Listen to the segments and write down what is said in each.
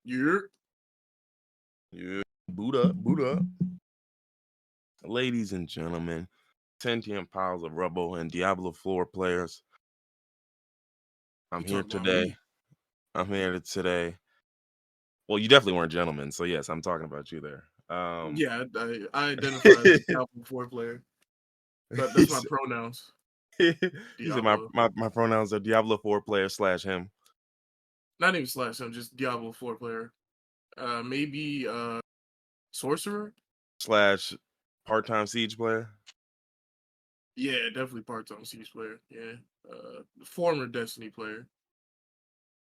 You're Yeah, boot up, boot up. Ladies and gentlemen, sentient piles of rubble and Diablo floor players. I'm you here talking about today. me? I'm here today. Well, you definitely weren't gentlemen, so yes, I'm talking about you there. Yeah, I identify as a Diablo 4 player. he That's my said, pronouns. he said my, Diablo. my, my pronouns are Diablo 4 player / him Not even slash, I'm just Diablo 4 player. Maybe sorcerer? / part-time siege player. Yeah, definitely part-time Siege player. Yeah. Former Destiny player.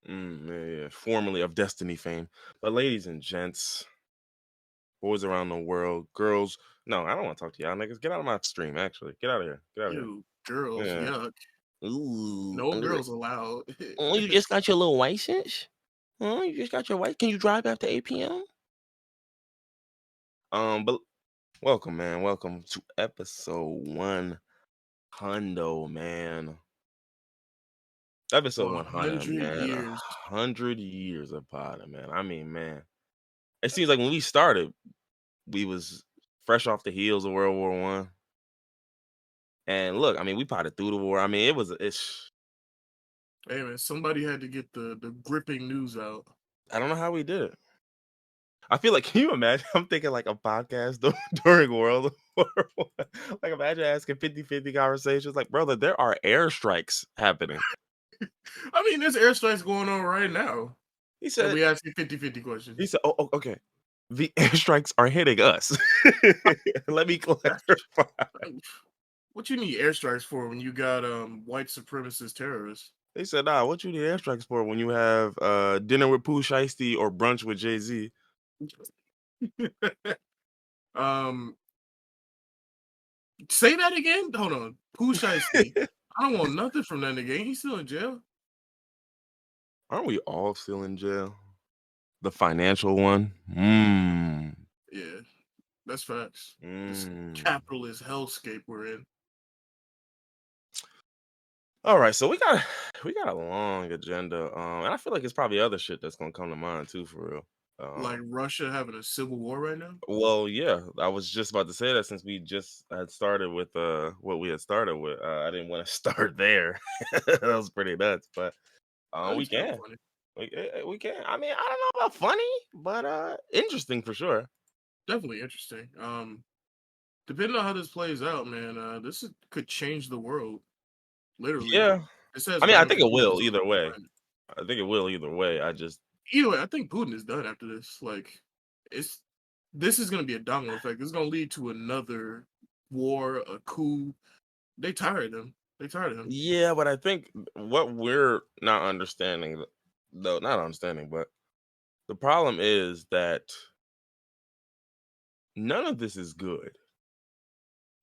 Yeah. Formerly of Destiny fame. But ladies and gents, boys around the world, girls. No, I don't want to talk to y'all niggas. Get out of my stream, actually. Get out of here. Get out of here. Ew, girls, Yeah. yuck. Ooh. No I'm just like, girls allowed. oh, you just got your little license? Oh, you just got your license? Can you drive after 8 p.m.? But welcome, man. Welcome to episode 100, man. Episode 100, 100 man. years. 100 years of potting, man. I mean, man. It seems like when we started, we was fresh off the heels of World War One. And look, I mean, we potted through the war. I mean, it's Hey man, somebody had to get the gripping news out. I don't know how we did it. I feel like, can you imagine? I'm thinking like a podcast during World War One. Like, imagine asking 50-50 conversations. Like, brother, there are airstrikes happening. I mean, there's airstrikes going on right now. He And said, we ask you 50-50 questions. oh, okay. The airstrikes are hitting us. Let me clarify. What you need airstrikes for when you got white supremacist terrorists? They said, nah, what you need airstrikes for when you have dinner with Pooh Shiesty or brunch with Jay-Z? um, say that again. Hold on, Pooh Shiesty. I don't want nothing from that nigga. Ain't he still in jail? Aren't we all still in jail? The financial one? Yeah, that's facts. This Mm. capitalist hellscape we're in. All right, so we got a long agenda, and I feel like it's probably other shit that's gonna come to mind too, for real. Like Russia having a civil war right now. Well, yeah, I was just about to say that since we just had started with what we had started with. I didn't want to start there. That was pretty nuts, but we It's kind of can. funny. We can. I mean, I don't know about funny, but interesting for sure. Definitely interesting. Depending on how this plays out, man, could change the world. Literally, Yeah. this has I mean, I think it will ramifications on either the way. planet. I think it will either way. Either way, I think Putin is done after this. Like, it's this is going to be a domino effect. It's going to lead to another war, a coup. They tired of him. They tired of him. Yeah, but I think what we're not understanding, though, not understanding, but the problem is that none of this is good,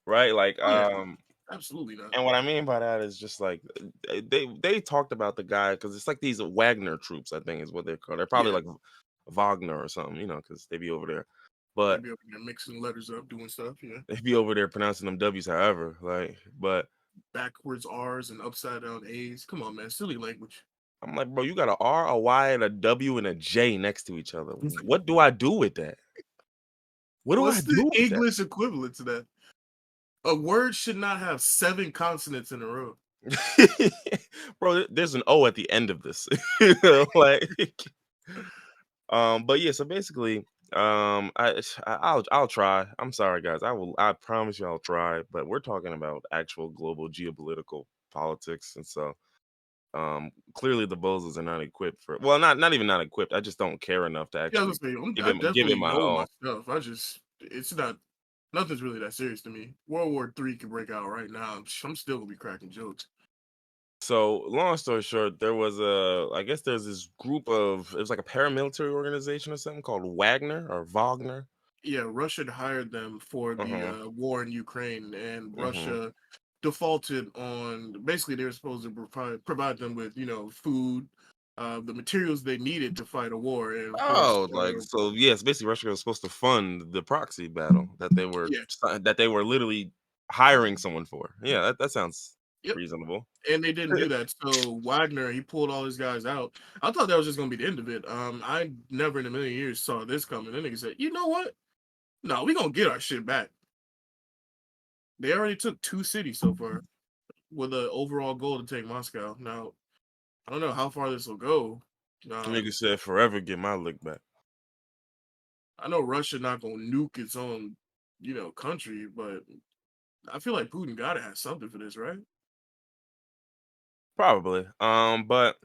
right? Like, Oh yeah, absolutely not. and what I mean by that is just like they talked about the guy because it's like these Wagner troops, I think is what they're called. They're probably Yeah, like Wagner or something, because they be over there. they But be up in there mixing letters up, doing stuff. Yeah, they be over there pronouncing them W's however, like, but backwards R's and upside down A's. Come on, man, silly language. I'm like, bro, you got a R, a Y, and a W and a J next to each other. What do I do with that? What do I What's the do with that? English equivalent to that? A word should not have 7 consonants in a row. Bro, there's an O at the end of this. Like, but yeah, so basically, I'll try. I'm sorry, guys. I promise you I'll try, but we're talking about actual global geopolitical politics, and so clearly the bozos are not equipped for, well, not even not equipped. I just don't care enough to Yeah, I actually was gonna say, give I it definitely my know all. my stuff. It's not, nothing's really that serious to me. World War III could break out right now. I'm still gonna be cracking jokes. So, long story short, I guess there's this group of, it was like a paramilitary organization or something called Wagner. Yeah, Russia had hired them for the Uh-huh. war in Ukraine, and Uh-huh. Russia defaulted on basically they were supposed to provide them with food, the materials they needed to fight a war, and of course, Oh, like, so yes, basically Russia was supposed to fund the proxy battle that yeah, they were literally hiring someone for. Yeah, that sounds. Yep. Reasonable. And they didn't do that. So Wagner, he pulled all his guys out. I thought that was just gonna be the end of it. I never in a million years saw this coming. Then nigga said, you know what? No, we gonna get our shit back. They already took 2 cities so far with an overall goal to take Moscow. Now, I don't know how far this will go. Nigga Um, said forever get my lick back. I know Russia not gonna nuke its own, country, but I feel like Putin gotta have something for this, right? Probably. But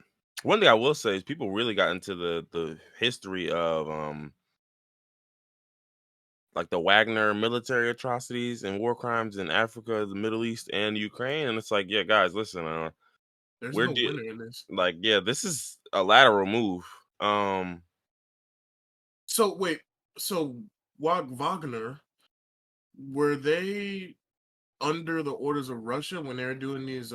one thing I will say is people really got into the history of like the Wagner military atrocities and war crimes in Africa, the Middle East, and Ukraine. And it's like, yeah, guys, listen, There's we're no winner in this. like, yeah, this is a lateral move. Um, So wait, so Wagner, were they under the orders of Russia when they were doing these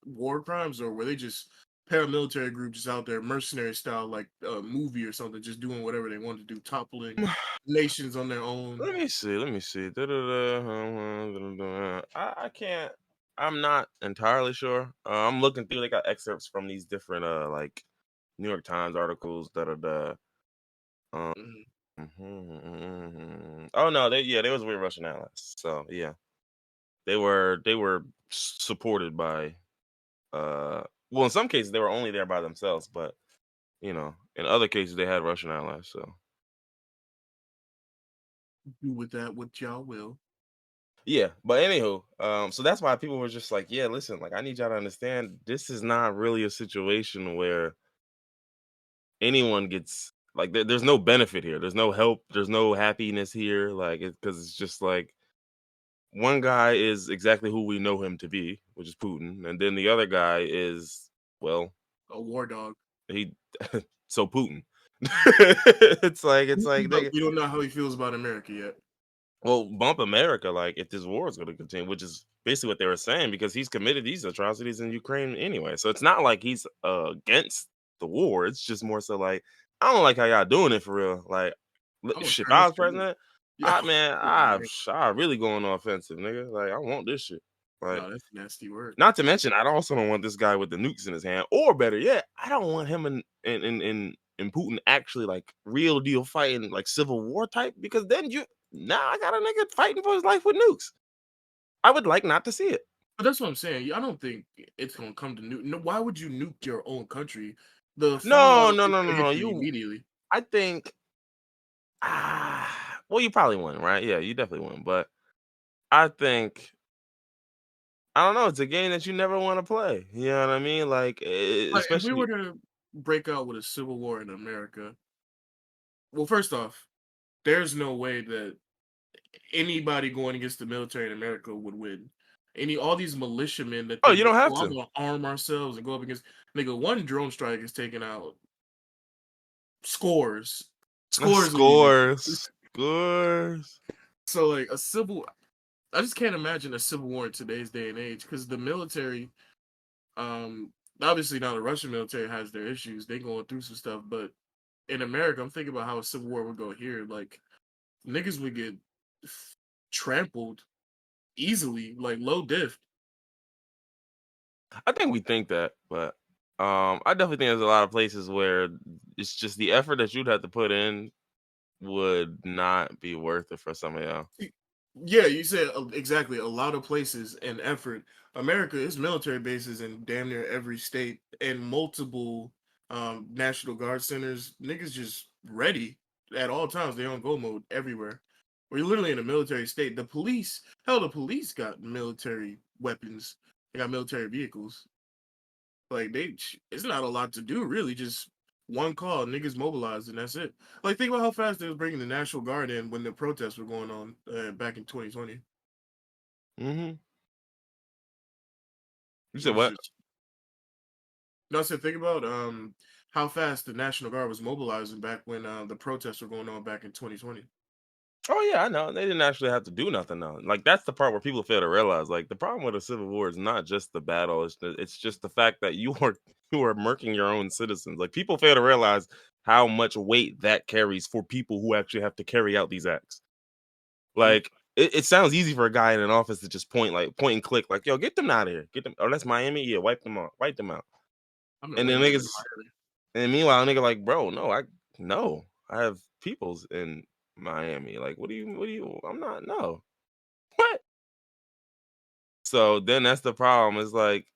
war crimes, or were they just paramilitary groups just out there, mercenary style, like a movie or something, just doing whatever they wanted to do, toppling nations on their own? let me see. Let me see. I can't. I'm not entirely sure. I'm looking through. They got excerpts from these different like New York Times articles. Da da da. Um, Mhm. Oh no, they was with Russian allies. So yeah, they were supported by well, in some cases they were only there by themselves, but in other cases they had Russian allies. So Do with that what y'all will. yeah, but anywho, so that's why people were just like, yeah, listen, like I need y'all to understand this is not really a situation where anyone gets like there's no benefit here. There's no help. There's no happiness here. Like because it's just like one guy is exactly who we know him to be, which is Putin, and then the other guy is well, A war dog. he so Putin. It's like But they we don't know how he feels about America yet. well bump America like if this war is going to continue, which is basically what they were saying because he's committed these atrocities in Ukraine anyway. So it's not like he's against the war. It's just more so like I don't like how y'all doing it for real. Like I'm gonna shit, if turn I this was shit up. president, Yeah. I really going offensive, nigga. Like I want this shit. Like No, that's nasty word. not to mention, I also don't want this guy with the nukes in his hand, or better yet, I don't want him and Putin actually like real deal fighting like civil war type because then you now I got a nigga fighting for his life with nukes. I would like not to see it. But that's what I'm saying. I don't think it's gonna come to nuke. No, why would you nuke your own country? The No, fallout no, is no, no, gonna no. hit you You, immediately. I think, well, you probably wouldn't, right? Yeah, you definitely wouldn't. But I think I don't know. It's a game that you never want to play. You know what I mean? Like, Like if we were especially. to break out with a civil war in America, well, first off, there's no way that anybody going against the military in America would win. All these militiamen that Oh, think you that, don't have oh, I'm to. gonna arm ourselves and go up against, nigga, one drone strike is taking out scores, scores of these niggas. Scores, scores. So like a civil, I just can't imagine a civil war in today's day and age because the military, um, obviously now the Russian military has their issues. They going through some stuff, but in America, I'm thinking about how a civil war would go here. Like niggas would get trampled easily, like low diff. I think we think that, but I definitely think there's a lot of places where it's just the effort that you'd have to put in would not be worth it for somebody else. Yeah, you said exactly. A lot of places and effort. America is military bases in damn near every state and multiple National Guard centers. Niggas just ready at all times. They on go mode everywhere. We're literally in a military state. The police, hell, the police got military weapons. They got military vehicles. Like it's not a lot to do really. Just one call, niggas mobilized, and that's it. Like think about how fast they was bringing the National Guard in when the protests were going on back in 2020. Hmm. You It said was what? just no. I said think about how fast the National Guard was mobilizing back when the protests were going on back in 2020. Oh yeah, I know. They didn't actually have to do nothing though. Like that's the part where people fail to realize. Like the problem with a civil war is not just the battle; it's just the fact that you are murking your own citizens. Like people fail to realize how much weight that carries for people who actually have to carry out these acts. Mm. Like it sounds easy for a guy in an office to just point and click, like, yo, get them out of here. Get them. Oh, that's Miami. Yeah, wipe them out. Wipe them out. I'm in And then winter. I'm in niggas, and meanwhile, a nigga like, bro, no, I have peoples in Miami. Like, I'm not, no. What? So then that's the problem. It's like,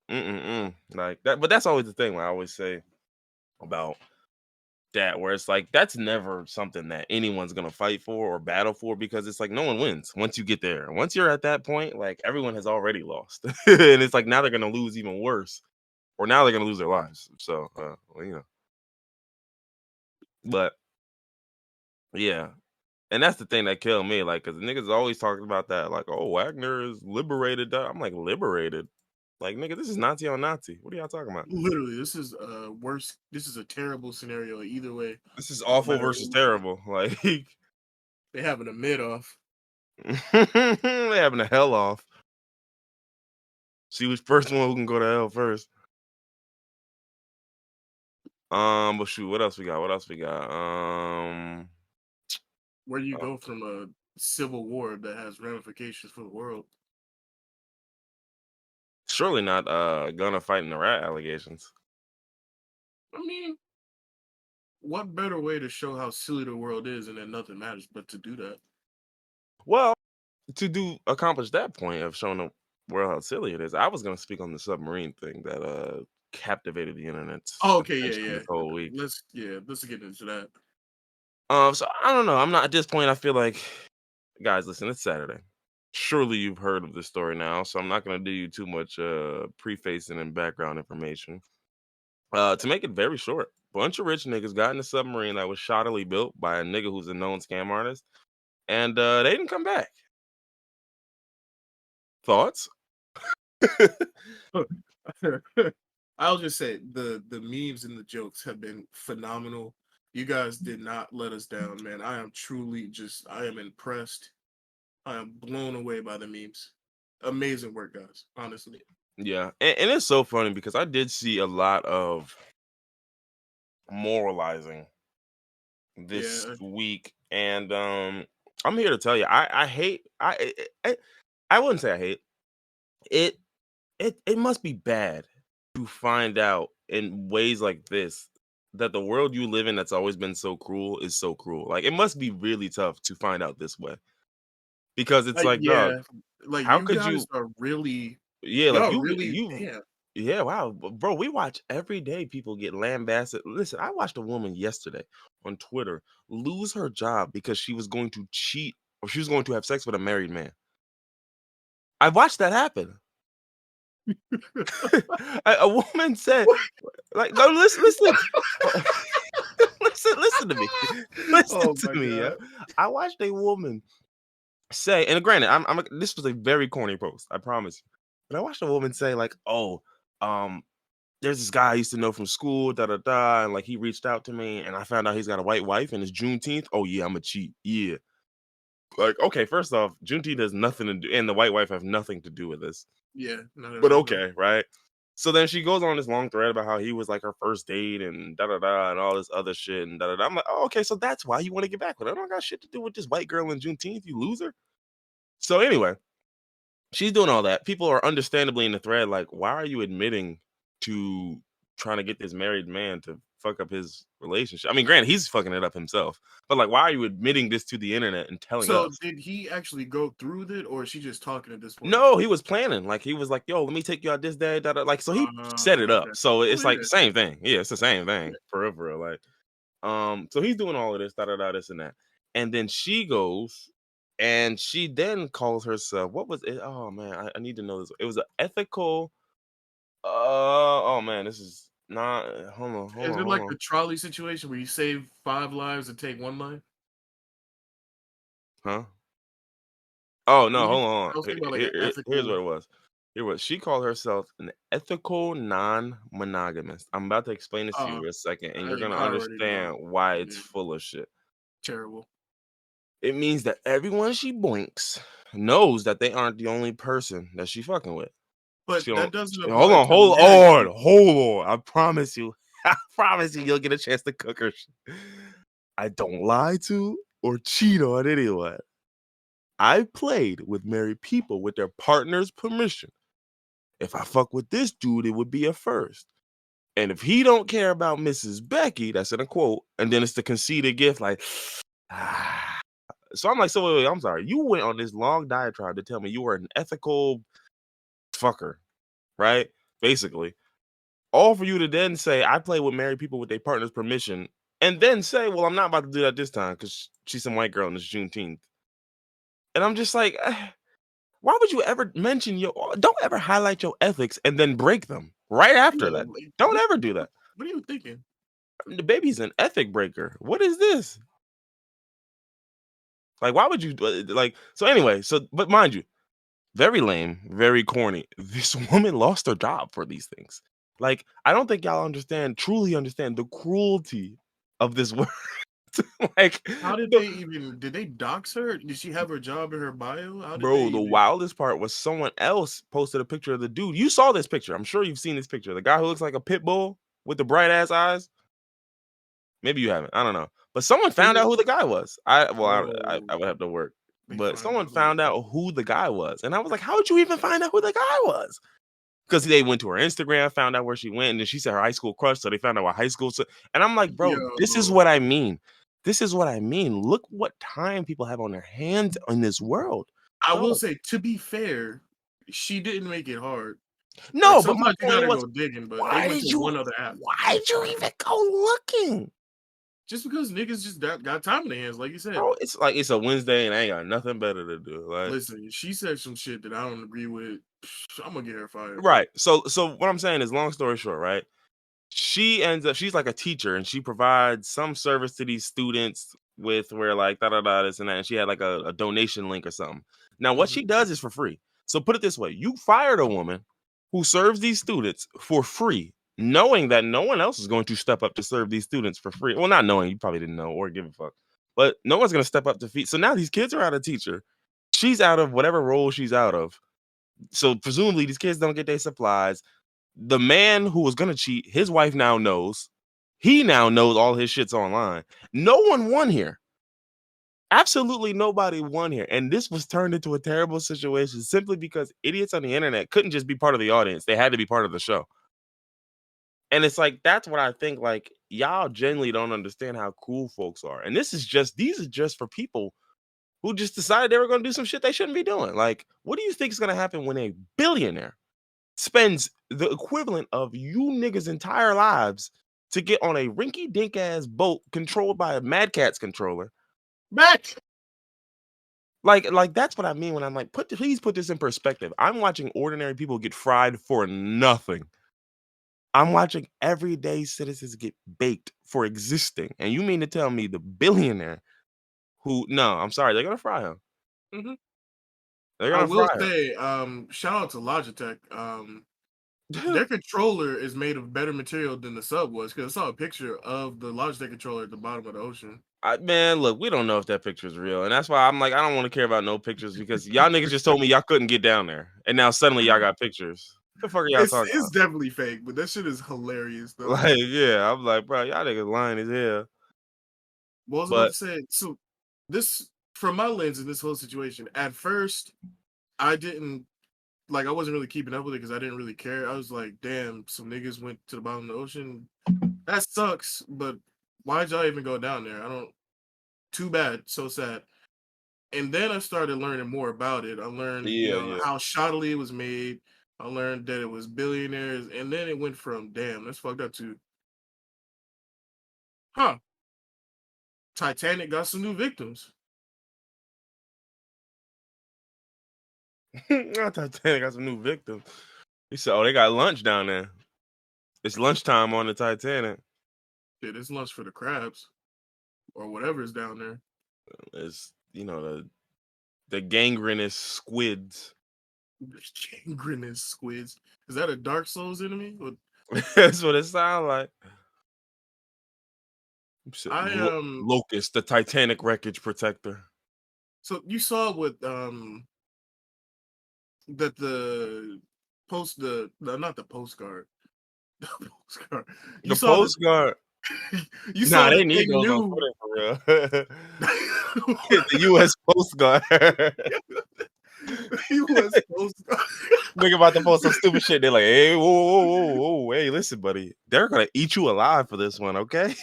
like that. But that's always the thing. What I always say about that, where it's like that's never something that anyone's gonna fight for or battle for, because it's like no one wins once you get there. Once you're at that point, like everyone has already lost, and it's like now they're gonna lose even worse, or now they're gonna lose their lives. So, but yeah, and that's the thing that killed me, like, because niggas always talking about that, like, oh, Wagner is liberated. I'm like, liberated? Like, nigga, this is Nazi on Nazi. What are y'all talking about? literally, this is worse. This is a terrible scenario either way. This is No awful matter versus who wins, terrible. Like, they having a mid off. they having a hell off. See which first one who can go to hell first. But shoot, what else we got? What else we got? Where do you go from a civil war that has ramifications for the world? Surely not Gunna fighting the rat allegations. I mean, what better way to show how silly the world is and that nothing matters but to do that? Well, to accomplish that point of showing the world how silly it is, I was gonna speak on the submarine thing that captivated the internet's Oh, okay, attention yeah, this whole week. let's get into that. So I don't know. I'm not at this point. I feel like, guys, listen, it's Saturday. Surely you've heard of this story now, so I'm not gonna do you too much prefacing and background information. To make it very short, bunch of rich niggas got in a submarine that was shoddily built by a nigga who's a known scam artist, and they didn't come back. Thoughts? I'll just say the memes and the jokes have been phenomenal. You guys did not let us down, man. I am truly I am impressed. I am blown away by the memes. Amazing work, guys. Honestly. Yeah, and it's so funny because I did see a lot of moralizing this Yeah. week, and I'm here to tell you, I hate I wouldn't say I hate it. It must be bad to find out in ways like this that the world you live in that's always been so cruel is so cruel. Like, it must be really tough to find out this way, because it's like, dog, Yeah. Like how you could guys you? are really Yeah, like y'all really you. damn. Yeah, wow, bro. We watch every day people get lambasted. Listen, I watched a woman yesterday on Twitter lose her job because she was going to cheat, or she was going to have sex with a married man. I watched that happen. A woman said, like, no, listen, listen to me, listen Oh to my me. Yeah, god. I watched a woman say, and granted, this was a very corny post, I promise, but I watched a woman say, like, oh, um, there's this guy I used to know from school, da da da, and like he reached out to me, and I found out he's got a white wife, and it's Juneteenth. Oh yeah, I'm a cheat. Yeah, like, okay, first off, Juneteenth has nothing to do, and the white wife have nothing to do with this. Yeah, not at But all, no. okay, right? So then she goes on this long thread about how he was like her first date and da da da and all this other shit and da da da. I'm like, oh, okay, so that's why you want to get back with her. I don't got shit to do with this white girl in Juneteenth, you loser. So anyway, she's doing all that. People are understandably in the thread like, why are you admitting to trying to get this married man to fuck up his relationship? I mean, granted, he's fucking it up himself, but like, why are you admitting this to the internet and telling So us? did he actually go through with it or is she just talking at this point? No, he was planning. Like, he was like, "Yo, let me take you out this day." Da, da. Like, so he set it Okay. up. So Oh it's like the yeah. same thing. Yeah, it's the same Yeah. thing for real, for real. Like, so he's doing all of this, da da da, this and that, and then she goes and she then calls herself, what was it? Oh man, I need to know this. It was an ethical. Oh man, this is not. Hold on, hold Is on, it hold like the on. trolley situation where you save 5 lives and take 1 life? Huh? Oh no, You hold on. I was thinking about like an Here's what ethical. it was. Here was she called herself an ethical non-monogamist. I'm about to explain this to you uh in a second, and you're I gonna already know. understand why it's Yeah, full of shit. terrible. It means that everyone she blinks knows that they aren't the only person that she fucking with. But She don't. that doesn't Hold apply on, to married people. hold on. I promise you, I promise you, you'll get a chance to cook her. I don't lie to or cheat on anyone. I played with married people with their partner's permission. If I fuck with this dude, it would be a first. And if he don't care about Mrs. Becky, that's in a quote, and then it's the conceited gift, like, ah. So I'm like, so wait, I'm sorry. You went on this long diatribe to tell me you were an ethical fucker, right? Basically. All for you to then say, I play with married people with their partner's permission, and then say, well, I'm not about to do that this time because she's some white girl and it's Juneteenth. And I'm just like, why would you ever mention don't ever highlight your ethics and then break them right after Yeah, that. like, Don't ever do that. what are you thinking? The baby's an ethic breaker. What is this? Like, why would you like? So anyway, but mind you, very lame, very corny. This woman lost her job for these things. Like, I don't think y'all truly understand the cruelty of this world. Like, How did did they dox her? Did she have her job in her bio? How did they bro, the even? wildest part was someone else posted a picture of the dude. You saw this picture. I'm sure you've seen this picture. The guy who looks like a pit bull with the bright ass eyes. Maybe you haven't. I don't know. But someone Is found out it? who the guy was. I Oh, would have to work. they But find someone out who. found out who the guy was. And I was like, how would you even find out who the guy was? Because they went to her Instagram, found out where she went, and then she said her high school crush. So they found out what high school. And I'm like, bro, this is Yo, what I mean. This is what I mean. Look what time people have on their hands in this world. I will Dog. say, to be fair, she didn't make it hard. Like No, but my sometimes you point gotta was, go digging, but they why went did to you one other app. why did you even go looking? Just because niggas just got time in their hands, like you said. Bro, it's like it's a Wednesday and I ain't got nothing better to do. Like, Listen, she said some shit that I don't agree with. I'm gonna get her fired. right. So what I'm saying is, long story short, right? She's like a teacher and she provides some service to these students with where like da da da this and that. And she had like a donation link or something. Now, what Mhm. she does is for free. So put it this way: you fired a woman who serves these students for free, knowing that no one else is going to step up to serve these students for free. Well, not knowing, you probably didn't know or give a fuck, but no one's gonna step up to feed. So now these kids are out of teacher. She's out of whatever role she's out of. So presumably these kids don't get their supplies. The man who was gonna cheat, his wife now knows. He now knows all his shit's online. No one won here. Absolutely nobody won here. And this was turned into a terrible situation simply because idiots on the internet couldn't just be part of the audience. They had to be part of the show. And it's like, that's what I think. Like, y'all genuinely don't understand how cool folks are. And these are just for people who just decided they were gonna do some shit they shouldn't be doing. Like, what do you think is gonna happen when a billionaire spends the equivalent of you niggas' entire lives to get on a rinky dink ass boat controlled by a Mad Catz controller? Back. Like that's what I mean when I'm like, please put this in perspective. I'm watching ordinary people get fried for nothing. I'm watching everyday citizens get baked for existing. And you mean to tell me the billionaire who, no, I'm sorry, they're gonna fry him. hmm They're I gonna will fry him. say, shout out to Logitech. Their controller is made of better material than the sub was because I saw a picture of the Logitech controller at the bottom of the ocean. Man, look, we don't know if that picture is real, and that's why I'm like, I don't want to care about no pictures because y'all niggas just told me y'all couldn't get down there, and now suddenly y'all got pictures. What the fuck are y'all talking It's about? definitely fake, but that shit is hilarious though. Like, yeah, I'm like, bro, y'all niggas lying as hell. What I was about But to say, so this from my lens in this whole situation, at first I didn't like I wasn't really keeping up with it because I didn't really care. I was like, damn, some niggas went to the bottom of the ocean. That sucks, but why'd y'all even go down there? I don't too bad, so sad. And then I started learning more about it. I learned, yeah, yeah. how shoddily it was made. I learned that it was billionaires, and then it went from damn, that's fucked up to huh. Titanic got some new victims. I thought they got some new victims. He said, oh, they got lunch down there. It's lunchtime on the Titanic. Shit, it's lunch for the crabs or whatever is down there. It's the gangrenous squids. Gangrenous squids. Is that a Dark Souls enemy? That's what it sounds like. I Locust, the Titanic wreckage protector. So you saw what that not the postcard. The postcard. You The saw the postcard. you Nah, saw they that need they those on knew Twitter for real. The U.S. Coast Guard. U.S. Coast Guard. Nigga about to post some stupid shit. They're like, hey, whoa, whoa, whoa, whoa, hey, listen, buddy. They're gonna eat you alive for this one, okay?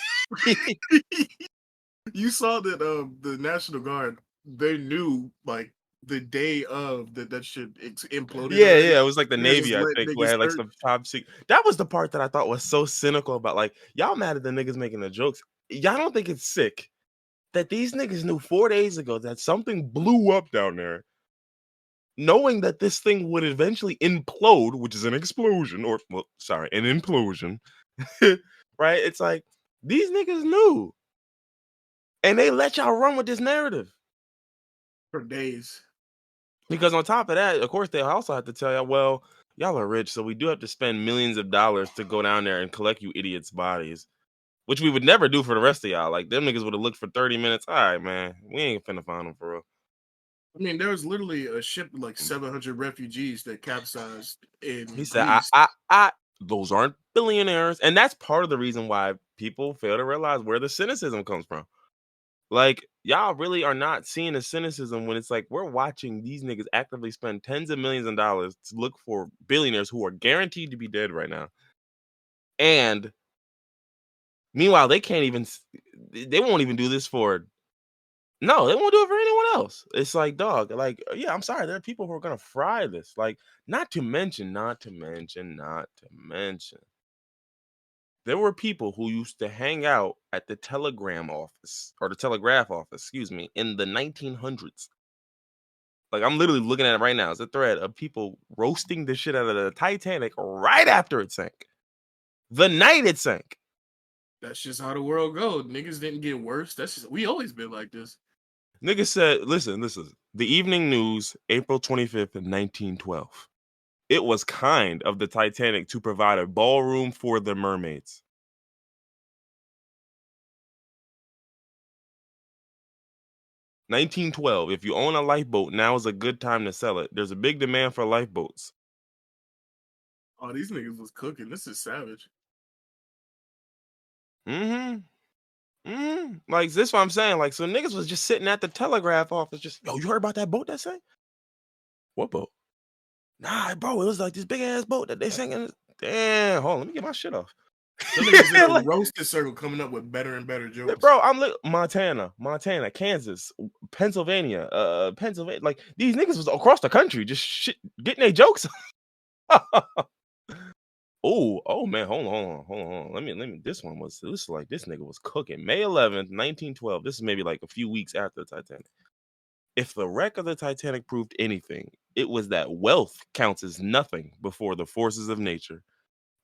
You saw that the National Guard, they knew like the day of that shit imploded Yeah, already. yeah. It was like the They're just Navy, I letting think, who niggas had like search. some top secret. That was the part that I thought was so cynical about like, y'all mad at the niggas making the jokes. Y'all don't think it's sick that these niggas knew 4 days ago that something blew up down there, knowing that this thing would eventually implode, which is an explosion, or well, sorry, an implosion. Right? It's like these niggas knew. And they let y'all run with this narrative. For days. Because on top of that, of course, they also have to tell y'all, well, y'all are rich, so we do have to spend millions of dollars to go down there and collect you idiots' bodies, which we would never do for the rest of y'all. Like, them niggas would have looked for 30 minutes. All right, man, we ain't finna find them for real. I mean, there was literally a ship with like 700 refugees that capsized in He said, Greece. those aren't billionaires. And that's part of the reason why people fail to realize where the cynicism comes from. Like, y'all really are not seeing the cynicism when it's like we're watching these niggas actively spend tens of millions of dollars to look for billionaires who are guaranteed to be dead right now. And meanwhile, they can't even, they won't even do this for, no, they won't do it for anyone else. It's like, dog, like, yeah, I'm sorry. There are people who are going to fry this. Like, not to mention, there were people who used to hang out at the telegram office or the telegraph office, excuse me, in the 1900s. Like, I'm literally looking at it right now. It's a thread of people roasting the shit out of the Titanic right after it sank. The night it sank. That's just how the world goes. Niggas didn't get worse. That's just, we always been like this. Nigga said, listen, this is the Evening News, April 25th, 1912. It was kind of the Titanic to provide a ballroom for the mermaids. "1912. If you own a lifeboat, now is a good time to sell it. There's a big demand for lifeboats." Oh, these niggas was cooking. This is savage. Mhm. Like, this what I'm saying. Like, so niggas was just sitting at the telegraph office, just, yo, you heard about that boat that sank? What boat? Nah, bro, it was like this big ass boat that they sank in. Damn, hold on, let me get my shit off. Them niggas in a Like, roasted circle coming up with better and better jokes. bro, Montana, Kansas, Pennsylvania, Pennsylvania. Like, these niggas was across the country, just shit, getting their jokes. Oh man, hold on. Let me. This is like this nigga was cooking. May 11th, 1912. This is maybe like a few weeks after the Titanic. If the wreck of the Titanic proved anything, it was that wealth counts as nothing before the forces of nature.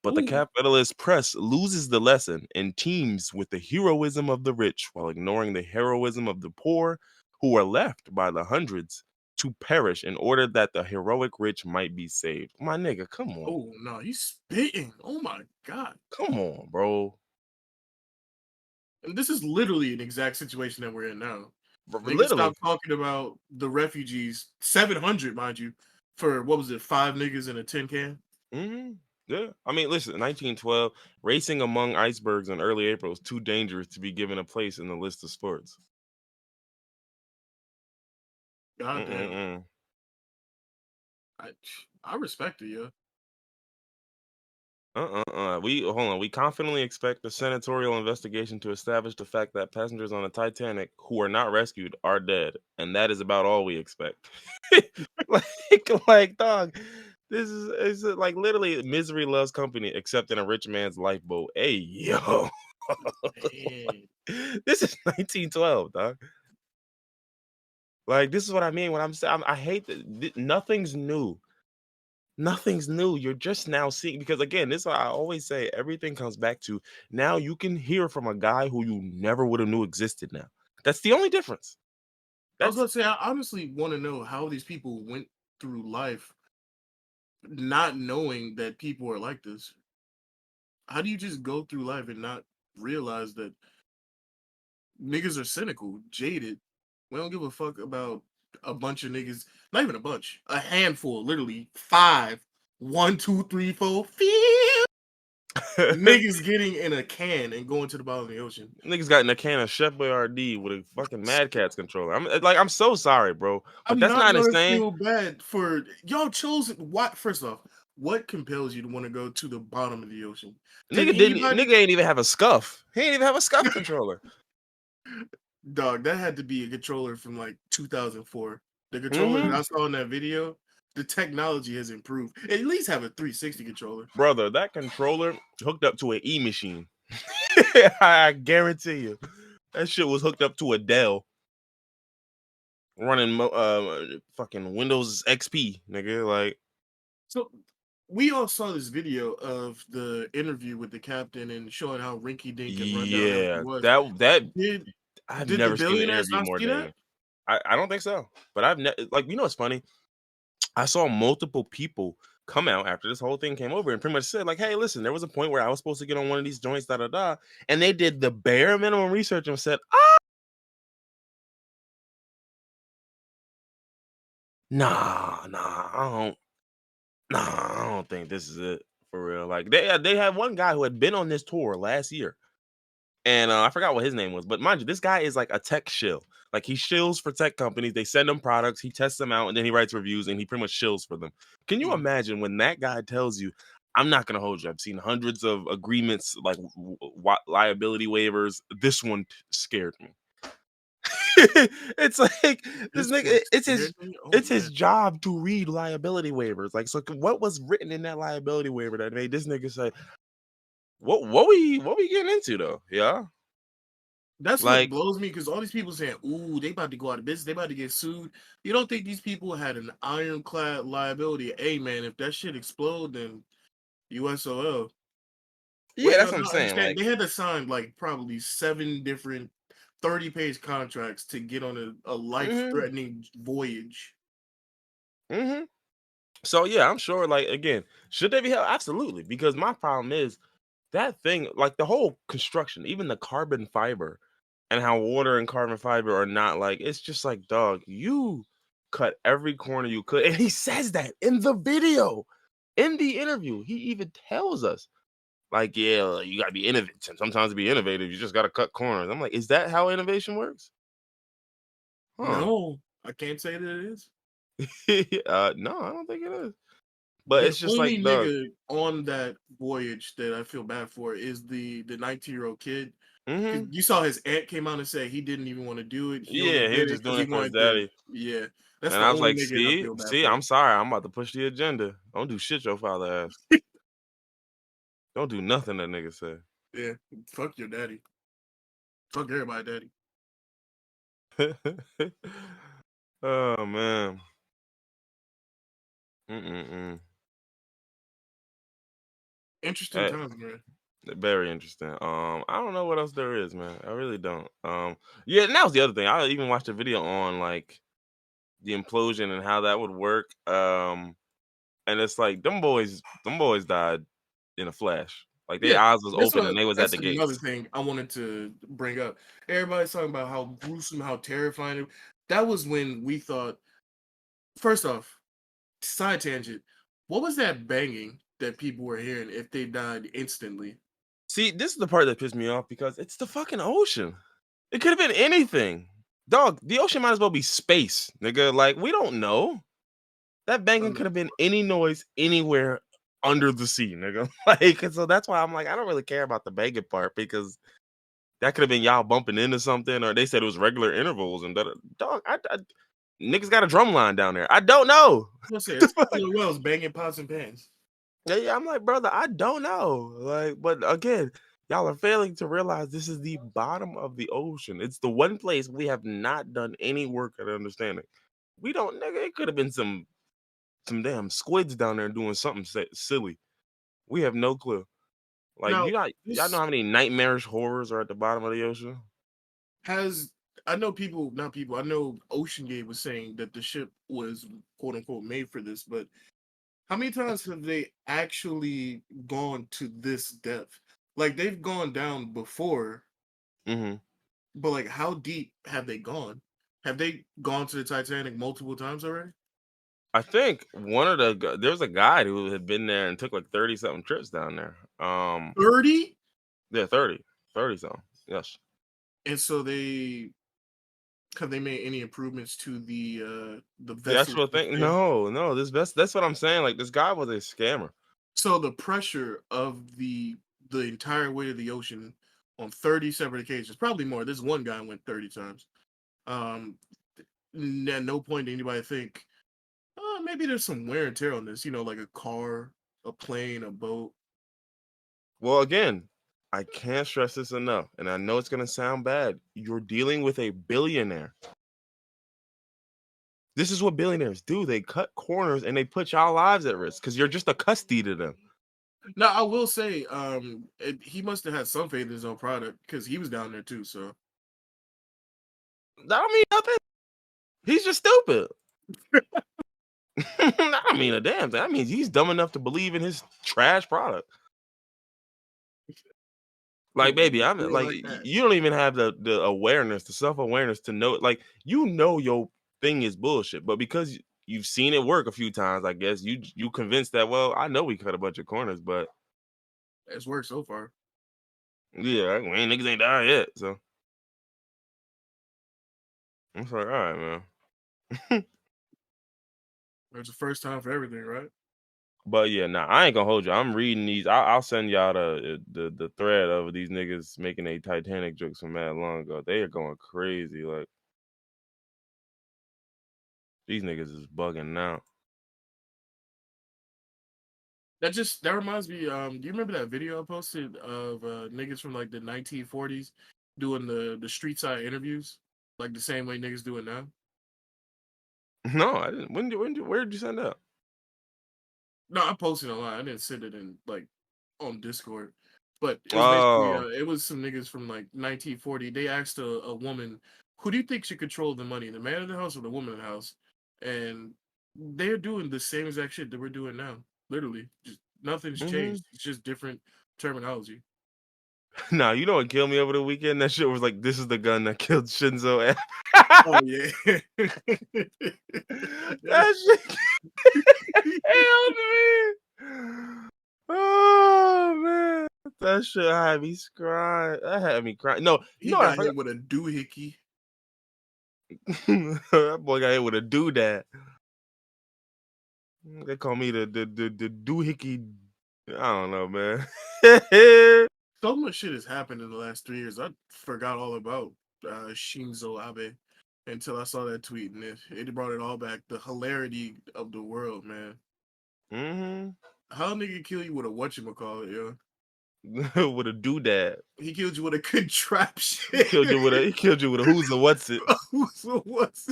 But the Ooh. capitalist press loses the lesson and teams with the heroism of the rich while ignoring the heroism of the poor, who are left by the hundreds to perish in order that the heroic rich might be saved. My nigga, come on. Oh no, he's spitting. Oh my god. Come on, bro. And this is literally an exact situation that we're in now. Niggas Literally. stop talking about the refugees, 700, mind you, for what was it, 5 niggas in a tin can? Yeah. I mean, listen, 1912, racing among icebergs in early April is too dangerous to be given a place in the list of sports. God damn. Mm-mm-mm. I I respect it, yeah. We hold on. We confidently expect the senatorial investigation to establish the fact that passengers on the Titanic who are not rescued are dead, and that is about all we expect. like, dog, this is like literally misery loves company, except in a rich man's lifeboat. Hey, yo, Man. this is 1912, dog. Like, this is what I mean when I'm saying I hate that nothing's new. Nothing's new. You're just now seeing, because again, this is what I always say. Everything comes back to now you can hear from a guy who you never would have knew existed now. That's the only difference. I was That's gonna say, I honestly want to know how these people went through life not knowing that people are like this. How do you just go through life and not realize that niggas are cynical, jaded? We don't give a fuck about a bunch of niggas, not even a bunch, a handful, literally five, 1, 2, 3, 4, 5. Niggas getting in a can and going to the bottom of the ocean. Niggas got in a can of Chef Boyardee with a fucking Mad Catz controller. I'm so sorry, bro, but I'm that's not not gonna insane. feel bad for y'all chose what first off, what compels you to want to go to the bottom of the ocean? Did Nigga anybody ain't even have a scuff. He ain't even have a scuff controller. dog, that had to be a controller from like 2004. The controller that Hmm. I saw in that video, the technology has improved. At least have a 360 controller. Brother, that controller hooked up to an E machine. I guarantee you, that shit was hooked up to a Dell running fucking Windows XP, nigga. Like, So we all saw this video of the interview with the captain and showing how rinky dink and rundown everything yeah, was. that Did I've did the never seen an billionaires interview not more see that? damning. I don't think so, but like, you know what's funny? I saw multiple people come out after this whole thing came over and pretty much said, like, hey, listen, there was a point where I was supposed to get on one of these joints, da da da, and they did the bare minimum research and said, nah, I don't think this is it for real. Like, they had one guy who had been on this tour last year, and I forgot what his name was, but mind you, this guy is like a tech shill. Like, he shills for tech companies. They send him products, he tests them out, and then he writes reviews, and he pretty much shills for them. Can you Mm. imagine when that guy tells you, "I'm not gonna hold you. I've seen hundreds of agreements, like liability waivers. This one scared me." It's like this This nigga. one scared me. Oh It's man. his job to read liability waivers. Like, so what was written in that liability waiver that made this nigga say, what we getting into though? Yeah, That's what like, blows me because all these people saying, "Ooh, they about to go out of business. They about to get sued." You don't think these people had an ironclad liability? Hey, man, if that shit explode, then USOL. What yeah, that's y'all what I'm not saying. understand? Like, They had to sign like probably 7 different 30-page contracts to get on a hmm life-threatening voyage. hmm so yeah, I'm sure. Like, again, should they be held? Absolutely, because my problem is that thing, like the whole construction, even the carbon fiber, and how water and carbon fiber are not like. It's just like, dog, you cut every corner you could, and he says that in the video, in the interview, he even tells us, like, yeah, like, you gotta be innovative. Sometimes to be innovative, you just gotta cut corners. I'm like, is that how innovation works? Huh? No, I can't say that it is. No, I don't think it is. But The it's just only like, dog. nigga on that voyage that I feel bad for is the 19-year-old kid. Because Hmm. you saw his aunt came out and said he didn't even want to do it. He only Yeah, he was did it just because doing he it for his wanted to. daddy. Yeah, that's And the I was only like, nigga I feel bad I'm for. sorry, I'm about to push the agenda. Don't do shit your father asked. Don't do nothing that nigga said. Yeah, fuck your daddy. Fuck everybody, daddy. Oh man. Mm-mm-mm. Interesting Eh, times, man. Very interesting. I don't know what else there is, man. I really don't. Yeah, and that was the other thing. I even watched a video on like the implosion and how that would work. And it's like them boys died in a flash. Like, their Yeah, eyes was that's open what. and they was at That's the another gates. thing I wanted to bring up. Everybody's talking about how gruesome, how terrifying. That was when we thought. First off, side tangent. What was that banging that people were hearing if they died instantly? See, this is the part that pissed me off because it's the fucking ocean. It could have been anything. Dog, the ocean might as well be space, nigga. Like, we don't know. That banging Um, could have been any noise anywhere under the sea, nigga. Like, and so that's why I'm like, I don't really care about the banging part because that could have been y'all bumping into something, or they said it was regular intervals and that. Dog, niggas got a drum line down there. I don't know. let's say The it's fuck? killer whales banging pots and pans. Yeah, I'm like, brother, I don't know. Like, but again, y'all are failing to realize this is the bottom of the ocean. It's the one place we have not done any work at understanding. We don't, nigga. It could have been some damn squids down there doing something silly. We have no clue. Like, Now, y'all know this how many nightmarish horrors are at the bottom of the ocean? has I know people, not people. I know Ocean Gate was saying that the ship was quote unquote made for this, but how many times have they actually gone to this depth? Like they've gone down before, Hmm. but like how deep have they gone? Have they gone to the Titanic multiple times already? I think one of there was a guy who had been there and took like 30 something trips down there. Um, 30? yeah, 30 something. Yes. And so they have they made any improvements to the The vessels actual per thing? se? No. This best. That's what I'm saying. Like this guy was a scammer. So the pressure of the entire weight of the ocean on 30 separate occasions, probably more. This one guy went 30 times. Um, at no point did anybody think, oh, maybe there's some wear and tear on this. Like a car, a plane, a boat. Well, again, I can't stress this enough, and I know it's gonna sound bad. You're dealing with a billionaire. This is what billionaires do. They cut corners and they put y'all lives at risk because you're just a custody to them. Now I will say, he must have had some faith in his own product because he was down there too. So That don't mean nothing. He's just stupid. I don't mean a damn thing. That means he's dumb enough to believe in his trash product. Like, baby, I'm yeah, like, like that. you don't even have the awareness, the self awareness to know. Like, your thing is bullshit, but because you've seen it work a few times, I guess you convinced that. Well, I know we cut a bunch of corners, but It's worked so far. yeah, niggas ain't died yet. So I'm like, all right, man. It's the first time for everything, right? But yeah, nah, I ain't gonna hold you. I'm reading these. I'll send y'all the thread of these niggas making a Titanic jokes from mad long ago. They are going crazy. Like these niggas is bugging now. That reminds me. Do you remember that video I posted of niggas from like the 1940s doing the street side interviews, like the same way niggas do it now? No, I didn't. Where did you send that? No, I posted online. I didn't send it in like on Discord, but it was basically Oh, it was some niggas from like 1940. They asked a woman, "Who do you think should control the money, the man in the house or the woman in the house?" And they're doing the same exact shit that we're doing now. Literally, just nothing's hmm. changed. It's just different terminology. Nah, you know what killed me over the weekend? That shit was like, this is the gun that killed Shinzo. Oh yeah. That shit killed me. Oh man, that shit had me crying. That had me crying. No, you He know what I got forgot. hit with a doohickey. That boy got hit with a doodad. They call me the doohickey. I don't know, man. So much shit has happened in the last 3 years. I forgot all about Shinzo Abe until I saw that tweet, and it brought it all back. The hilarity of the world, man. Hmm. How a nigga kill you with a whatchamacallit, yo? With a doodad. He killed you with a He contraption. killed you with a who's a what's it. So what's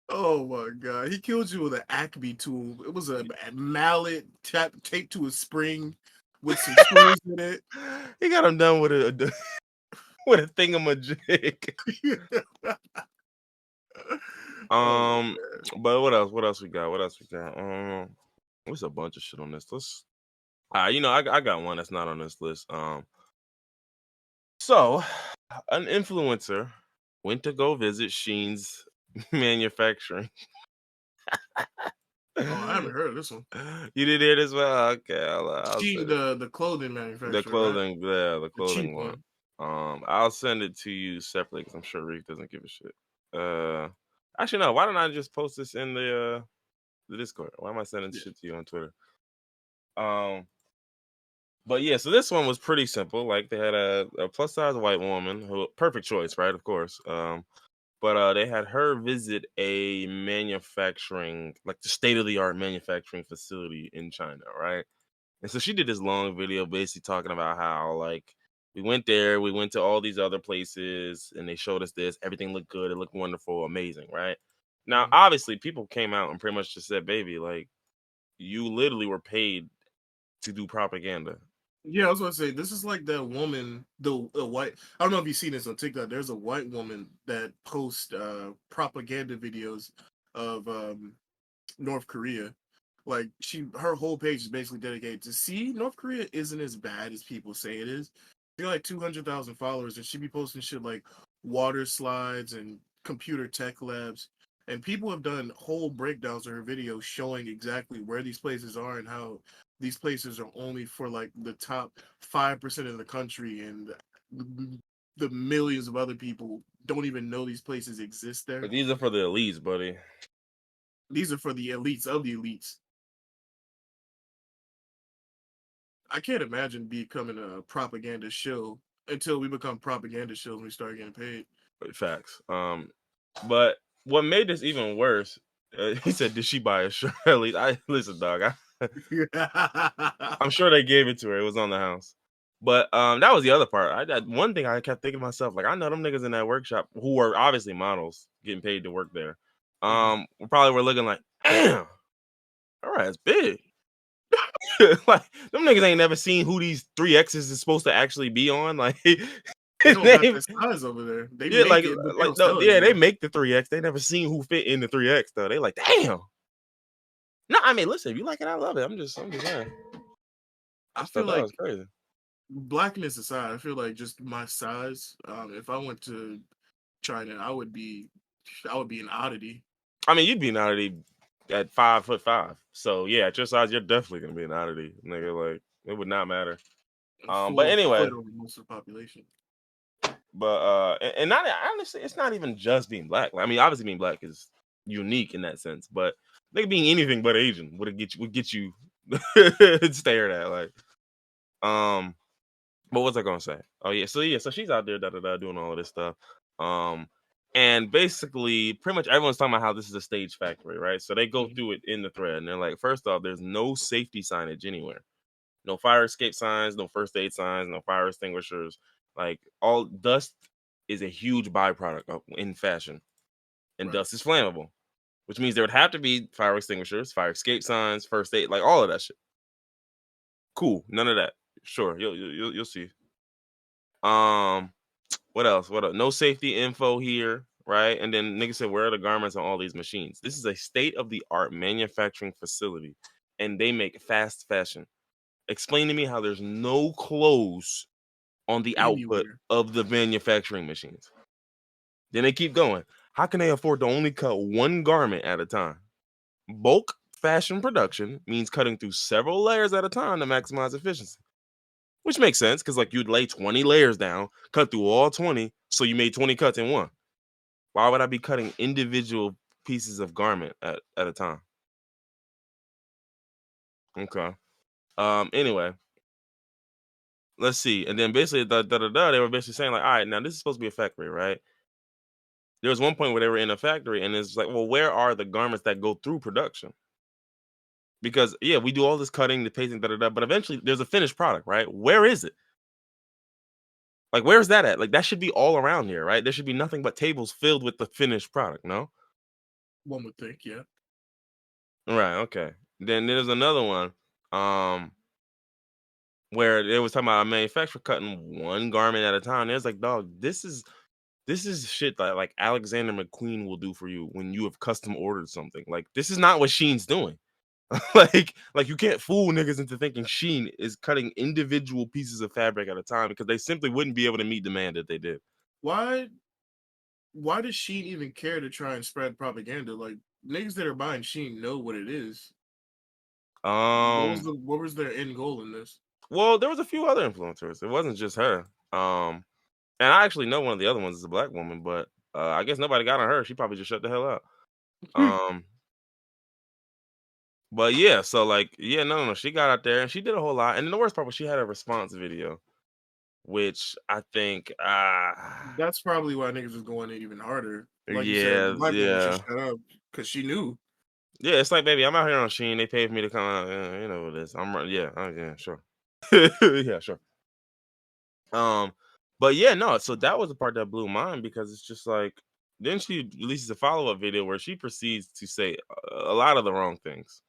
Oh my god. He killed you with an Acme tool. It was a mallet taped to a spring with some screws in it. He got him done with a with a thingamajig. Oh, Um, but what else? What else we got? What else we got? There's a bunch of shit on this list. I got one that's not on this list. So an influencer went to go visit Shein's manufacturing. oh, I haven't heard of this one. You did hear this one? Okay, I'll Shein, send it. the clothing The manufacturer, right? clothing, yeah, the The cheap clothing one. one. I'll send it to you separately because I'm sure Reek doesn't give a shit. Actually, no. Why don't I just post this in the Discord? Why am I sending Yeah. shit to you on Twitter? Um, but yeah, so this one was pretty simple. Like they had a plus size white woman who perfect choice, right? Of course. But they had her visit a manufacturing, like the state of the art manufacturing facility in China, right? And so she did this long video basically talking about how like we went there, we went to all these other places, and they showed us this. Everything looked good, it looked wonderful, amazing, right? Now, Mhm. obviously, people came out and pretty much just said, "Baby, like you literally were paid to do propaganda." Yeah, I was gonna say this is like that woman, the white. I don't know if you've seen this on TikTok. There's a white woman that posts propaganda videos of North Korea. Like her whole page is basically dedicated to see North Korea isn't as bad as people say it is. She got like 200,000 followers, and she be posting shit like water slides and computer tech labs. And people have done whole breakdowns of her videos showing exactly where these places are and how these places are only for like the top 5% of the country, and the millions of other people don't even know these places exist But there. these are for the elites, buddy. These are for the elites of the elites. I can't imagine becoming a propaganda show until we become propaganda shows and we start getting paid. Facts. But what made this even worse? He said, "Did she buy a shirt?" At least I listen, dog. I'm sure they gave it to her. It was on the house. But that was the other part. One thing I kept thinking to myself, like I know them niggas in that workshop who are obviously models getting paid to work there. Mhm. We probably were looking like, damn, all right, it's big. Like them niggas ain't never seen who these 3X's is supposed to actually be on. Like They don't got they, that size over there. They yeah, make it, but they like don't no, sell it yeah, they anymore. make the 3X. They never seen who fit in the 3X though. They like, damn. No, I mean, listen, if you like it, I love it. I'm just saying. I I just thought feel that like was crazy. blackness aside, I feel like just my size. If I went to China, I would be an oddity. I mean, you'd be an oddity at 5'5". So yeah, at your size, you're definitely gonna be an oddity, nigga. Like it would not matter. A But full anyway, foot over most of the population. but and not honestly, it's not even just being black. I mean, obviously being black is unique in that sense, but nigga being anything but Asian would get you stared at. Like um, but what's I gonna say? Oh yeah, so she's out there doing all of this stuff. Um. And basically, pretty much everyone's talking about how this is a stage factory, right? So they go Mhm. through it in the thread, and they're like, first off, there's no safety signage anywhere. No fire escape signs, no first aid signs, no fire extinguishers. Like all dust is a huge byproduct in fashion, and Right. dust is flammable, which means there would have to be fire extinguishers, fire escape signs, first aid, like all of that shit. Cool, none of that. Sure, you'll see. Um, what else? What else? No safety info here, right? And then niggas said, where are the garments on all these machines? This is a state of the art manufacturing facility, and they make fast fashion. Explain to me how there's no clothes on the output Anywhere. of the manufacturing machines. Then they keep going. How can they afford to only cut one garment at a time? Bulk fashion production means cutting through several layers at a time to maximize efficiency. Which makes sense because, like, you'd lay 20 layers down, cut through all 20, so you made 20 cuts in one. Why would I be cutting individual pieces of garment at a time? Okay. Anyway, let's see. And then basically, they were basically saying, like, all right, now this is supposed to be a factory, right? There was one point where they were in a factory, and it's like, well, where are the garments that go through production? Because yeah, we do all this cutting, the pasting, but eventually there's a finished product, right? Where is it? Like, where's that at? Like, that should be all around here, right? There should be nothing but tables filled with the finished product, no? One would think, yeah. Right, okay. Then there's another one, where it was talking about a manufacturer cutting one garment at a time. It's like, dog, this is shit that like Alexander McQueen will do for you when you have custom ordered something. Like, this is not what Shein's doing. Like you can't fool niggas into thinking Shein is cutting individual pieces of fabric at a time because they simply wouldn't be able to meet demand if they did. Why why does Shein even care to try and spread propaganda? Like niggas that are buying Shein know what it is. Um, What was their end goal in this? well, there was a few other influencers. It wasn't just her. And I actually know one of the other ones is a black woman, but I guess nobody got on her. She probably just shut the hell up. Um, but yeah, so like, yeah, no, she got out there and she did a whole lot. And then the worst part was she had a response video, which I think, That's probably why niggas was going in even harder. Like you said, the yeah, black woman should yeah. shut up because she knew. Yeah, it's like, baby, I'm out here on Sheen. They paid for me to come out. Yeah, you know what it is. Yeah, yeah, sure. Yeah, sure. Um, but yeah, no. So that was the part that blew mine because it's just like then she releases a follow up video where she proceeds to say a lot of the wrong things.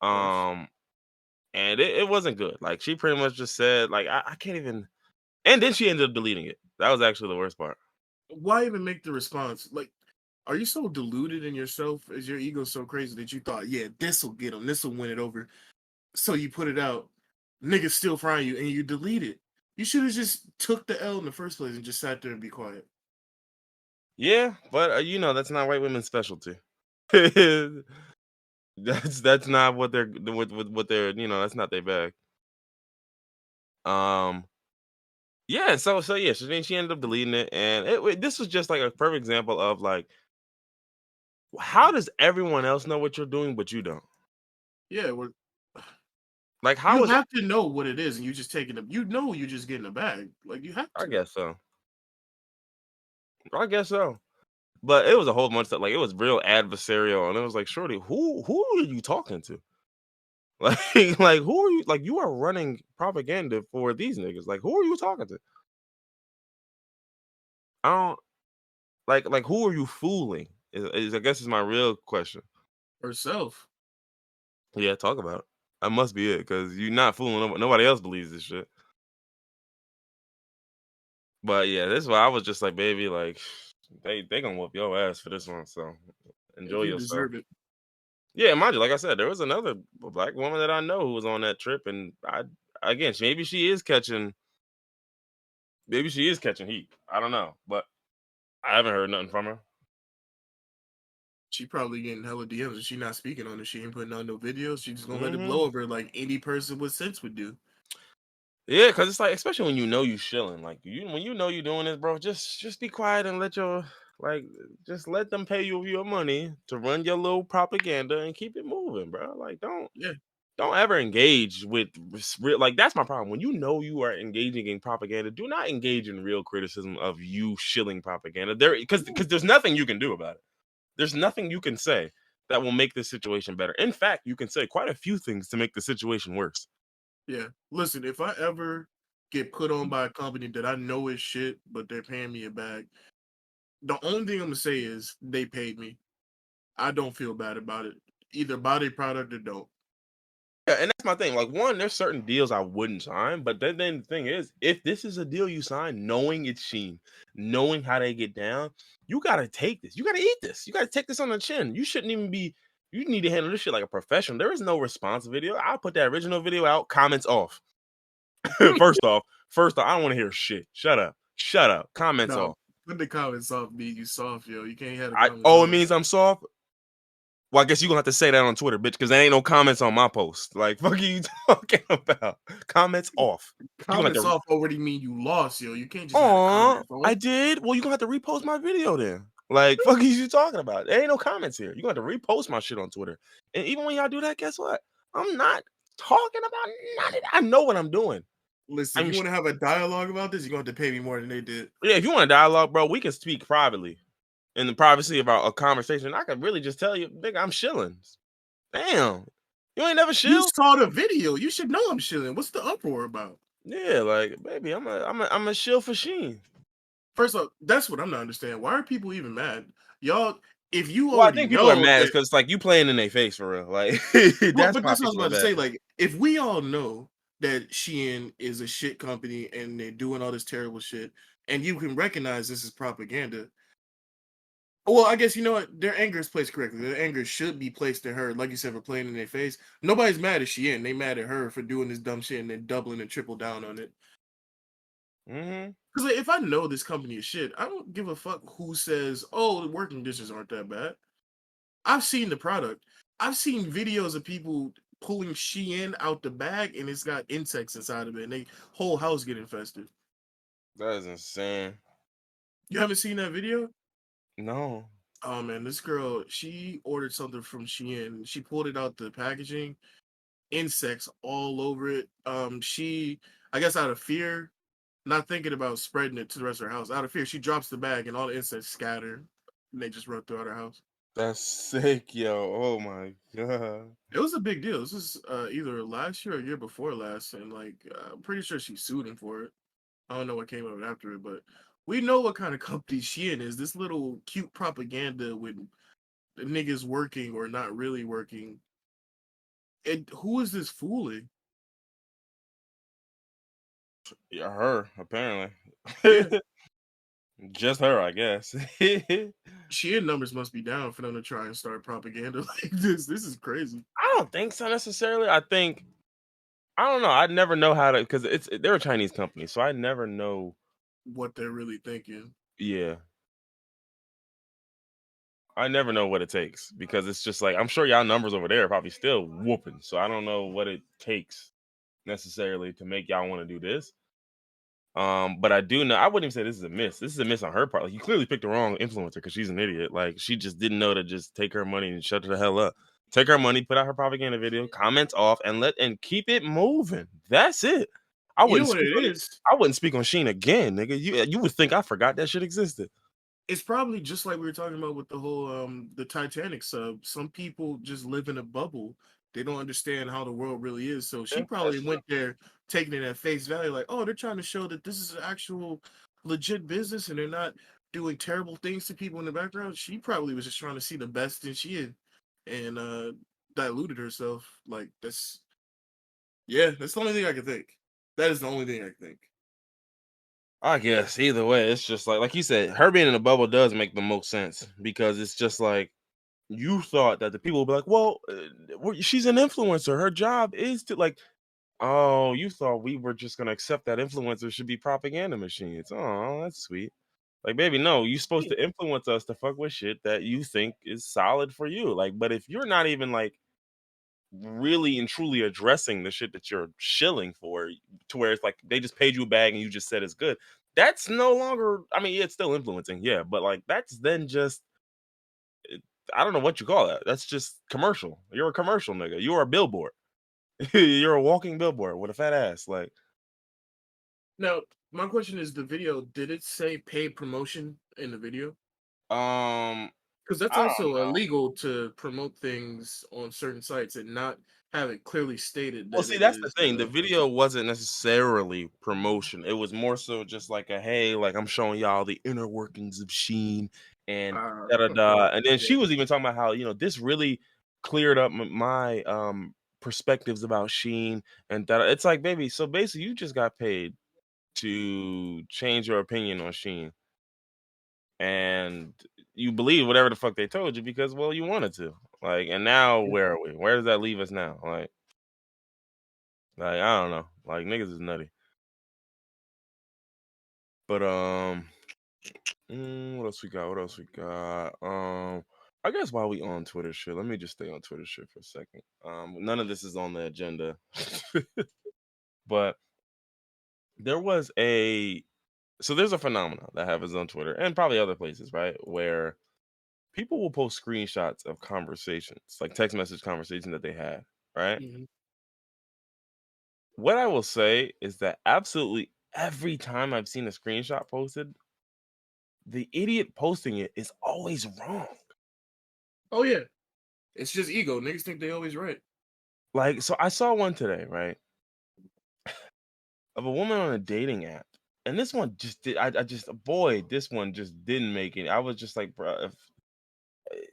Of course. Um, and it wasn't good. Like she pretty much just said like I can't even. And then she ended up deleting it. That was actually the worst part. Why even make the response? Like, are you so deluded in yourself? Is your ego so crazy that you thought, yeah, this will get him, this will win it over? So you put it out, niggas still frying you, and you delete it. You should have just took the L in the first place and just sat there and be quiet. Yeah, but you know that's not white women's specialty. That's not what they're what they're, that's not their bag. Um, yeah, so yeah, so then she ended up deleting it, and this was just like a perfect example of like, how does everyone else know what you're doing, but you don't? Yeah, well, Like, you how is have to know what it is, and you just taking them. You know, you're just getting a bag. Like you have I to. guess so. I guess so. But it was a whole bunch of like it was real adversarial, and it was like, shorty, who are you talking to? Like who are you? Like you are running propaganda for these niggas. Like who are you talking to? I don't like who are you fooling? I guess is my real question. Herself. Yeah, talk about it. That must be it because you're not fooling nobody else believes this shit. But yeah, this is why I was just like, baby, like they gonna whoop your ass for this one. So enjoy You yourself. deserve it. Yeah, mind you, like I said, there was another black woman that I know who was on that trip, and again, maybe she is catching heat. I don't know, but I haven't heard nothing from her. She probably getting hella DMs and she not speaking on it. She ain't putting on no videos. She just gonna let it blow Hmm. over like any person with sense would do. Yeah, because it's like, especially when you know you shilling, like when you know you doing this, bro, just be quiet and let your like just let them pay you your money to run your little propaganda and keep it moving, bro. Like Yeah. don't ever engage with real, like that's my problem. When you know you are engaging in propaganda, do not engage in real criticism of you shilling propaganda. Because there's nothing you can do about it. There's nothing you can say that will make this situation better. In fact, you can say quite a few things to make the situation worse. Yeah. Listen, if I ever get put on by a company that I know is shit, but they're paying me a bag, the only thing I'm gonna say is they paid me. I don't feel bad about it. Either buy their product or don't. Yeah, and that's my thing. Like, one, there's certain deals I wouldn't sign, but then the thing is, if this is a deal you sign, knowing it's Sheen, knowing how they get down, you gotta take this. You gotta eat this. You gotta take this on the chin. You shouldn't even be. You need to handle this shit like a professional. There is no response video. I'll put that original video out. Comments off. First off, I don't want to hear shit. Shut up. Shut up. Comments No, off. put the comments off me. You soft, yo. You can't have the I comments oh, it on. means I'm soft. Well, I guess you gonna have to say that on Twitter, bitch, because there ain't no comments on my post. Like, fuck are you talking about? Comments off. You gonna have Comments to. off already mean you lost, yo. You can't just have the Aw, comments I on. did. Well, you gonna have to repost my video then. Like, fuck is you talking about? There ain't no comments here. You gonna have to repost my shit on Twitter. And even when y'all do that, guess what? I'm not talking about none of that. I know what I'm doing. Listen, if I'm you want to have a dialogue about this, you're going to have to pay me more than they did. Yeah. If you want to dialogue, bro, we can speak privately in the privacy of a conversation. I could really just tell you, nigga, I'm shilling. Damn, you ain't never You chill. saw the video. You should know I'm chilling. What's the uproar about? Yeah, like baby, I'm a shill for Sheen. First off, that's what I'm not understanding. Why are people even mad? Y'all, if you Well, I already think people are know mad that, because like you playing in their face for real. Like well, that's but why that's what I was people are about to mad. say. Like, if we all know that Shein is a shit company and they're doing all this terrible shit, and you can recognize this is propaganda, well, I guess you know what? Their anger is placed correctly. Their anger should be placed at her, like you said, for playing in their face. Nobody's mad at Shein. They mad at her for doing this dumb shit and then doubling and triple down on it. Hmm. Because like, if I know this company is shit, I don't give a fuck who says, "Oh, the working conditions aren't that bad." I've seen the product. I've seen videos of people pulling Shein out the bag and it's got insects inside of it, and they whole house get infested. That is insane. You haven't seen that video? No. Oh man, this girl, she ordered something from Shein. She pulled it out the packaging, insects all over it. She, I guess, out of fear, not thinking about spreading it to the rest of her house. Out of fear, she drops the bag and all the insects scatter, and they just run throughout her house. That's sick, yo. Oh my god. It was a big deal. This is either last year or year before last, and like I'm pretty sure she sued him for it. I don't know what came of it after it, but we know what kind of company Shein is. This little cute propaganda with the niggas working or not really working. And who is this fooling? Yeah, her, apparently. Yeah, Just her, I guess. I Shein numbers must be down for them to try and start propaganda like this. This is crazy. don't think so necessarily. I don't know. I never know how to because they're a Chinese company, so I never know. What they're really thinking. Yeah. I never know what it takes because it's just like I'm sure y'all numbers over there are probably still whooping. So I don't know what it takes necessarily to make y'all want to do this. But I do know I wouldn't even say this is a miss. This is a miss on her part. Like you clearly picked the wrong influencer because she's an idiot. Like she just didn't know to just take her money and shut her the hell up. Take her money, put out her propaganda video, comments off, and keep it moving. That's it. I You know wouldn't what speak it on it. is? I wouldn't speak on Sheen again, nigga. You would think I forgot that shit existed. It's probably just like we were talking about with the whole the Titanic sub. Some people just live in a bubble. They don't understand how the world really is. So she Yeah, that's probably true. went there taking it at face value, like, oh, they're trying to show that this is an actual legit business and they're not doing terrible things to people in the background. She probably was just trying to see the best in she and diluted herself. Like that's the only thing I can think. That is the only thing I can think. I guess either way, it's just like you said, her being in a bubble does make the most sense because it's just like you thought that the people would be like, well, she's an influencer. Her job is to like, oh, you thought we were just gonna accept that influencers should be propaganda machines. Oh, that's sweet. Like, baby, no, you're supposed Yeah. to influence us to fuck with shit that you think is solid for you. Like, but if you're not even like really and truly addressing the shit that you're shilling for to where it's like they just paid you a bag and you just said it's good, that's no longer, I mean, it's still influencing, yeah, but like that's then just I don't know what you call that. That's just commercial. You're a commercial nigga. You're a billboard. You're a walking billboard with a fat ass. Like, Now, my question is, the video, did it say paid promotion in the video? um, Because that's I don't also know. illegal to promote things on certain sites and not have it clearly stated Well, that see, it that's the is. thing. The video wasn't necessarily promotion. It was more so just like a hey, like I'm showing y'all the inner workings of Sheen and da da da. And then Yeah. she was even talking about how this really cleared up my perspectives about Sheen and that. It's like, baby, so basically you just got paid to change your opinion on Sheen, and you believe whatever the fuck they told you because well you wanted to. Like, and now where are we? Where does that leave us now? Like I don't know. Like niggas is nutty. But what else we got? What else we got? I guess while we on Twitter shit, let me just stay on Twitter shit for a second. None of this is on the agenda, but there was there's a phenomenon that happens on Twitter and probably other places, right? Where people will post screenshots of conversations, like text message conversations that they had, right? Mhm. What I will say is that absolutely every time I've seen a screenshot posted, the idiot posting it is always wrong. Oh yeah, it's just ego. Niggas think they always right. Like, so I saw one today, right, of a woman on a dating app, and this one just did. I just, boy, this one just didn't make it. I was just like, bro, if,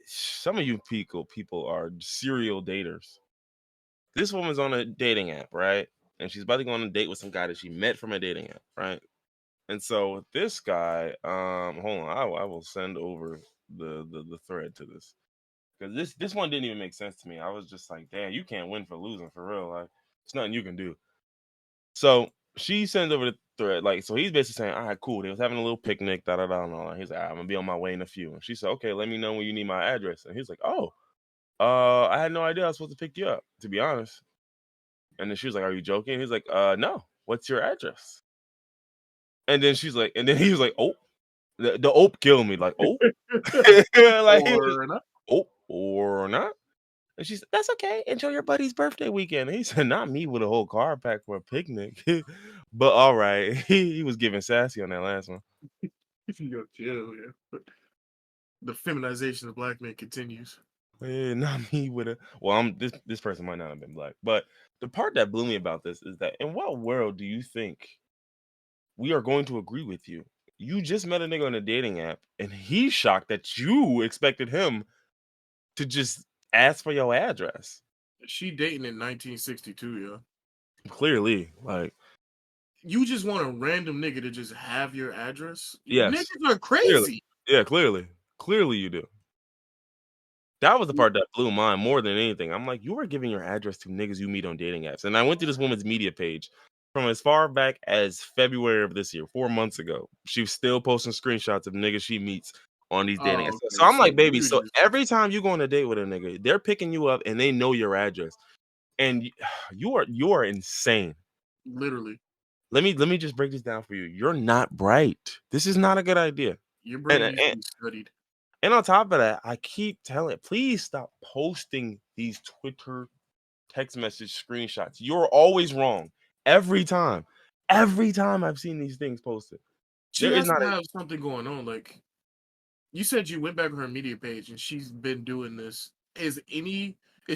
some of you people are serial daters. This woman's on a dating app, right, and she's about to go on a date with some guy that she met from a dating app, right. And so this guy, hold on, I will send over the thread to this because this one didn't even make sense to me. I was just like, damn, you can't win for losing for real. Like, it's nothing you can do. So she sends over the thread, like, so he's basically saying, all right, cool. They was having a little picnic, da da da, and all that. He's like, I'm gonna be on my way in a few. And she said, okay, let me know when you need my address. And he's like, oh, I had no idea I was supposed to pick you up, to be honest. And then she was like, are you joking? He's like, no. What's your address? And then she's like, and then he was like, oh, the ope killed me. Like, oh, like he was, Or not. oh, or not. And she said, that's okay. Enjoy your buddy's birthday weekend. And he said, not me with a whole car packed for a picnic. But all right. He was giving sassy on that last one. Yo, chill, yeah. The feminization of black men continues. Not me with a well, I'm this person might not have been black. But the part that blew me about this is that in what world do you think we are going to agree with you? You just met a nigga on a dating app and he's shocked that you expected him to just ask for your address. She dating in 1962, yo. Clearly, like, You just want a random nigga to just have your address? yes. Niggas are Clearly. crazy. Yeah, clearly. Clearly you do. That was the part that blew mine more than anything. I'm like, you are giving your address to niggas you meet on dating apps. And I went to this woman's media page from as far back as February of this year, 4 months ago. She was still posting screenshots of niggas she meets on these dating apps. Oh, So okay. I'm So like, baby, you so just every time you go on a date with a nigga, they're picking you up and they know your address. And you are insane. literally Let me just break this down for you. You're not bright. This is not a good idea. your And brain needs to and, be studied. and on top of that, I keep telling, please stop posting these Twitter text message screenshots. You're always wrong every time. Every time I've seen these things posted, She there is has not to a have something going on. Like you said, you went back on her media page and she's been doing this. Is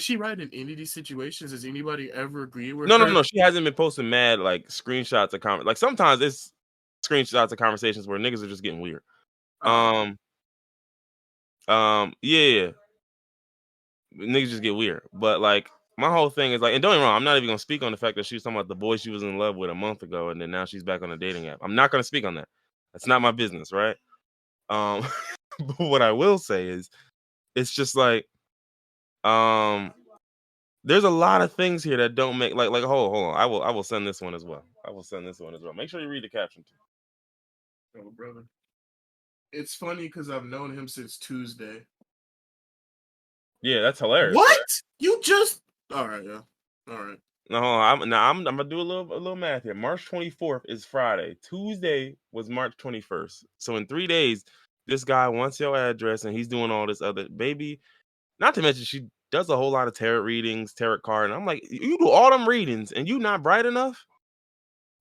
she right in any of these situations? Has anybody ever agreed with no, no, her? no. She hasn't been posting mad like screenshots of like sometimes it's screenshots of conversations where niggas are just getting weird. Okay. Yeah, yeah. Niggas just get weird. But like my whole thing is like, and don't get me wrong, I'm not even gonna speak on the fact that she was talking about the boy she was in love with a month ago, and then now she's back on a dating app. I'm not gonna speak on that. That's not my business, right? Um, but what I will say is, it's just like, um, there's a lot of things here that don't make like hold on. I will send this one as well. I will send this one as well. Make sure you read the caption too. Oh, brother. It's funny because I've known him since Tuesday. Yeah, that's hilarious, right? What? You just all right, yeah. All right. No, I'm gonna do a little math here. March 24th is Friday. Tuesday was March 21st. So in 3 days, this guy wants your address and he's doing all this other baby. Not to mention she does a whole lot of tarot readings, tarot card, and I'm like, you do all them readings and you not bright enough?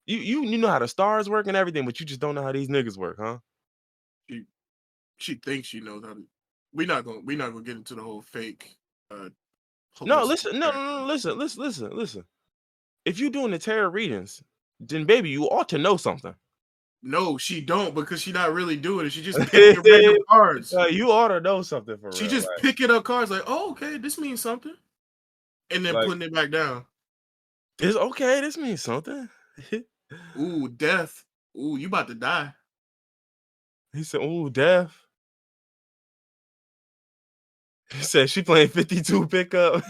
You know how the stars work and everything, but you just don't know how these niggas work, huh? She she thinks she knows how to. We're not gonna get into the whole fake uh No, holistic listen, no, tarot no, no, card listen, stuff. listen. If you're doing the tarot readings, then baby, you ought to know something. No, she don't because she not really doing it. She just picking random cards. You ought to know something for She real. just picking up cards like, oh, okay, this means something, and then Like putting it back down. this okay, this means something. Ooh, death. Ooh, you about to die. He said, "Ooh, death." He said she playing 52 pickup.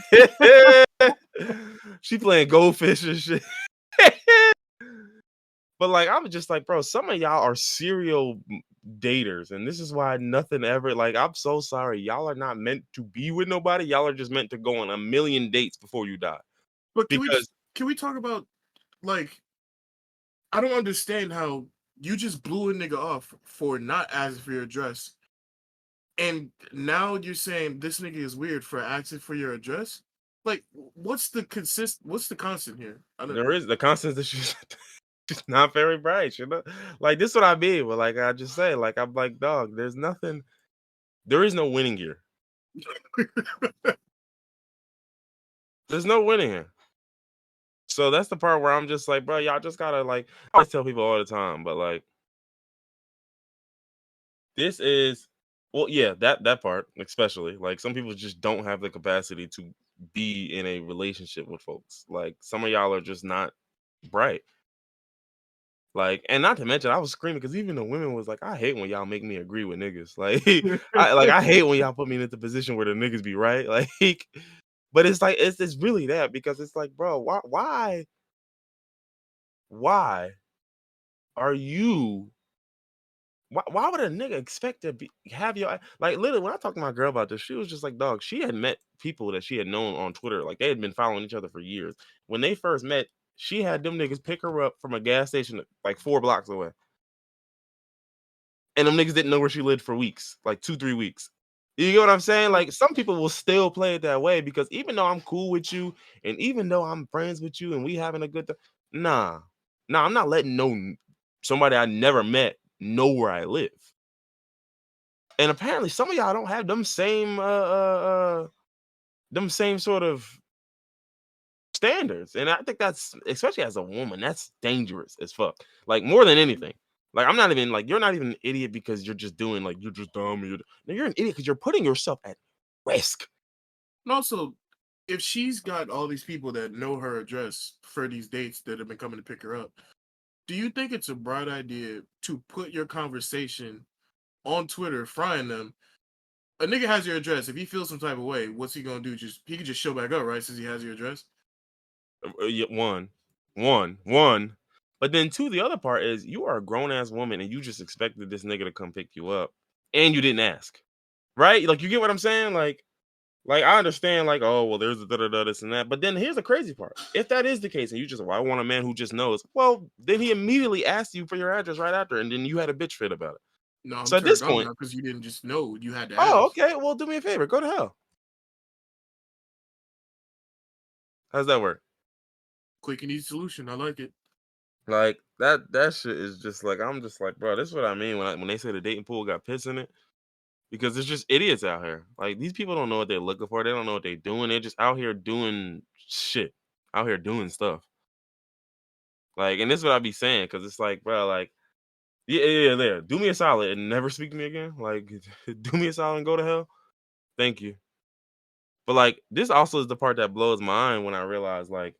She playing goldfish and shit. But like I'm just like, bro, some of y'all are serial daters, and this is why nothing ever like I'm so sorry. Y'all are not meant to be with nobody. Y'all are just meant to go on a million dates before you die. But Because can we talk about like I don't understand how you just blew a nigga off for not asking for your address, and now you're saying this nigga is weird for asking for your address. Like, What's the constant here? I don't. there is the constant that she's she's not very bright, you know? Like this is what I mean. But like I just say, like I'm like, dog, there's nothing, there is no winning here. There's no winning here. So that's the part where I'm just like, bro, y'all just gotta like I always tell people all the time, but like this is well, yeah, that part, especially. Like some people just don't have the capacity to be in a relationship with folks. Like some of y'all are just not bright. Like, and not to mention, I was screaming because even the women was like, I hate when y'all make me agree with niggas. Like, I hate when y'all put me in the position where the niggas be right. Like, but it's like it's really that because it's like, bro, why are you why would a nigga expect to have your like literally when I talked to my girl about this, she was just like, dog, she had met people that she had known on Twitter, like they had been following each other for years. When they first met, she had them niggas pick her up from a gas station like 4 blocks away. And them niggas didn't know where she lived for weeks, like 2, 3 weeks. You get what I'm saying? Like some people will still play it that way because even though I'm cool with you and even though I'm friends with you and we having a good time, nah, I'm not letting somebody I never met know where I live. And apparently some of y'all don't have them same sort of standards. And I think that's especially as a woman, that's dangerous as fuck. Like more than anything. Like I'm not even like you're not even an idiot because you're just doing like you're just dumb. No, you're an idiot because you're putting yourself at risk. And also, if she's got all these people that know her address for these dates that have been coming to pick her up, do you think it's a bright idea to put your conversation on Twitter, frying them? A nigga has your address. If he feels some type of way, what's he gonna do? Just he can just show back up, right? Since he has your address. Yeah, one. But then two, the other part is you are a grown ass woman and you just expected this nigga to come pick you up. and you didn't ask, right? Like, you get what I'm saying? Like I understand, like, oh well, there's a da da da this and that, but then here's the crazy part: if that is the case, and you just, well, I want a man who just knows, well, then he immediately asked you for your address right after, and then you had a bitch fit about it. No, I'm So at this turned on point, now because you didn't just know. You had to oh, ask. okay, well, do me a favor, go to hell. How's that work? Quick and easy solution. I like it. Like that shit is just like, I'm just like, bro, this is what I mean when they say the dating pool got piss in it, because there's just idiots out here. Like, these people don't know what they're looking for. They don't know what they're doing. They're just out here doing shit, out here doing stuff. Like, and this is what I be saying, because it's like, bro, like, yeah, there. Do me a solid and never speak to me again. Like, do me a solid and go to hell. Thank you. But like, this also is the part that blows my mind when I realize, like,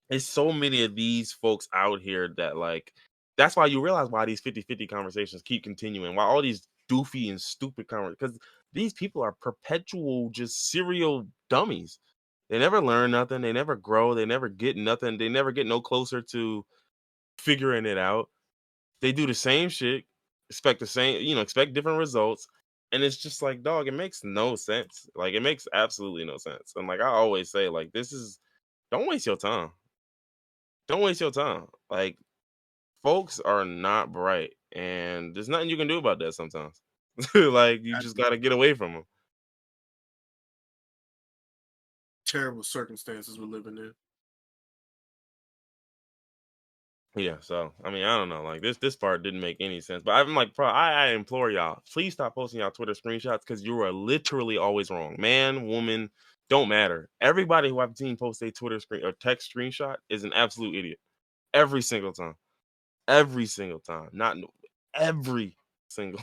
it's so many of these folks out here that, like, that's why you realize why these 50-50 conversations keep continuing. Why all these doofy and stupid conversations, because these people are perpetual just serial dummies. They never learn nothing. They never grow. They never get nothing. They never get no closer to figuring it out. They do the same shit, expect the same, expect different results. And it's just like, dog, it makes no sense. Like, it makes absolutely no sense. And like I always say, like, don't waste your time. Don't waste your time. Like, folks are not bright, and there's nothing you can do about that sometimes. Like, you just got to get away from them. Terrible circumstances we're living in. Yeah, so I mean, I don't know. Like, this part didn't make any sense. But I'm like, bro, I implore y'all, please stop posting y'all Twitter screenshots, because you are literally always wrong. Man, woman, don't matter. Everybody who I've seen post a Twitter screen or text screenshot is an absolute idiot. Every single time. Every single time. Not every single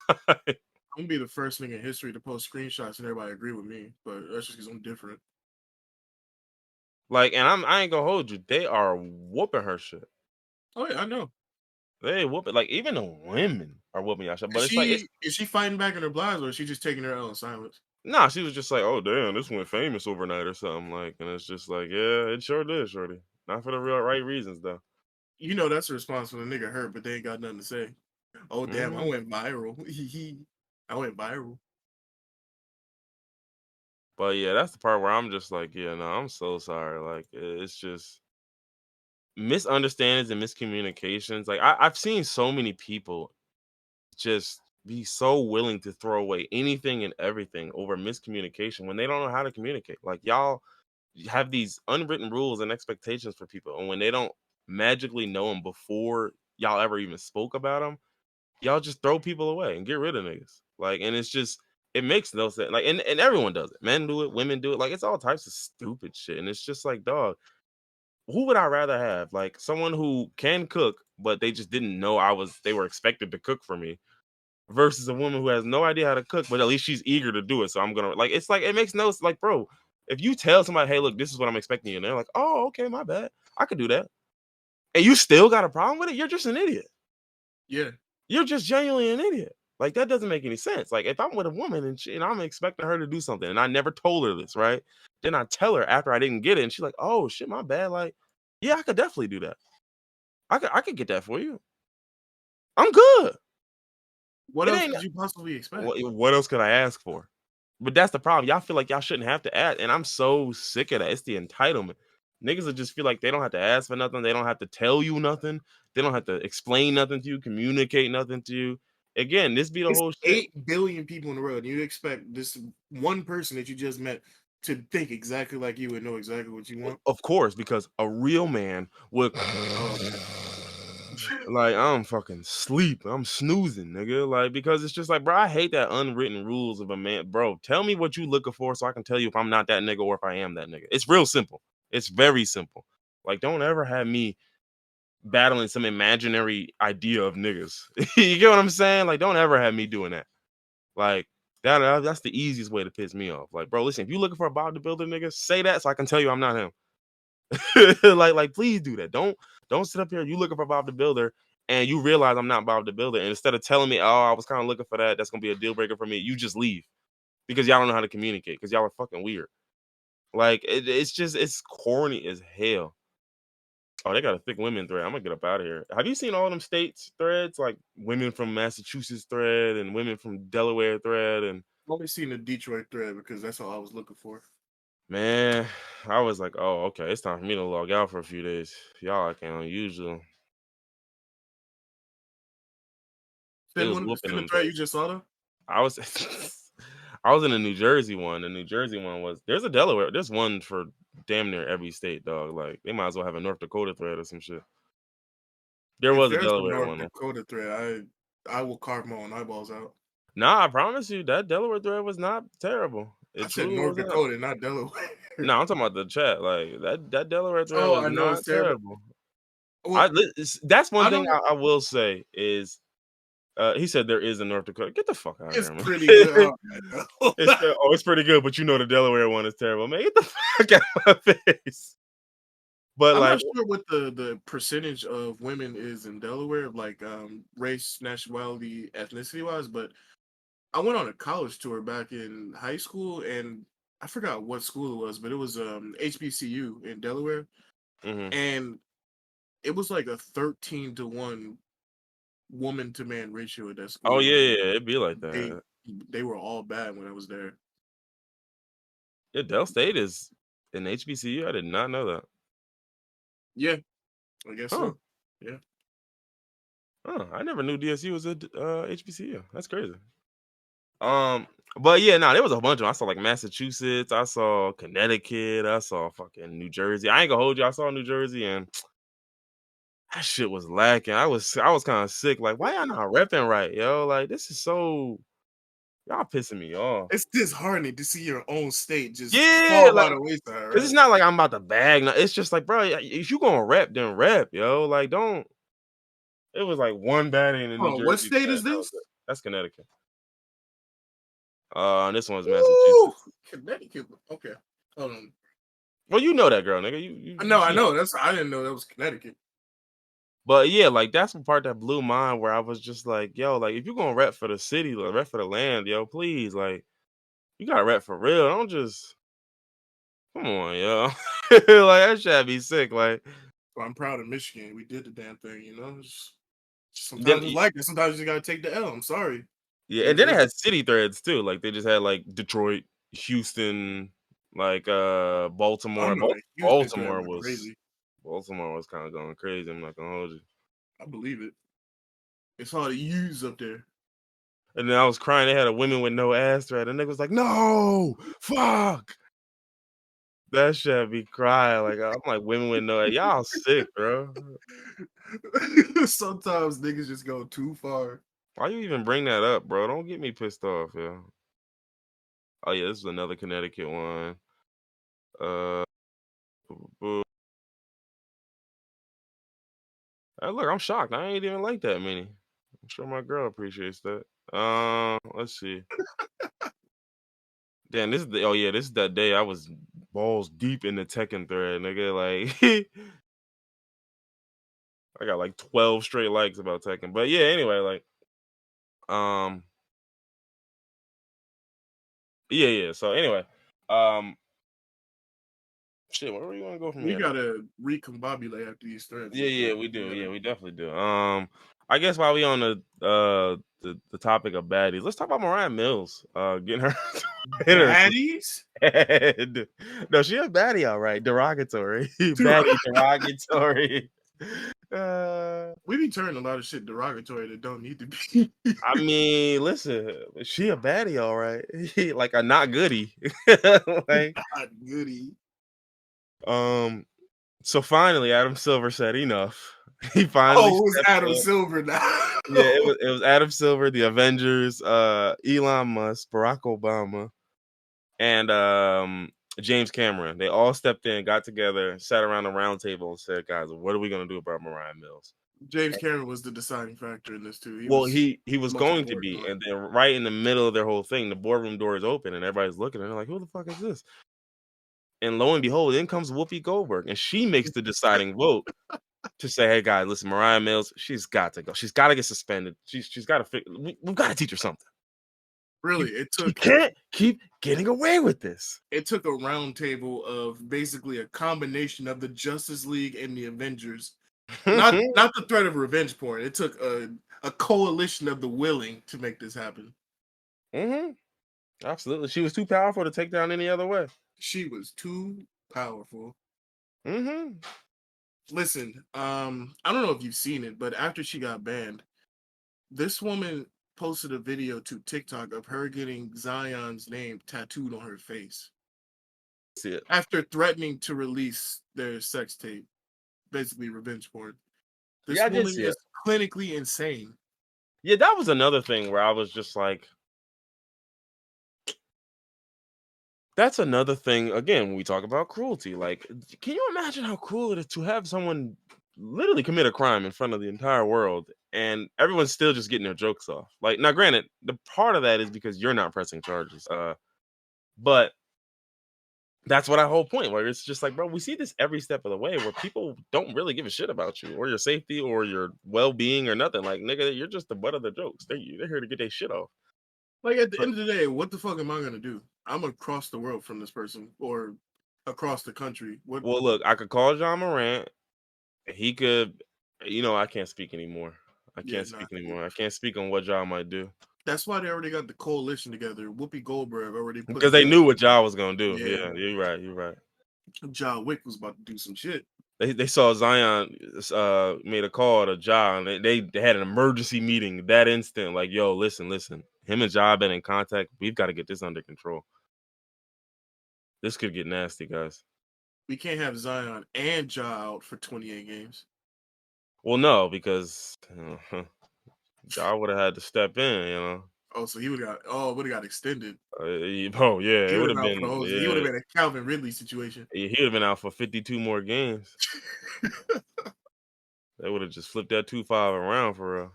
time. I'm gonna be the first nigga in history to post screenshots and everybody agree with me, but that's just because I'm different. Like, and I ain't gonna hold you. They are whooping her shit. Oh yeah, I know. They whooping, like, even the women are whooping y'all shit. Is But it's like, it's she fighting back in her blind, or is she just taking her L in silence? nah, she was just like, oh damn, this went famous overnight or something, like, and it's just like, yeah, it sure did, shorty. Not for the real right reasons though. You know that's a response when a nigga hurt, but they ain't got nothing to say. Oh damn, I Mhm. went viral. I went viral. But yeah, that's the part where I'm just like, yeah, no, I'm so sorry. Like, it's just misunderstandings and miscommunications. Like, I've seen so many people just be so willing to throw away anything and everything over miscommunication when they don't know how to communicate. Like, y'all have these unwritten rules and expectations for people, and when they don't magically know them before y'all ever even spoke about them, y'all just throw people away and get rid of niggas. Like, and it's just, it makes no sense. Like, and everyone does it. Men do it, women do it. Like, it's all types of stupid shit. And it's just like, dog, who would I rather have? Like, someone who can cook, but they just didn't know they were expected to cook for me, versus a woman who has no idea how to cook, but at least she's eager to do it. So I'm gonna, like, it's like, it makes no, like, bro, if you tell somebody, hey, look, this is what I'm expecting you, and they're like, oh, okay, my bad, I could do that, and you still got a problem with it, you're just an idiot. Yeah. You're just genuinely an idiot. Like, that doesn't make any sense. Like, if I'm with a woman and I'm expecting her to do something, and I never told her this, right? Then I tell her after I didn't get it, and she's like, oh shit, my bad. Like, yeah, I could definitely do that. I could get that for you. I'm good. What It else ain't could you possibly expect? what else could I ask for? But that's the problem. Y'all feel like y'all shouldn't have to ask, and I'm so sick of that. It's the entitlement. Niggas will just feel like they don't have to ask for nothing. They don't have to tell you nothing. They don't have to explain nothing to you, communicate nothing to you. Again, this be the It's whole shit. 8 billion people in the world. And you expect this one person that you just met to think exactly like you and know exactly what you want? Of course, because a real man would Oh, okay. like, I'm fucking sleep. I'm snoozing, nigga. Like, because it's just like, bro, I hate that unwritten rules of a man. Bro, tell me what you looking for so I can tell you if I'm not that nigga or if I am that nigga. It's real simple. It's very simple. Like, don't ever have me battling some imaginary idea of niggas. You get what I'm saying? Like, don't ever have me doing that. Like, that's the easiest way to piss me off. Like, bro, listen, if you looking for a bodybuilder, nigga, say that so I can tell you I'm not him. Like, please do that. Don't sit up here. You looking for Bob the Builder, and you realize I'm not Bob the Builder. And instead of telling me, oh, I was kind of looking for that, that's gonna be a deal breaker for me, you just leave because y'all don't know how to communicate because y'all are fucking weird. Like, it's just, it's corny as hell. Oh, they got a thick women thread. I'm gonna get up out of here. Have you seen all them states threads? Like women from Massachusetts thread and women from Delaware thread and I've only seen the Detroit thread because that's all I was looking for. man, I was like, oh, okay, it's time for me to log out for a few days. Y'all acting unusual. They was whooping Send the them thread you though. just saw though. I was I was in the New Jersey one. The New Jersey one was there's a Delaware. There's one for damn near every state, dog. Like they might as well have a North Dakota thread or some shit. There If was a there's a Delaware North one though. Dakota thread, I will carve my own eyeballs out. Nah, I promise you that Delaware thread was not terrible. I It said truly North was not. Dakota, not Delaware. No, I'm talking about the chat. Like that Delaware thread Oh, was I know not it's terrible. terrible. Well, That's one I thing don't. I will say is he said there is a North Dakota. Get the fuck out of It's here, man. pretty good. All right, It's pretty good, but you know the Delaware one is terrible, man. Get the fuck out of my face. But I'm like, not sure what the percentage of women is in Delaware, like race, nationality, ethnicity wise, but I went on a college tour back in high school and I forgot what school it was, but it was HBCU in Delaware mhm. and it was like a 13-to-1 woman to man ratio at that Oh school. yeah, Like yeah, it'd be like they that. they were all bad when I was there. Yeah, Del State is an HBCU. I did not know that. Yeah, I guess Huh? so. Yeah. Huh? I never knew DSU was a HBCU. That's crazy. Um, but yeah, there was a bunch of 'em. I saw like Massachusetts, I saw Connecticut, I saw fucking New Jersey. I ain't gonna hold you. I saw New Jersey and that shit was lacking. I was kind of sick. Like, why y'all not repping right, yo? Like, this is so y'all pissing me off. It's disheartening to see your own state just Yeah, fall by like, the wayside, cause it's right? not like I'm about to bag. It's just like, bro, if you gonna rep, then rep, yo. Like, don't. It was like one baddie in the New Hold on, what Jersey state thread. is That was this? it. That's Connecticut. And this one's Woo! Massachusetts. Connecticut. Okay. Hold on. Well, you know that girl, nigga. You I seen her. know. I didn't know that was Connecticut. But yeah, like that's the part that blew mine where I was just like, yo, like if you're gonna rep for the city, like rep for the land, yo, please, like you gotta rep for real. Don't just come on, yo. Like that should be sick. Like So I'm proud of Michigan. We did the damn thing, you know. then Sometimes it's like that. Sometimes you just gotta take the L. I'm sorry. yeah, New and then it Jersey. had city threads too. Like they just had like Detroit, Houston, like I Baltimore. know that Houston thread Baltimore went was crazy. Baltimore was kind of going crazy. I'm not gonna hold you. I believe it. It's hard to use up there. And then I was crying. They had a women with no ass thread, and nigga was like, "No, fuck." That shit be crying. Like I'm like women with no ass. Y'all sick, bro. Sometimes niggas just go too far. Why you even bring that up, bro? Don't get me pissed off, yo. Oh yeah, this is another Connecticut one. Uh, boo. Hey, look, I'm shocked. I ain't even like that many. I'm sure my girl appreciates that. Let's see. Damn, oh yeah, this is that day I was balls deep in the Tekken thread, nigga. Like I got like 12 straight likes about Tekken. But yeah, anyway, like um yeah. So anyway, um shit, where are we gonna go from We here now? gotta recombobulate after these threads, Yeah, look yeah, like we we do. Yeah, gotta we definitely do. I guess while we on the topic of baddies, let's talk about Mariah Mills. Getting her hitting her baddies. head. No, she a baddie, all right. Derogatory. Dude, Baddie derogatory. Uh we be turning a lot of shit derogatory that don't need to be. I mean, listen, she a baddie, all right. Like a not goodie. Like, God, goody. um, so finally Adam Silver said enough. He finally Oh, it was stepped Adam up. Silver now. Yeah, it was Adam Silver, the Avengers, Elon Musk, Barack Obama, and James Cameron. They all stepped in, got together, sat around the round table, and said, "Guys, what are we gonna do about Mariah Mills?" James Cameron was the deciding factor in this too. He Well, was he the was most going to important be, one. and then right in the middle of their whole thing, the boardroom door is open, and everybody's looking, and they're like, "Who the fuck is this?" And lo and behold, in comes Whoopi Goldberg, and she makes the deciding vote to say, "Hey guys, listen, Mariah Mills, she's got to go. She's got to get suspended. She's got to. We've got to teach her something." Really, You can't keep getting away with this. it took a round table of basically a combination of the Justice League and the Avengers. Not the threat of revenge porn. It took a coalition of the willing to make this happen. Hmm. Absolutely. She was too powerful to take down any other way. She was too powerful. Hmm. Listen, I don't know if you've seen it, but after she got banned, this woman posted a video to TikTok of her getting Zion's name tattooed on her face See it. after threatening to release their sex tape, basically revenge porn. Yeah, This I did woman see it. is clinically insane. Yeah, that was another thing where I was just like, that's another thing. Again, when we talk about cruelty, like, can you imagine how cruel it is to have someone literally commit a crime in front of the entire world and everyone's still just getting their jokes off? Like, now, granted, the part of that is because you're not pressing charges. But that's what I whole point. Where it's just like, bro, we see this every step of the way where people don't really give a shit about you or your safety or your well being or nothing. Like, nigga, you're just the butt of the jokes. They're here to get their shit off. Like at the But end of the day, what the fuck am I gonna do? I'm across the world from this person or across the country. What well, look, I could call John Morant. He could, I can't speak anymore. I yeah, can't nah. speak anymore. I can't speak on what John might do That's why they already got the coalition together. Whoopi Goldberg already put a because they video. knew what John was gonna do. Yeah, Yeah, you're right. You're right. John Wick was about to do some shit. They saw Zion made a call to Ja, and they had an emergency meeting that instant. Like, yo, listen. Him and Ja been in contact. We've got to get this under control. This could get nasty, guys. We can't have Zion and Ja out for 28 games. Well, no, because Ja would have had to step in. Oh, so would have got extended. Oh yeah, He it would would have have out for the been whole. He would have yeah. been a Calvin Ridley situation. He would have been out for 52 more games. They would have just flipped that 2-5 around for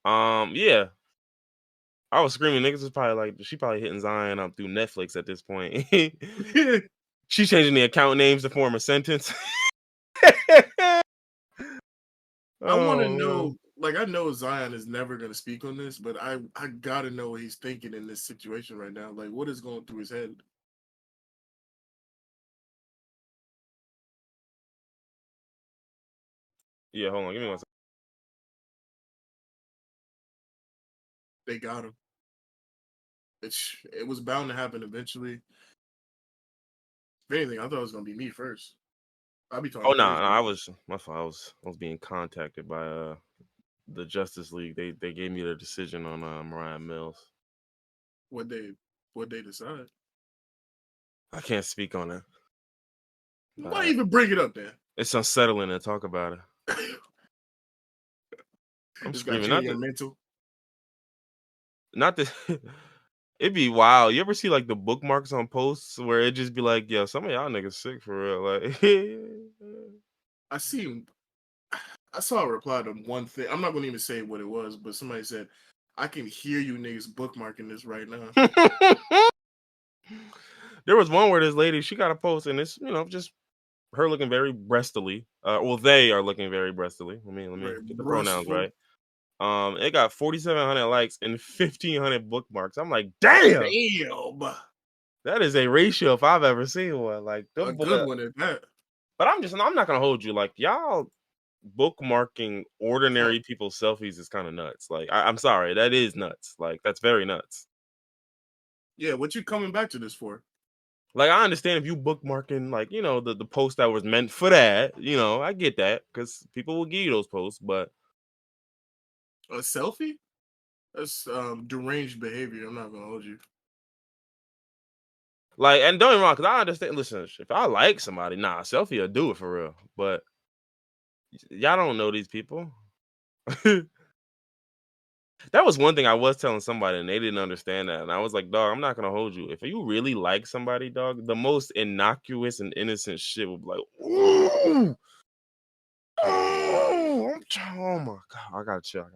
real. Yeah. I was screaming. Niggas was probably like, she probably hitting Zion up through Netflix at this point. She changing the account names to form a sentence. I want to Oh know. man. Like I know Zion is never going to speak on this, but I gotta know what he's thinking in this situation right now. Like what is going through his head? Yeah, hold on. Give me one second. They got him. It was bound to happen eventually. If anything, I thought it was gonna be me first. I'll be Oh talking no, crazy. I was my fault. I was being contacted by the Justice League. They gave me the decision on Mariah Mills. What they decide? I can't speak on it. Why even bring it up then? It's unsettling to talk about it. I'm It's got screaming. you in your mental. Not that it'd be wild. You ever see like the bookmarks on posts where it just be like, yo, some of y'all niggas sick for real. Like I see. I saw a reply to one thing. I'm not gonna even say what it was, but somebody said, "I can hear you niggas bookmarking this right now." there was one where this lady, she got a post and it's, just her looking very breastily. Well, they are looking very breastily. Let me Right, get the pronouns restful. right. It got 4,700 likes and 1,500 bookmarks. I'm like, damn, Damn, that is a ratio if I've ever seen one. Like, a good one at that. but I'm not gonna hold you. Like, y'all bookmarking Huh. ordinary people's selfies is kind of nuts. Like, I'm sorry, that is nuts. Like, that's very nuts. Yeah, what you coming back to this for? Like, I understand if you bookmarking, like, the post that was meant for that. I get that because people will give you those posts, but A selfie? That's deranged behavior. I'm not gonna hold you. like, and don't get me wrong, because I understand. Listen, if I like somebody, nah, selfie will do it for real. But y'all don't know these people. That was one thing I was telling somebody, and they didn't understand that. And I was like, dog, I'm not gonna hold you. If you really like somebody, dog, the most innocuous and innocent shit would be like, ooh, oh my god, I gotta chill.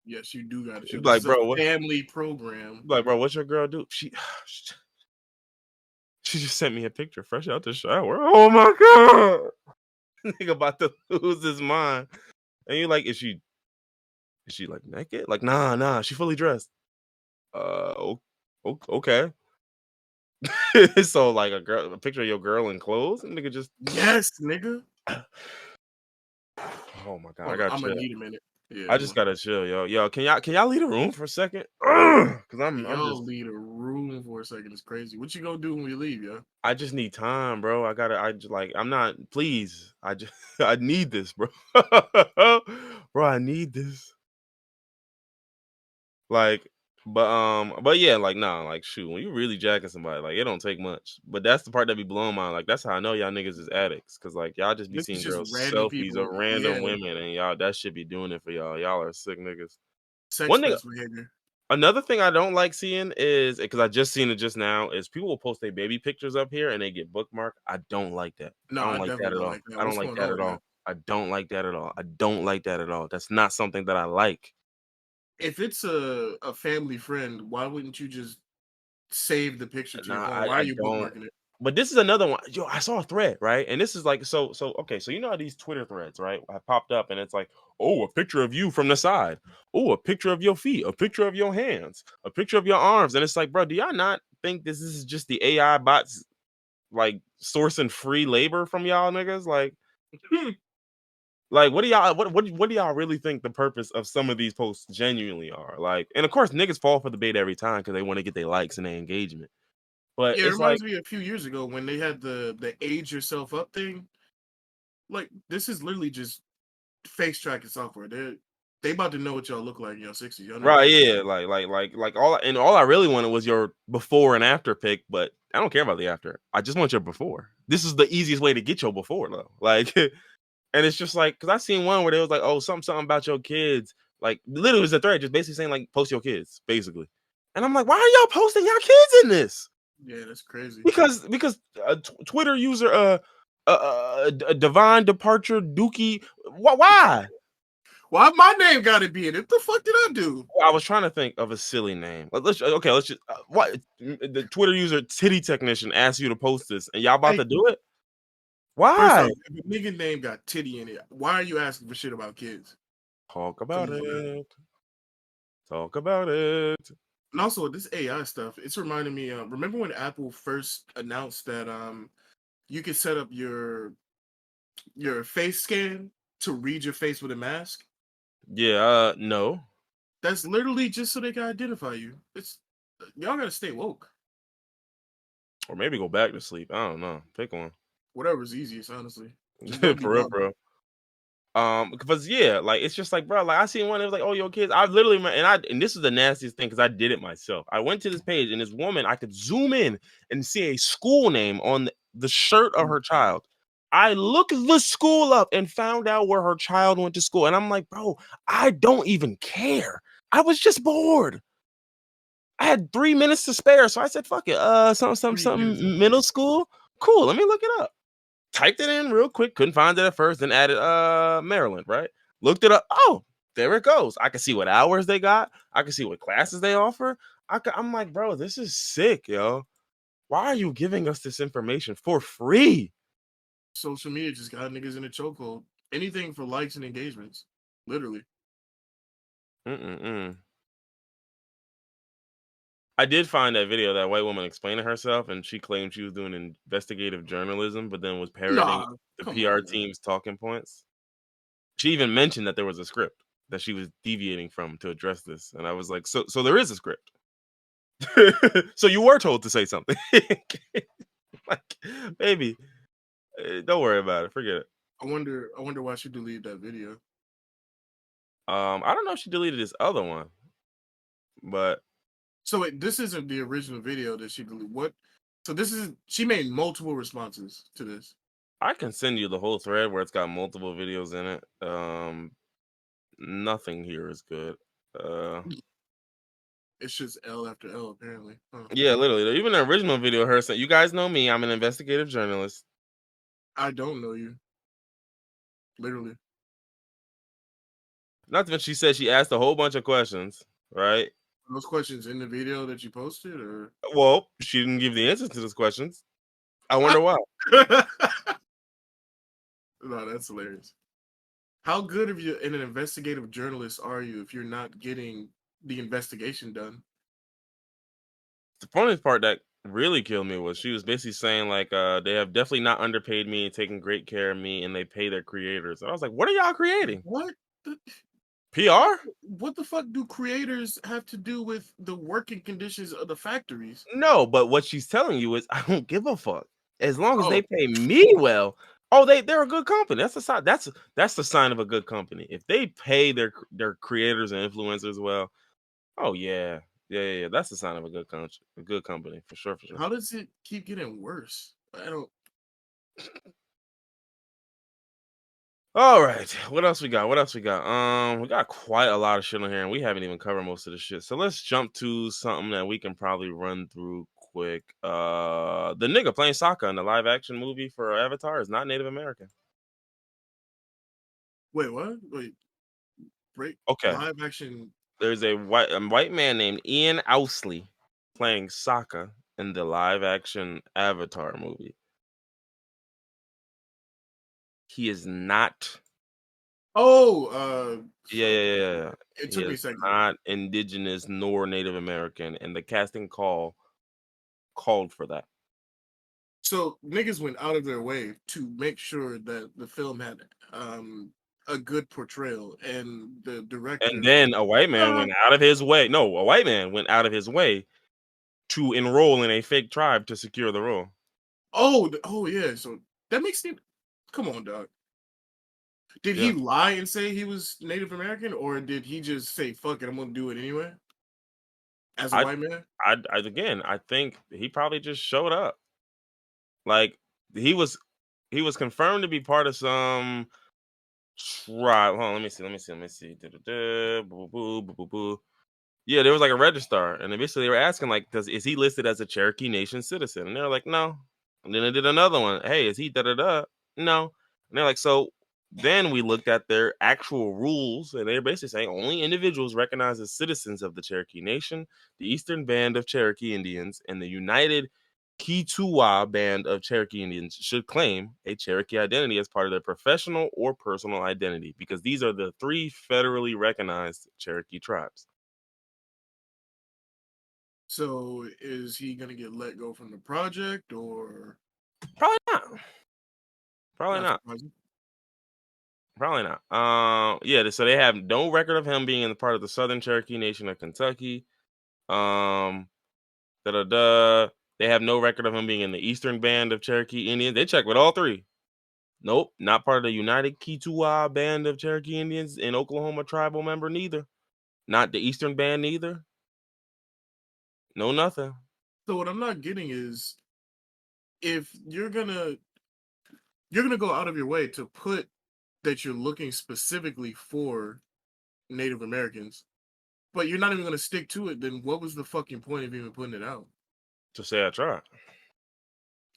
Yes, you do got to show. You'd be This like, is a bro, family program. what's your girl do? She just sent me a picture fresh out the shower. Oh my god, nigga about to lose his mind. And you're like, is she like naked? Like, nah, she fully dressed. Okay. So like a picture of your girl in clothes, and nigga just. Yes, nigga. Oh my god, I Hold on, got I'm gonna chill. need a minute. Yeah, I hold just on. gotta chill, yo. Yo, can y'all leave the room for a second? Cause I'm Y'all just leave a room for a second. It's crazy. What you gonna do when we leave, yo? I just need time, bro. I just like I'm not please. I just I need this, bro. Bro, I need this. Like, but yeah, like nah, like shoot, when you really jacking somebody, like it don't take much. But that's the part that be blowing my like that's how I know y'all niggas is addicts. Cause like y'all just be This is seeing just girls random selfies of people. Yeah, random women and y'all that should be doing it for y'all. Y'all are sick niggas. sex One nigga pest behavior. Another thing I don't like seeing is because I just seen it just now is people will post their baby pictures up here and they get bookmarked. I don't like that. No, I don't I like definitely that at don't all. like that. I don't What's like going that on at with that? all. I don't like that at all. I don't like that at all. That's not something that I like. If it's a family friend, why wouldn't you just save the picture to your Nah, phone? I, Why are I you don't. bookmarking it? But this is another one. Yo, I saw a thread, right? And this is like so okay, so you know how these Twitter threads, right? Have popped up and it's like, oh, a picture of you from the side. Oh, a picture of your feet, a picture of your hands, a picture of your arms. And it's like, bro, do y'all not think this is just the AI bots like sourcing free labor from y'all niggas? Like what do y'all what do y'all really think the purpose of some of these posts genuinely are? Like, and of course niggas fall for the bait every time because they want to get their likes and their engagement. But Yeah, it it's like, reminds me a few years ago when they had the age yourself up thing. Like this is literally just face tracking software. They about to know what y'all look like in your 60s. Y'all not right, gonna. yeah, like all I really wanted was your before and after pic, but I don't care about the after. I just want your before. This is the easiest way to get your before though. Like, and it's just like because I seen one where they was like, oh, something about your kids. Like literally it was a thread just basically saying like post your kids, basically. And I'm like, why are y'all posting your kids in this? Yeah, that's crazy. Because Twitter user divine departure Dookie. Why? Why my name got to be in it? What the fuck did I do? I was trying to think of a silly name. Let's just what the Twitter user titty technician asked you to post this, and y'all about Hey, to do it? first Why? off, if a nigga name got titty in it, why are you asking for shit about kids? Talk Come about on, man. it. Talk about it. And also this AI stuff, it's reminding me. Remember when Apple first announced that you could set up your face scan to read your face with a mask? Yeah, no, That's literally just so they can identify you. It's y'all gotta stay woke. or maybe go back to sleep. I don't know. Pick one. Whatever's easiest, honestly. Just don't be For real, dumb. bro. Because yeah, like it's just like, bro, like I seen one. It was like, oh, your kids. I literally, and this is the nastiest thing because I did it myself. I went to this page and this woman, I could zoom in and see a school name on the shirt of her child. I looked the school up and found out where her child went to school, and I'm like, bro, I don't even care. I was just bored. I had 3 minutes to spare, so I said, fuck it. Minutes. Something middle school. Cool. Let me look it up. Typed it in real quick, couldn't find it at first, then added Maryland, right? Looked it up. Oh, there it goes. I can see what hours they got. I can see what classes they offer. I'm like, bro, this is sick, yo. Why are you giving us this information for free? Social media just got niggas in a chokehold. Anything for likes and engagements. Literally. Mm-mm-mm. I did find that video that white woman explaining herself, and she claimed she was doing investigative journalism, but then was parroting Nah, the come PR on, man. team's talking points. She even mentioned that there was a script that she was deviating from to address this, and I was like, so there is a script. So you were told to say something. Like, baby, don't worry about it. Forget it. I wonder why she deleted that video. I don't know if she deleted this other one, but So wait, this isn't the original video that she deleted. What? So this is she made multiple responses to this. I can send you the whole thread where it's got multiple videos in it. Nothing here is good. Uh, It's just L after L apparently. Huh. yeah, literally. Even the original video, her saying, "You guys know me. I'm an investigative journalist." I don't know you. Literally. Not that she said she asked a whole bunch of questions, right? Those questions in the video that you posted, or Well, she didn't give the answers to those questions. I wonder why. no, that's hilarious. How good of you in an investigative journalist are you if you're not getting the investigation done? the funniest part that really killed me was she was basically saying like, they have definitely not underpaid me and taken great care of me, and they pay their creators. And I was like, what are y'all creating? What? The, PR? what the fuck do creators have to do with the working conditions of the factories? No, but what she's telling you is, I don't give a fuck. As long as they Oh, pay me well. Oh, they're a good company. That's the sign. That's the sign of a good company. If they pay their creators and influencers well, oh yeah, yeah. That's the sign of a good country, a good company for sure, for sure. how does it keep getting worse? I don't. All right, what else we got? What else we got? We got quite a lot of shit on here, and we haven't even covered most of the shit. So let's jump to something that we can probably run through quick. The nigga playing Sokka in the live action movie for Avatar is not Native American. Wait, what? Wait, break Okay, live action. there's a white man named Ian Owsley playing Sokka in the live action Avatar movie. He is not. Oh, Yeah, fuck. yeah, yeah, yeah. It He took me a is second. not indigenous nor Native American, and the casting call called for that. So niggas went out of their way to make sure that the film had a good portrayal, and the And director. then a white man Nah. went out of his way. No, a white man went out of his way to enroll in a fake tribe to secure the role. Oh, oh yeah. So that makes me. Come on, dog. Did he Yeah. lie and say he was Native American, or did he just say "fuck it"? I'm gonna do it anyway as a I white man. I think he probably just showed up. Like he was he was confirmed to be part of some tribe. Hold on, let me see. Da-da-da, boo, boo, boo, boo, boo. Yeah, there was like a registrar, and eventually they were asking like, is he listed as a Cherokee Nation citizen? And they're like, no. And then they did another one. Hey, is he da da da? No. And they're like, so then we looked at their actual rules, and they're basically saying only individuals recognized as citizens of the Cherokee Nation, the Eastern Band of Cherokee Indians, and the United Kituwa Band of Cherokee Indians should claim a Cherokee identity as part of their professional or personal identity, because these are the three federally recognized Cherokee tribes. So is he gonna get let go from the project, or Probably not. Probably not not. surprising? Probably not. Yeah. So they have no record of him being in the part of the Southern Cherokee Nation of Kentucky. Um, da da da. They have no record of him being in the Eastern Band of Cherokee Indians. They checked with all three. Nope, not part of the United Kituwa Band of Cherokee Indians in Oklahoma tribal member neither. Not the Eastern Band neither. No nothing. So what I'm not getting is, if you're gonna go out of your way to put that you're looking specifically for Native Americans, but you're not even gonna stick to it, then what was the fucking point of even putting it out? To say I tried.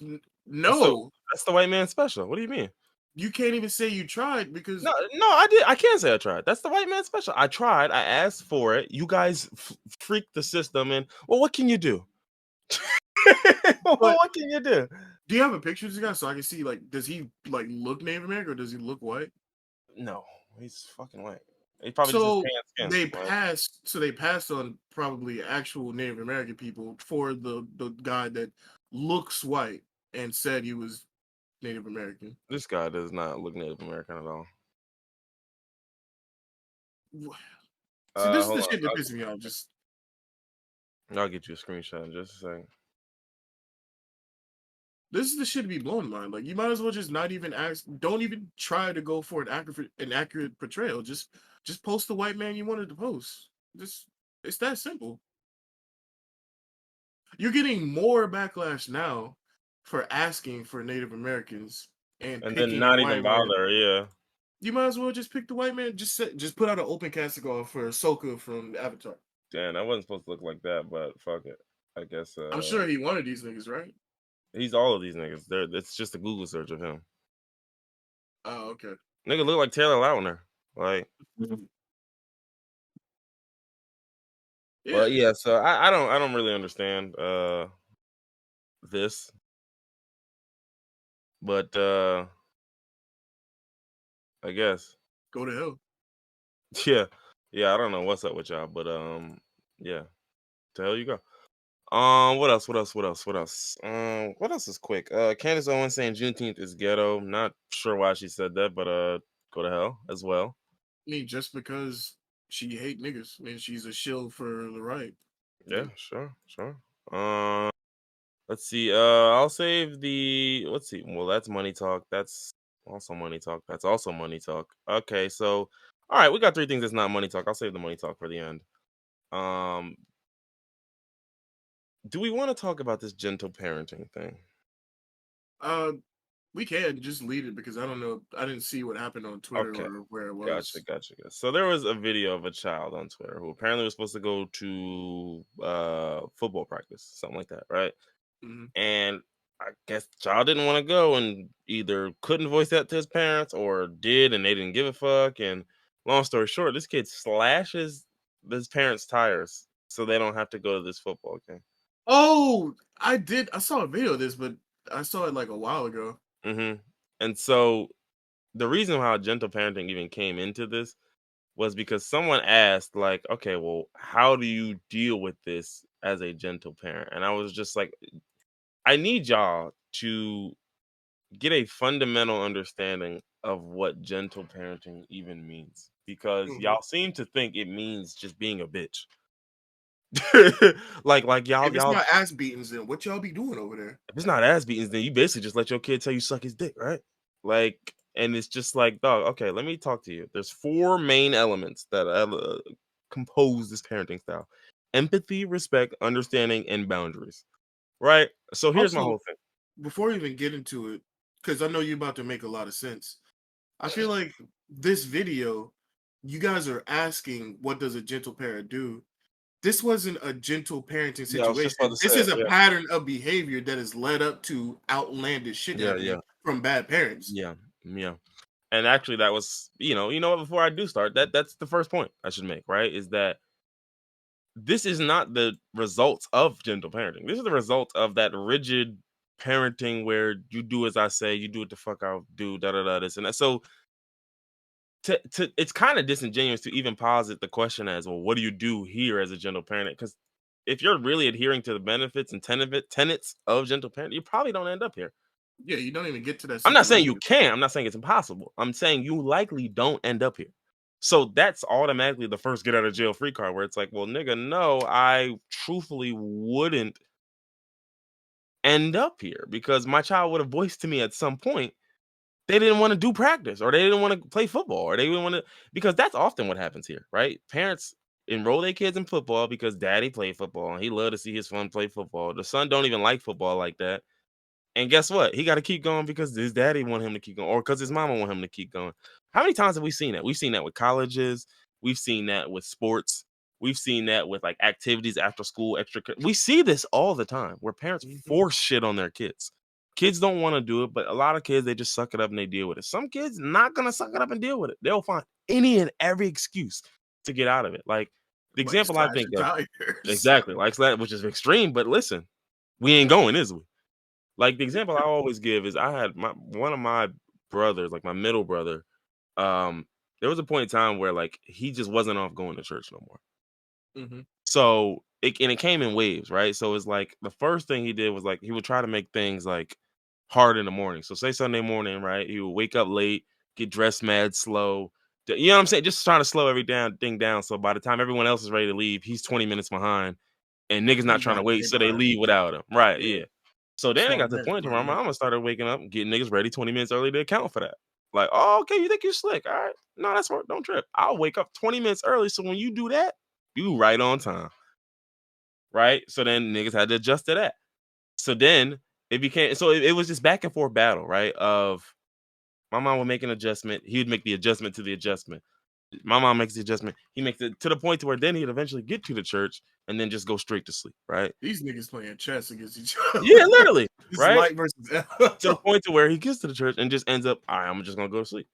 That's the No, that's the white man special. What do you mean? you can't even say you tried No, because. no, I did. I can't say I tried. That's the white man special. I tried. I asked for it. You guys freaked the system, and well, what can you do? Well, But what can you do? do you have a picture of this guy so I can see, like, does he like look Native American or does he look white? No, he's fucking white. He probably just has So tan skin. they Like passed. So they passed on probably actual Native American people for the guy that looks white and said he was Native American. this guy does not look Native American at all. See, this is Hold the on. shit that pisses me off. Just I'll get you a screenshot in just a second. this is the shit to be blowing mind. Like, you might as well just not even ask. Don't even try to go for an accurate portrayal. Just post the white man you wanted to post. Just it's that simple. You're getting more backlash now for asking for Native Americans and And then picking a not even white man. bother. Yeah. You might as well just pick the white man. Just put out an open casting call for Ahsoka from Avatar. Damn, I wasn't supposed to look like that, but fuck it. I guess I'm sure he wanted these niggas, right? he's all of these niggas. It's just a Google search of him. Oh, okay. Nigga look like Taylor Lautner. Like, Mhm. but Yeah, yeah. So I don't really understand this, but I guess. go to hell. Yeah. Yeah, I don't know what's up with y'all, but yeah. To hell you go. What else? What else? What else? What else? What else is quick? Candace Owens saying Juneteenth is ghetto. Not sure why she said that, but go to hell as well. I mean, just because she hate niggas, I mean, she's a shill for the right. Yeah, Yeah. sure, sure. Let's see. I'll save the. Let's see. Well, that's money talk. That's also money talk. That's also money talk. Okay, so all right, we got three things that's not money talk. I'll save the money talk for the end. Um, do we want to talk about this gentle parenting thing? Uh, we can just lead it because I don't know. I didn't see what happened on Twitter Okay. or where it Gotcha, was. gotcha, gotcha. So there was a video of a child on Twitter who apparently was supposed to go to football practice, something like that, right? Mhm. And I guess the child didn't want to go and either couldn't voice that to his parents or did and they didn't give a fuck. And long story short, this kid slashes his parents' tires so they don't have to go to this football game. Oh, I did. I saw a video of this, but I saw it like a while ago. And so the reason how gentle parenting even came into this was because someone asked, like, okay, well, how do you deal with this as a gentle parent? And I was just like, I need y'all to get a fundamental understanding of what gentle parenting even means because Mhm. y'all seem to think it means just being a bitch. like If it's y'all not ass beatings, then what y'all be doing over there? if it's not ass beatings, then you basically just let your kid tell you suck his dick, right? Like, and it's just like, dog, okay, let me talk to you. There's four main elements that compose this parenting style: empathy, respect, understanding, and boundaries. Right? So here's my Also, whole thing. before we even get into it, because I know you're about to make a lot of sense. I feel like this video, you guys are asking, what does a gentle parent do? This wasn't a gentle parenting Yeah, I was just about situation. to This say is it. a Yeah, pattern of behavior that has led up to outlandish shit yeah, happening yeah, from bad parents. yeah, yeah. And actually, that was, you know what? Before I do start, that's the first point I should make. Right? Is that this is not the results of gentle parenting. This is the result of that rigid parenting where you do as I say, you do what the fuck I do, da da da, this and that. So it's kind of disingenuous to even posit the question as, well, what do you do here as a gentle parent? Because if you're really adhering to the benefits and tenets of gentle parent, you probably don't end up here. Yeah, you don't even get to that I'm not saying you situation. can't. I'm not saying it's impossible. I'm saying you likely don't end up here. So that's automatically the first get out of jail free card where it's like, well, nigga, no, I truthfully wouldn't end up here because my child would have voiced to me at some point they didn't want to do practice or they didn't want to play football or they didn't want to, because that's often what happens here, right? Parents enroll their kids in football because daddy played football and he loved to see his son play football. The son don't even like football like that. And guess what? He got to keep going because his daddy want him to keep going, or because his mama want him to keep going. How many times have we seen that? We've seen that with colleges. We've seen that with sports. We've seen that with like activities after school, extra. We see this all the time where parents Mhm. force shit on their kids. Kids don't want to do it, but a lot of kids they just suck it up and they deal with it. Some kids not gonna suck it up and deal with it. They'll find any and every excuse to get out of it. Like the Like example I slash think your of tires. exactly like that, which is extreme. But listen, we ain't going, is we? Like, the example I always give is I had one of my brothers, like my middle brother, there was a point in time where, like, he just wasn't off going to church no more. Mhm. So, it came in waves, right? So, it's like the first thing he did was, like, he would try to make things, like, hard in the morning. So, say Sunday morning, right? He would wake up late, get dressed mad slow. You know what I'm saying? Just trying to slow every thing down. So by the time everyone else is ready to leave, he's 20 minutes behind and niggas not He's trying to not wait, getting so they behind. leave without him. Right, Yeah, yeah. So then it smart got to the man, point to smart where my man. mama started waking up and getting niggas ready 20 minutes early to account for that. Like, oh, okay, you think you're slick. All right. No, that's work. Don't trip. I'll wake up 20 minutes early. So when you do that, you right on time. Right. So then niggas had to adjust to that. So then it became it was just back and forth battle, right? Of my mom would make an adjustment, he would make the adjustment to the adjustment. My mom makes the adjustment. He makes it to the point to where then he'd eventually get to the church and then just go straight to sleep, right? These niggas playing chess against each Yeah, other. literally, It's right? light versus To the hell. point to where he gets to the church and just ends up, all right, I'm just gonna go to sleep,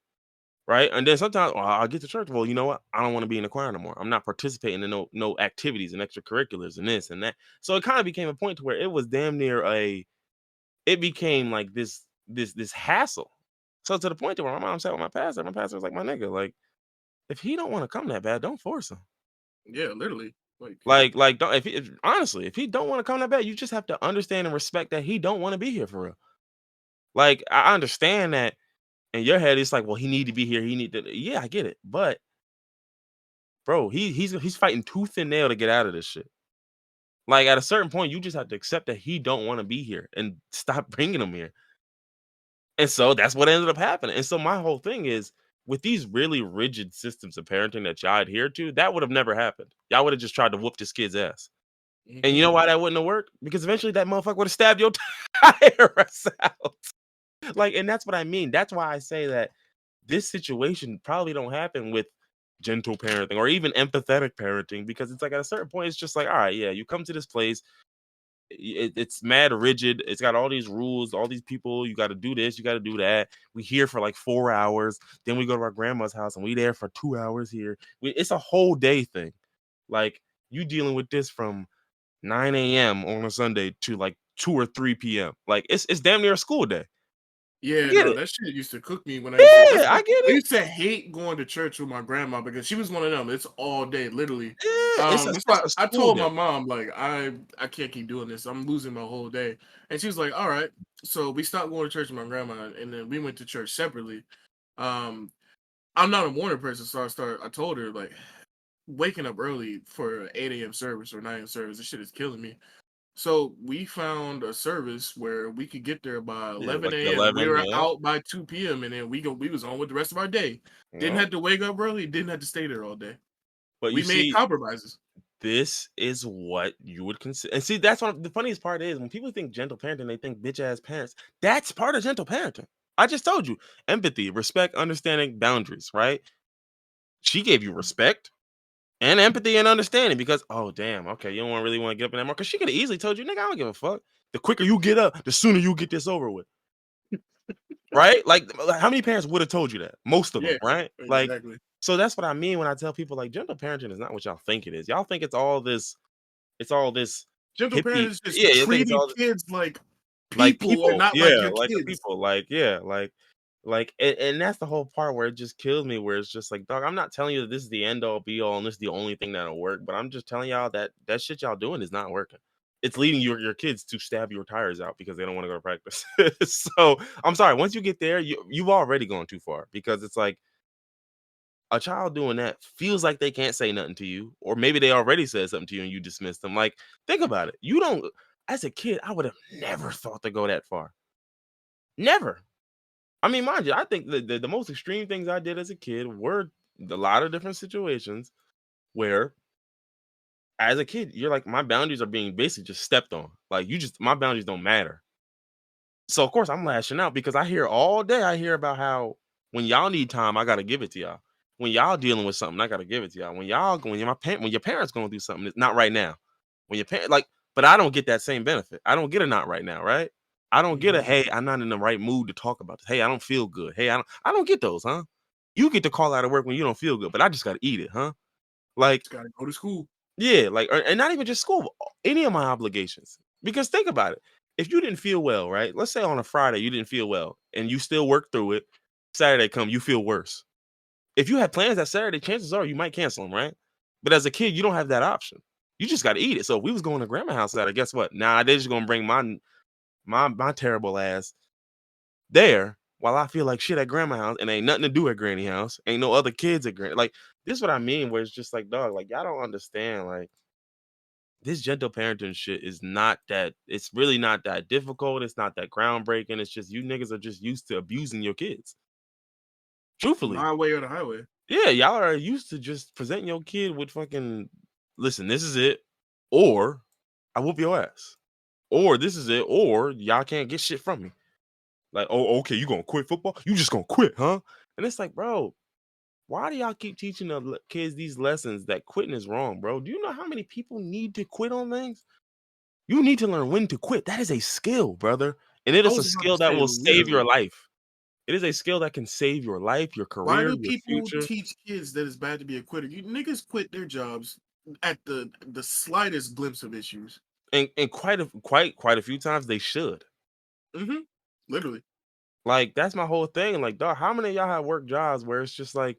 right? And then sometimes, well, I'll get to church. Well, you know what? I don't want to be in the choir no more. I'm not participating in no activities and extracurriculars and this and that. So it kind of became a point to where it was damn near it became like this hassle. So to the point to where my mom sat with my pastor was like, my nigga, like if he don't want to come that bad, don't force him. Yeah, literally. Like, Don't, if honestly, if he don't want to come to bed, you just have to understand and respect that he don't want to be here for real. Like, I understand that in your head, it's like, well, he need to be here. He need to. Yeah, I get it, but bro, he's fighting tooth and nail to get out of this shit. Like at a certain point, you just have to accept that he don't want to be here and stop bringing him here. And so that's what ended up happening. And so my whole thing is with these really rigid systems of parenting that y'all adhere to, that would have never happened. Y'all would have just tried to whoop this kid's ass. And you mhm. know why that wouldn't have worked? Because eventually that motherfucker would have stabbed your tires out. Like, and that's what I mean. That's why I say that this situation probably don't happen with gentle parenting or even empathetic parenting because it's like at a certain point, it's just like, all right, yeah, you come to this place, it's mad rigid. It's got all these rules, all these people. You got to do this, you got to do that. We here for like 4 hours, then we go to our grandma's house and we there for 2 hours here. It's a whole day thing. Like you dealing with this from 9 a.m. on a Sunday to like 2 or 3 p.m. Like it's damn near a school day. I Yeah, get no, it. that shit used to cook me when I used to. That's Yeah, why I get I it. used to hate going to church with my grandma because she was one of them. It's all day, literally. Yeah, That's it's why a I school told my day. mom like I can't keep doing this. I'm losing my whole day, and she was like, "All right." So we stopped going to church with my grandma, and then we went to church separately. Um, I'm not a morning person, so I told her like waking up early for 8 a.m. service or 9 a.m. service. This shit is killing me. So we found a service where we could get there by Yeah, like 11 a.m. We 11. were Yeah, out by 2 p.m. and then we was on with the rest of our day. Didn't yeah. have to wake up early, didn't have to stay there all day. But you We made see, compromises. this is what you would consider. And see, that's what the funniest part is when people think gentle parenting, they think bitch ass parents. That's part of gentle parenting. I just told you empathy, respect, understanding, boundaries, right? She gave you respect and empathy and understanding because, oh, damn, okay, you don't really want to get up in that more. Because she could have easily told you, nigga, I don't give a fuck. The quicker you get up, the sooner you get this over with. Right? Like, how many parents would have told you that? Most of them, Yeah, right? Like, exactly. so that's what I mean when I tell people like gentle parenting is not what y'all think it is. Y'all think it's all this Gentle hippie. parents is just Yeah, you think it's treating all kids like like people and people. not like Yeah, your like a kids. people. Like, yeah, like and that's the whole part where it just kills me, where it's just like, dog, I'm not telling you that this is the end all be all and this is the only thing that'll work, but I'm just telling y'all that that shit y'all doing is not working. It's leading your kids to stab your tires out because they don't want to go to practice. So I'm sorry, once you get there, you've already gone too far because it's like a child doing that feels like they can't say nothing to you, or maybe they already said something to you and you dismissed them. Like, think about it. You don't, as a kid, I would have never thought to go that far. Never. I mean, mind you, I think the most extreme things I did as a kid were a lot of different situations where, as a kid, you're like, my boundaries are being basically just stepped on. Like, my boundaries don't matter. So, of course, I'm lashing out because I hear all day, I hear about how when y'all need time, I got to give it to y'all. When y'all dealing with something, I got to give it to y'all. When your parents going through something, it's not right now. When your parent, like, but I don't get that same benefit. I don't get a not right now, right? I don't get a, Mhm. hey, I'm not in the right mood to talk about this. Hey, I don't feel good. Hey, I don't get those, huh? You get to call out of work when you don't feel good, but I just got to eat it, huh? Like, Just gotta go to school. yeah, like, and not even just school, any of my obligations. Because think about it. If you didn't feel well, right? Let's say on a Friday you didn't feel well and you still work through it. Saturday come, you feel worse. If you had plans that Saturday, chances are you might cancel them, right? But as a kid, you don't have that option. You just got to eat it. So if we was going to grandma's house Saturday, guess what? Now they're just gonna bring my terrible ass there while I feel like shit at grandma's house and ain't nothing to do at granny house. Ain't no other kids at granny. Like this is what I mean, where it's just like, dog, like y'all don't understand, like this gentle parenting shit is not that it's really not that difficult. It's not that groundbreaking. It's just you niggas are just used to abusing your kids. Truthfully. My way or the highway. Yeah, y'all are used to just presenting your kid with fucking listen, this is it, or I whoop your ass. Or this is it, or y'all can't get shit from me. Like, oh, okay, you gonna quit football? You just gonna quit, huh? And it's like, bro, why do y'all keep teaching the kids these lessons that quitting is wrong, bro? Do you know how many people need to quit on things? You need to learn when to quit. That is a skill, brother. And it I is a was about to skill that say will save your literally. life. It is a skill that can save your life, your Why career, do your people future. teach kids that it's bad to be a quitter? You niggas quit their jobs at the slightest glimpse of issues. And quite a few times they should. Mm-hmm. Literally. Like that's my whole thing. Like, dog, how many of y'all have work jobs where it's just like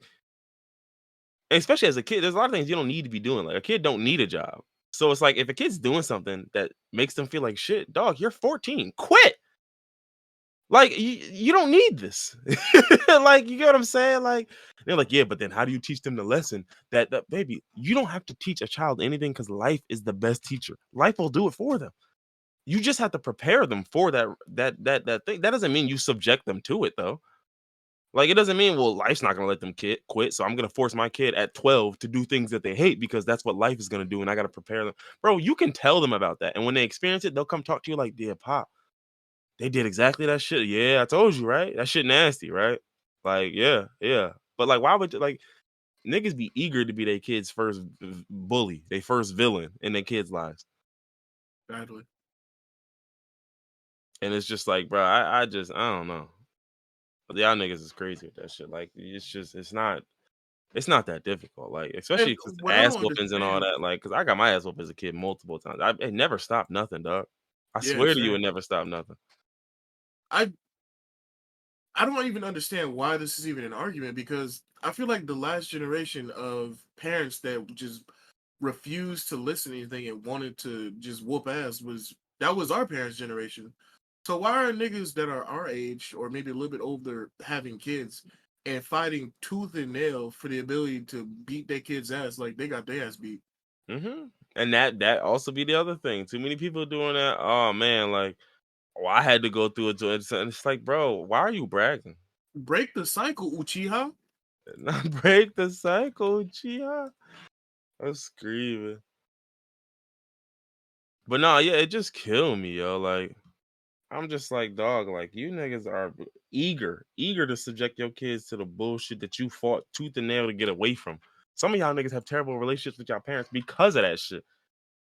And especially as a kid, there's a lot of things you don't need to be doing. Like a kid don't need a job. So it's like if a kid's doing something that makes them feel like shit, dog, you're 14. Quit. Like you don't need this. Like you get what I'm saying? Like they're like, yeah, but then how do you teach them the lesson that baby, you don't have to teach a child anything because life is the best teacher. Life will do it for them. You just have to prepare them for that thing. That doesn't mean you subject them to it though. Like it doesn't mean well, life's not gonna let them quit. So I'm gonna force my kid at 12 to do things that they hate because that's what life is gonna do, and I gotta prepare them. Bro, you can tell them about that. And when they experience it, they'll come talk to you like, dear pop, they did exactly that shit. Yeah, I told you, right? That shit nasty, right? Like, yeah, yeah. But like, why would like niggas be eager to be their kids' first bully, their first villain in their kids' lives? Badly. And it's just like, bro, I don't know. But y'all niggas is crazy with that shit. Like, it's not that difficult. Like, especially And because what I ass don't whoopings and all understand, that. Like, because I got my ass whooped as a kid multiple times. It never stopped nothing, dog. I yeah, swear to you, it same. never stopped nothing. I I don't even understand why this is even an argument because I feel like the last generation of parents that just refused to listen to anything and wanted to just whoop ass was our parents' generation. So why are niggas that are our age or maybe a little bit older having kids and fighting tooth and nail for the ability to beat their kids' ass like they got their ass beat? And that also be the other thing. Too many people doing that. Oh man, like, oh, I had to go through it. And it's like, bro, why are you bragging? Break the cycle, Uchiha. Not break the cycle, Chia. I'm screaming. But no, yeah, it just killed me, yo. Like, I'm just like, dog, like you niggas are eager to subject your kids to the bullshit that you fought tooth and nail to get away from. Some of y'all niggas have terrible relationships with y'all parents because of that shit.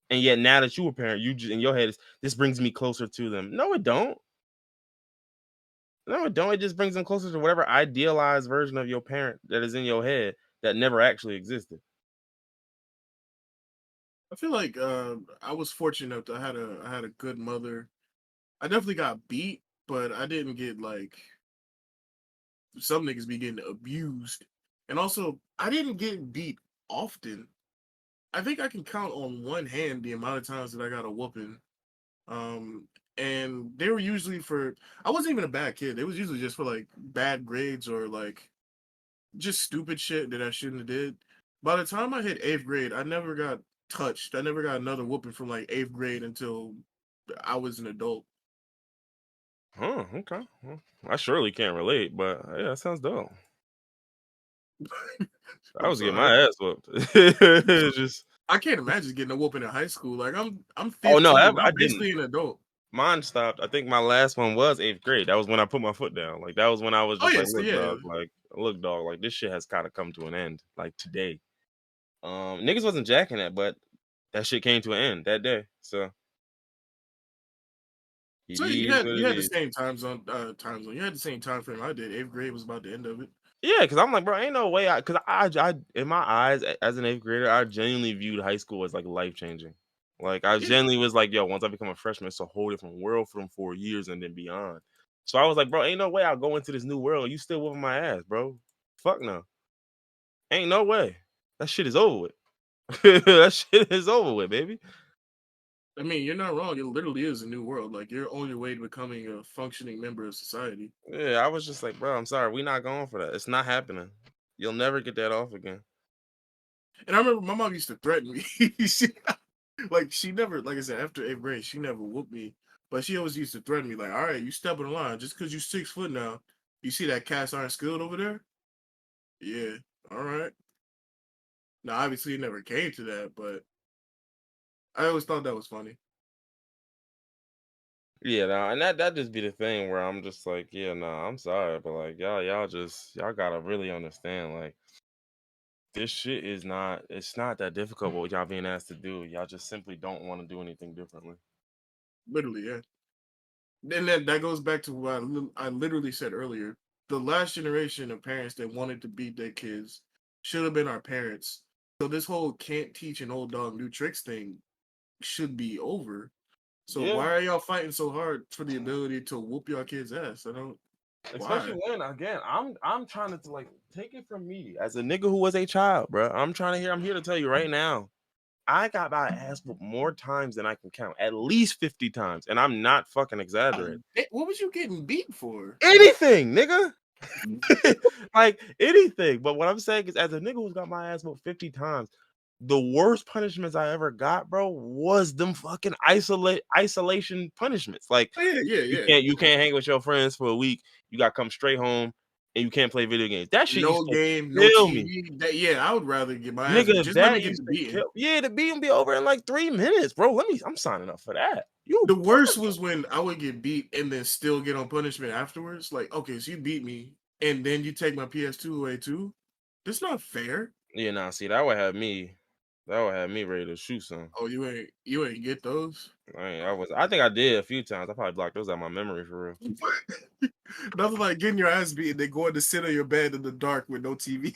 And yet now that you a parent, you just in your head is this brings me closer to them. No, it don't. No, it don't. It just brings them closer to whatever idealized version of your parent that is in your head that never actually existed. I feel like I was fortunate enough to I had a good mother. I definitely got beat, but I didn't get like some niggas be getting abused. And also, I didn't get beat often. I think I can count on one hand the amount of times that I got a whooping. Um, and they were usually for I wasn't even a bad kid. It was usually just for like bad grades or like just stupid shit that I shouldn't have did. By the time I hit eighth grade, I never got touched. I never got another whooping from like eighth grade until I was an adult. Huh, okay. Well, I surely can't relate, but yeah, that sounds dope. I I'm was getting sorry. my ass whooped. It's just I can't imagine getting a whooping in high school. Like I'm oh no, 15. I I'm didn't. basically an adult. Mine stopped. I think my last one was eighth grade. That was when I put my foot down. Like that was when I was Oh just yeah, like, so yeah. look, dog, like this shit has kind of come to an end. Like today. Niggas wasn't jacking that, but that shit came to an end that day. So it So is what you it had the is. same time zone. You had the same time frame I did. Eighth grade was about the end of it. Yeah, because I'm like, bro, ain't no way. Because I, in my eyes, as an eighth grader, I genuinely viewed high school as like life changing. Like I Yeah. genuinely was like, yo, once I become a freshman, it's a whole different world for them 4 years and then beyond. So I was like, bro, ain't no way I'll go into this new world. You still whooping my ass, bro. Fuck no. Ain't no way. That shit is over with. That shit is over with, baby. I mean, you're not wrong. It literally is a new world. Like you're on your way to becoming a functioning member of society. Yeah, I was just like, bro, I'm sorry, we not going for that. It's not happening. You'll never get that off again. And I remember my mom used to threaten me. She never, like I said, after eighth grade, she never whooped me. But she always used to threaten me, like, all right, you step on the line. Just because you're 6 foot now, you see that cast iron skillet over there? Yeah. All right. Now obviously it never came to that, but I always thought that was funny. Yeah, no, and that just be the thing where I'm just like, yeah, no, I'm sorry, but like y'all gotta really understand, like this shit is not it's not that difficult what y'all being asked to do. Y'all just simply don't want to do anything differently. Literally, yeah. And then that goes back to what I literally said earlier. The last generation of parents that wanted to beat their kids should have been our parents. So this whole can't teach an old dog new tricks thing should be over. So Yeah. why are y'all fighting so hard for the ability to whoop your kid's ass? I don't. Especially Why? when again, I'm trying to like take it from me as a nigga who was a child, bro. I'm here to tell you right now. I got my ass whooped more times than I can count, at least 50 times, and I'm not fucking exaggerating. What was you getting beat for? Anything, nigga. Like anything. But what I'm saying is, as a nigga who's got my ass whooped 50 times, the worst punishments I ever got, bro, was them fucking isolation punishments. Like Oh, yeah, yeah, yeah. you can't hang with your friends for a week. You got to come straight home and you can't play video games. That shit No used to game, no kill me. TV. Yeah, I would rather get my ass beat. Nigga, Just let me that get the used to beating. kill. Yeah, the beat be over in like 3 minutes, bro. I'm signing up for that. The You worst was when I would get beat and then still get on punishment afterwards. Like, okay, so you beat me and then you take my PS2 away too. That's not fair. Yeah, nah, see, that would have me ready to shoot some. Oh, you ain't get those. I think I did a few times. I probably blocked those out of my memory for real. Nothing like getting your ass beat and then going to sit on your bed in the dark with no TV.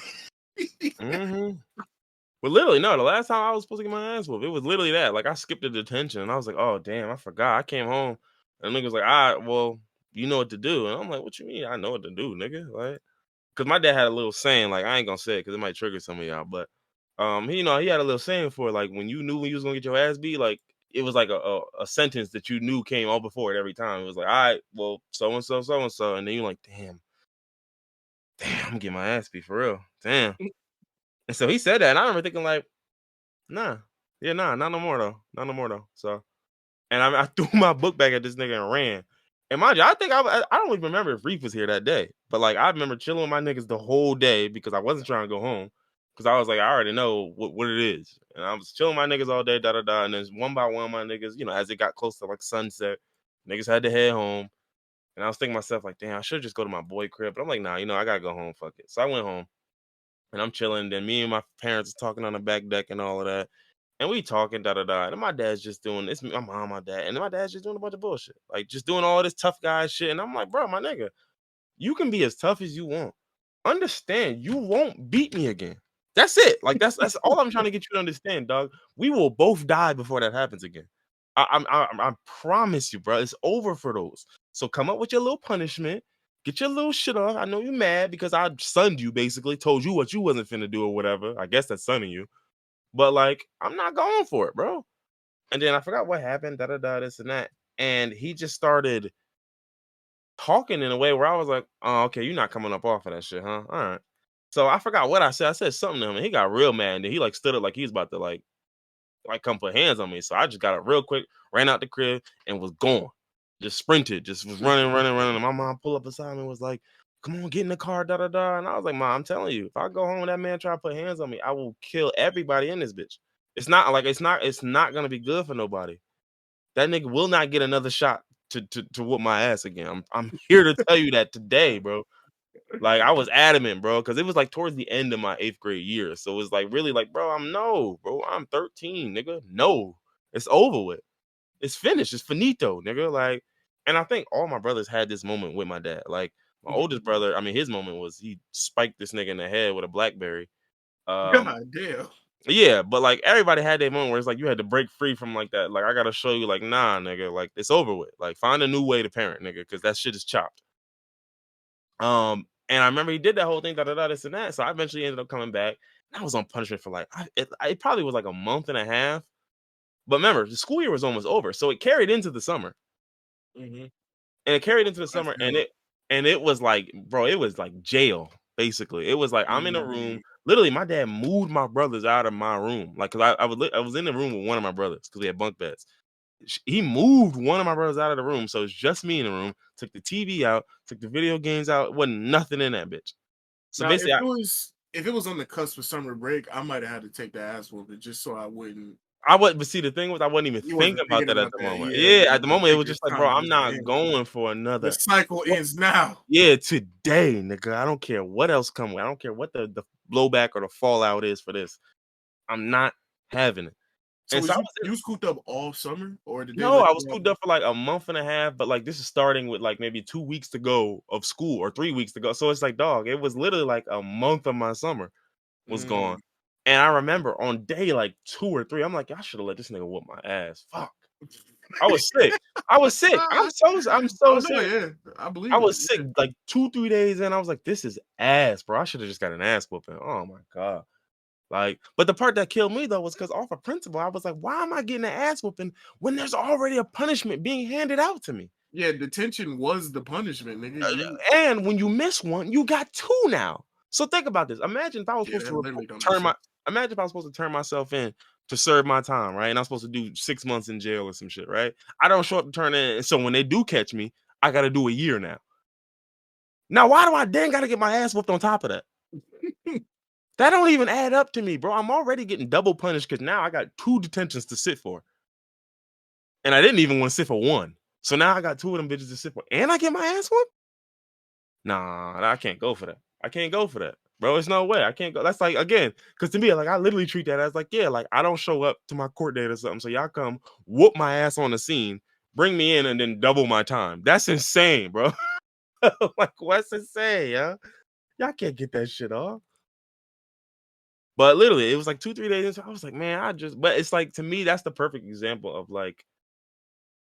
Mm-hmm. But literally, no, the last time I was supposed to get my ass whooped, it was literally that. Like I skipped the detention and I was like, oh damn, I forgot. I came home and the nigga was like, all right, well, you know what to do. And I'm like, what you mean? I know what to do, nigga. Like, cause my dad had a little saying, like, I ain't gonna say it because it might trigger some of y'all, but he had a little saying for it, like when you knew when you was gonna get your ass beat, like it was like a sentence that you knew came all before it every time. It was like, all right, well, so and so, so and so, and then you're like, damn, I'm getting my ass beat for real. Damn. And so he said that, and I remember thinking like, nah, yeah, nah, not no more though. Not no more though. So and I threw my book back at this nigga and ran. And mind you, I don't even remember if Reef was here that day. But like I remember chilling with my niggas the whole day because I wasn't trying to go home. Because I was like, I already know what it is. And I was chilling with my niggas all day, da da da. And then one by one, my niggas, as it got close to like sunset, niggas had to head home. And I was thinking to myself, like, damn, I should just go to my boy crib. But I'm like, nah, I gotta go home. Fuck it. So I went home and I'm chilling. Then me and my parents are talking on the back deck and all of that. And we talking, da da da. And my dad's just doing this. My mom, my dad, and my dad's just doing a bunch of bullshit, like just doing all this tough guy shit. And I'm like, bro, my nigga, you can be as tough as you want. Understand, you won't beat me again. That's it. Like that's all I'm trying to get you to understand, dog. We will both die before that happens again. I promise you, bro. It's over for those. So come up with your little punishment. Get your little shit off. I know you mad because I sunned you, basically told you what you wasn't finna do or whatever. I guess that's sunning you. But like, I'm not going for it, bro. And then I forgot what happened, da da da, this and that. And he just started talking in a way where I was like, oh, okay, you're not coming up off of that shit, huh? All right. So I forgot what I said. I said something to him and he got real mad. And then he like stood up like he was about to like come put hands on me. So I just got up real quick, ran out the crib, and was gone. Just sprinted, just was running, running, running. And my mom pulled up beside me and was like, come on, get in the car, da da da. And I was like, Mom, I'm telling you, if I go home and that man try to put hands on me, I will kill everybody in this bitch. It's not gonna be good for nobody. That nigga will not get another shot to whoop my ass again. I'm here to tell you that today, bro. Like I was adamant, bro, because it was like towards the end of my 8th grade year. So it was like really like, bro, I'm 13, nigga. No, it's over with. It's finished. It's finito, nigga. Like, and I think all my brothers had this moment with my dad. Like my oldest brother, I mean, his moment was he spiked this nigga in the head with a BlackBerry. Um, God damn. yeah, but like everybody had their moment where it's like you had to break free from like that. Like I gotta show you, like, nah, nigga, like it's over with. Like find a new way to parent, nigga, because that shit is chopped. And I remember he did that whole thing, da da da, this and that. So I eventually ended up coming back. And I was on punishment for like it probably was like a month and a half. But remember, the school year was almost over, so it carried into the summer, Mm-hmm. and it carried into the That's summer, and hell. it was like, bro, it was like jail basically. It was like I'm in a room. Mm. Literally, my dad moved my brothers out of my room, like, cause I was in the room with one of my brothers because we had bunk beds. He moved one of my brothers out of the room, so it's just me in the room. Took the TV out, took the video games out. Wasn't nothing in that bitch. So Now, basically, if it was on the cusp of summer break, I might have had to take the ass whooping just so I wouldn't. I wasn't. But see, the thing was, I wasn't even You thinking wasn't about thinking that at about the that, moment. yeah. Yeah, You at the just moment, it was figured it's just like, bro, time to I'm just not end. going for The another. cycle ends now. Yeah, today, nigga. I don't care what else come with. I don't care what the blowback or the fallout is for this. I'm not having it. So And so was I you was you scooped up all summer, or did they no, let I you was have? cooped up for like a month and a half, but like this is starting with like maybe 2 weeks to go of school or 3 weeks to go. So it's like, dog, it was literally like a month of my summer was gone. Mm. And I remember on day like 2 or 3, I'm like, I should have let this nigga whoop my ass. Fuck. I was sick. I was sick. I'm so Oh no, serious. yeah, I I believe it. was sick Yeah, like 2, 3 days in. I was like, "This is ass, bro. I should have just got an ass whooping." Oh my god. Like, but the part that killed me though was because off of principle, I was like, "Why am I getting an ass whooping when there's already a punishment being handed out to me?" yeah. Detention was the punishment, nigga. You, And when you miss one, you got 2 now. So think about this. yeah, that literally don't make turn my sense. imagine if I was supposed to turn myself in to serve my time, right? And I'm supposed to do 6 months in jail or some shit, right? I don't show up to turn in. So when they do catch me, I got to do a year now. Now, why do I then got to get my ass whooped on top of that? That don't even add up to me, bro. I'm already getting double punished because now I got 2 detentions to sit for. And I didn't even want to sit for one. So now I got 2 of them bitches to sit for. And I get my ass whooped? Nah, I can't go for that. I can't go for that. Bro, it's no way. I can't go. That's like again, because to me, like I literally treat that as like, yeah, like I don't show up to my court date or something. So y'all come whoop my ass on the scene, bring me in, and then double my time. That's insane, bro. Like, what's insane, yeah? Y'all can't get that shit off. But literally, it was like 2, 3 days into, I was like, man, but it's like to me, that's the perfect example of like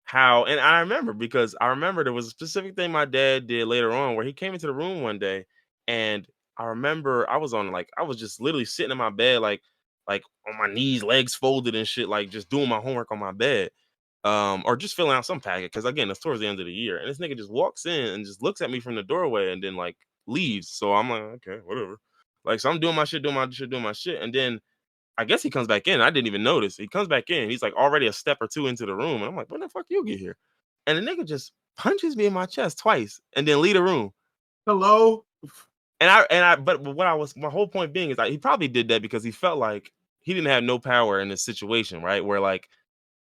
how, and I remember because I remember there was a specific thing my dad did later on where he came into the room one day, and I remember I was just literally sitting in my bed like on my knees, legs folded and shit, like just doing my homework on my bed. Or just filling out some packet because again, it's towards the end of the year, and this nigga just walks in and just looks at me from the doorway and then like leaves. So I'm like, okay, whatever. Like, so I'm doing my shit, doing my shit, and then I guess he comes back in. I didn't even notice. He comes back in. He's like already a step or 2 into the room. And I'm like, when the fuck you get here? And the nigga just punches me in my chest twice and then leave the room. Hello. But what I was, my whole point being is like, he probably did that because he felt like he didn't have no power in this situation, right? Where like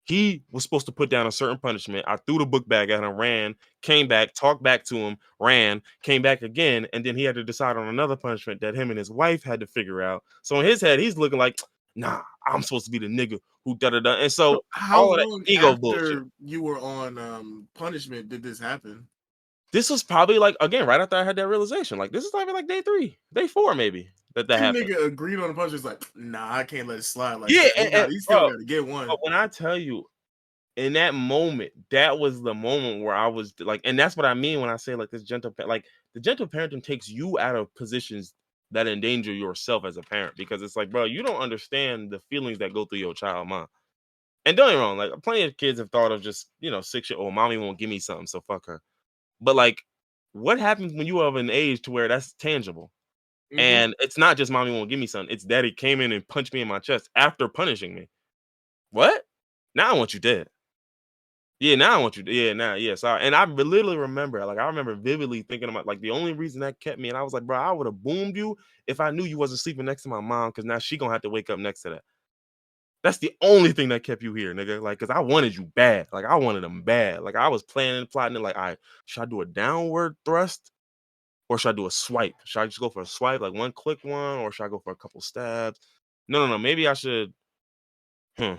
he was supposed to put down a certain punishment. I threw the book bag at him, ran, came back, talked back to him, ran, came back again, and then he had to decide on another punishment that him and his wife had to figure out. So in his head, he's looking like, nah, I'm supposed to be the nigga who da da da. And So so how all of that long ego bullshit. after you were on punishment did this happen? This was probably like again right after I had that realization. Like this is probably like day 3, day 4, maybe that And the happened. nigga agreed on the punishment. Like, nah, I can't let it slide like Yeah, that. He still bro. got to get But one. when I tell you in that moment, that was the moment where I was like, and that's what I mean when I say like this like the gentle parenting takes you out of positions that endanger yourself as a parent because it's like, bro, you don't understand the feelings that go through your child mind. And don't get me wrong, like plenty of kids have thought of just 6-year-old mommy won't give me something, so fuck her. But like, what happens when you are of an age to where that's tangible? Hmm. And it's not just mommy won't give me something; it's daddy came in and punched me in my chest after punishing me. What? Now I want you dead. Yeah, now I want you to yeah, now, yeah, sorry, and I literally remember, like, I remember vividly thinking about, like, the only reason that kept me and I was like, "Bro, I would've boomed you if I knew you wasn't sleeping next to my mom, because now she gonna have to wake up next to that. That's the only thing that kept you here, nigga, like, because I wanted you bad, like, I wanted them bad, like, I was planning, plotting it, like, "Alright, should I do a downward thrust, or should I do a swipe? Should I just go for a swipe, like, one quick one, or should I go for a couple stabs? No, maybe I should Hmm.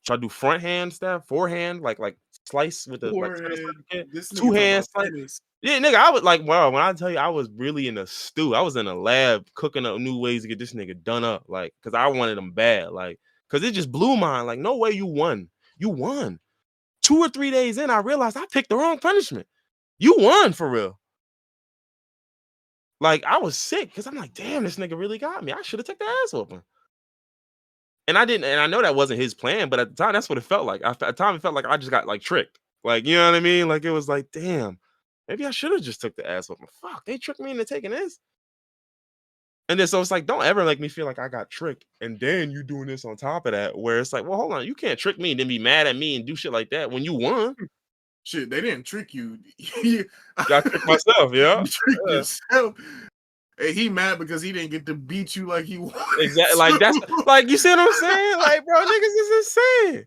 Should I do front hand stab, forehand, like slice with the like tennis Forehead. racket, This two nigga talking hands about slice? tennis. Yeah, nigga, I was like, wow, when I tell you I was really in a stew, I was in a lab cooking up new ways to get this nigga done up, like, cause I wanted him bad, like, cause it just blew mine. Like, no way you won. You won. 2 or 3 days in, I realized I picked the wrong punishment. You won for real. Like, I was sick because I'm like, damn, this nigga really got me. I should have took the ass whooping. And I didn't, and I know that wasn't his plan, but at the time, that's what it felt like. At the time, it felt like I just got like tricked. Like, you know what I mean? Like it was like, damn, maybe I should have just took the ass whooping. Fuck, they tricked me into taking this. And then so it's like, don't ever make me feel like I got tricked. And then you doing this on top of that, where it's like, well, hold on, you can't trick me and then be mad at me and do shit like that when you won. Shit, they didn't trick you. you I tricked myself, yeah. you tricked Yeah. yourself. And he mad because he didn't get to beat you like he wanted Exactly. Like that's to. like you see what I'm saying? Like, bro, niggas is insane.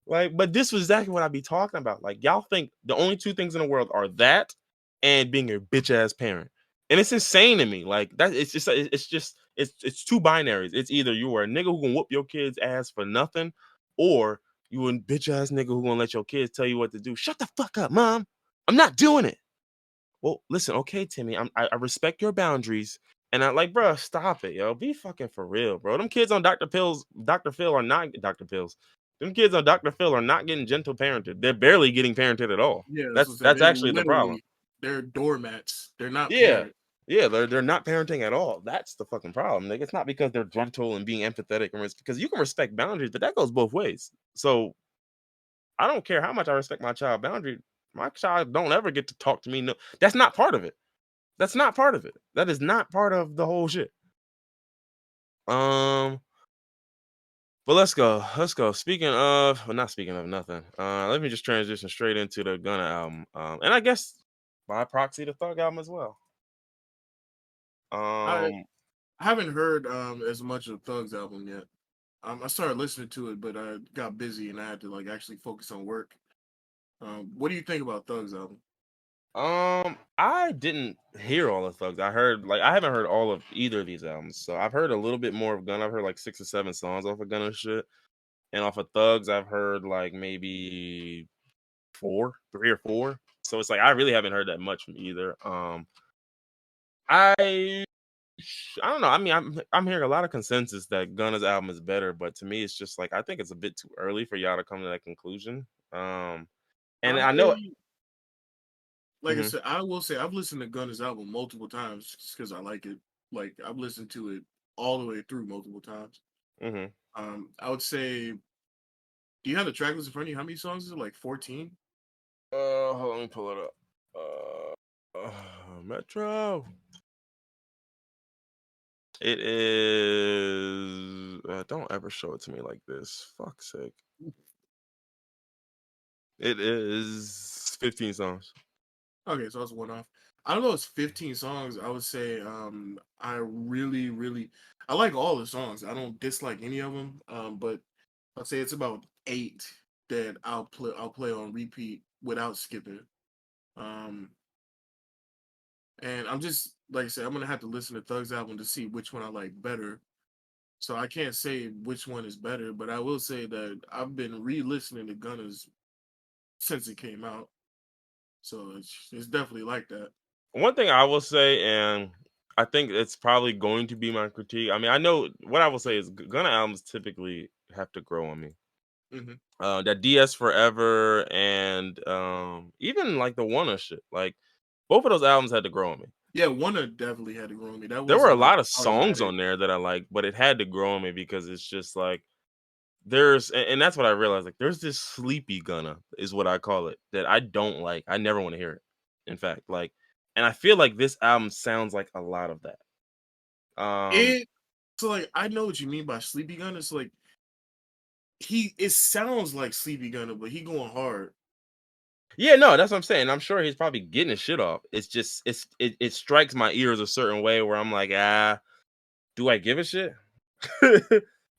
Like, but this was exactly what I be talking about. Like, y'all think the only 2 things in the world are that and being a bitch ass parent. And it's insane to me. Like that it's 2 binaries. It's either you are a nigga who can whoop your kid's ass for nothing, or you a bitch ass nigga who gonna let your kids tell you what to do. Shut the fuck up, mom. I'm not doing it. Well, listen, okay, Timmy, I respect your boundaries. And I like, bro, stop it, yo. Be fucking for real, bro. Them kids on Dr. Pills, Dr. Phil are not Dr. Pills. Them kids on Dr. Phil are not getting gentle parented. They're barely getting parented at all. Yeah, that's what I'm saying. That's They actually the problem. literally they're doormats. They're not Yeah. parents. Yeah, they're not parenting at all. That's the fucking problem. Like, it's not because they're gentle and being empathetic and because you can respect boundaries, but that goes both ways. So I don't care how much I respect my child boundary. My child don't ever get to talk to me. No, that's not part of it. That's not part of it. That is not part of the whole shit. Um, but let's go. Let's go. Speaking of, well, not speaking of nothing. Let me just transition straight into the Gunna album. And I guess by proxy the Thug album as well. I Um, haven't heard as much of Thug's album yet. I started listening to it, but I got busy and I had to like actually focus on work. What do you think about Thug's album? I didn't hear all of Thugs. I heard like I haven't heard all of either of these albums. So I've heard a little bit more of Gunna. I've heard like 6 or 7 songs off of Gunna shit. And off of Thugs, I've heard like maybe 3 or 4. So it's like I really haven't heard that much from either. I I don't know. I mean, I'm hearing a lot of consensus that Gunna's album is better, but to me, it's just like I think it's a bit too early for y'all to come to that conclusion. And I know. I Like I Mhm, said, I will say I've listened to Gunna's album multiple times just because I like it. Like I've listened to it all the way through multiple times. mhm. I would say, do you have the track list in front of you? How many songs is it? Like 14? Hold on, let me pull it up. Metro. It is. Don't ever show it to me like this. Fuck's sake. It is 15 songs. Okay, so that's one off. I don't know, it's 15 songs. I would say I really, really I like all the songs. I don't dislike any of them. But I'd say it's about 8 that I'll play on repeat without skipping. Um and I'm just like I said, I'm gonna have to listen to Thug's album to see which one I like better. So I can't say which one is better, but I will say that I've been re-listening to Gunna's since it came out. So it's definitely like that. One thing I will say, and I think it's probably going to be my critique. I mean, I know what I will say is Gunna albums typically have to grow on me. Hmm. That DS Forever and even like the Wanna shit. Like both of those albums had to grow on me. Yeah, Wanna definitely had to grow on me. That There were a wasn't like lot of songs automatic. on there that I like, but it had to grow on me because it's just like and that's what I realized. Like there's this sleepy Gunna is what I call it that I don't like. I never want to hear it. In fact, like, and I feel like this album sounds like a lot of that. Um, It so like I know what you mean by Sleepy Gunna. It's like it sounds like Sleepy Gunna, but he going hard. yeah, no, that's what I'm saying. I'm sure he's probably getting his shit off. It's just it strikes my ears a certain way where I'm like, do I give a shit?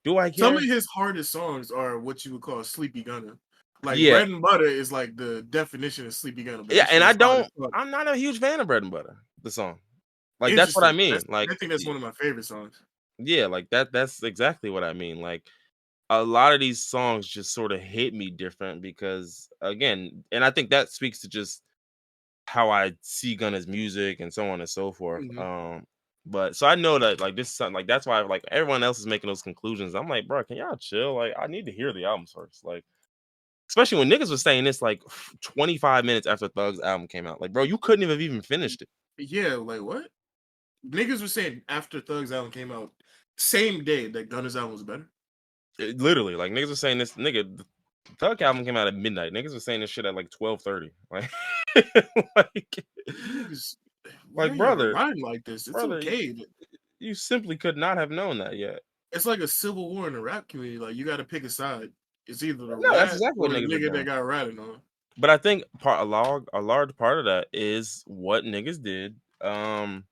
Do I Some of care? his hardest songs are what you would call Sleepy Gunna. Like Yeah, Bread and Butter is like the definition of Sleepy Gunna, but yeah, that and shit is hard as fuck. I'm not a huge fan of Bread and Butter. The song, like that's what I Interesting. mean. That's Like, I think that's one of my favorite songs. yeah, like that's exactly what I mean. Like a lot of these songs just sort of hit me different because again, and I think that speaks to just how I see Gunna's music and so on and so forth. Mhm. But so I know that like this is something like that's why like everyone else is making those conclusions. I'm like, bro, can y'all chill? Like, I need to hear the albums first. Like, especially when niggas was saying this like 25 minutes after Thug's album came out. Like, bro, you couldn't have even finished it. Yeah, like what? Niggas were saying after Thug's album came out, same day that Gunna's album was better. Literally, like niggas was saying this the Thug album came out at midnight. Niggas was saying this shit at like 12:30. Like, like, Niggas, why are like y'all brother, riding like this? It's brother, okay. you simply could not have known that yet. It's like a civil war in the rap community. Like you got to pick a side. It's either the No, that's rat exactly or what the niggas are nigga that doing. got ratted on. But I think a large part of that is what niggas did on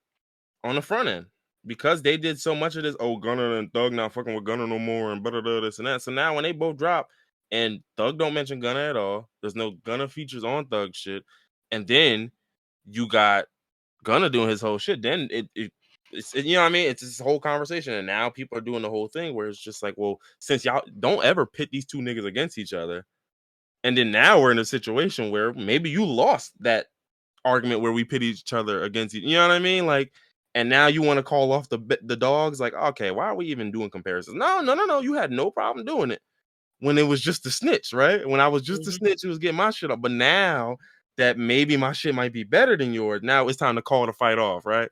the front end. Because they did so much of this, oh Gunna and Thug not fucking with Gunna no more and blah, blah, this and that. So now when they both drop and Thug don't mention Gunna at all, there's no Gunna features on Thug shit, and then you got Gunna doing his whole shit, then you know what I mean? It's this whole conversation, and now people are doing the whole thing where it's just like, well, since y'all don't ever pit these two niggas against each other, and then now we're in a situation where maybe you lost that argument where we pit each other against you know what I mean? Like, and now you want to call off the dogs? Like, okay, why are we even doing comparisons? No, no, no, no. You had no problem doing it. when it was just a snitch, right? When I was just a Mhm. snitch, it was getting my shit up. But now that maybe my shit might be better than yours, now it's time to call the fight off, right?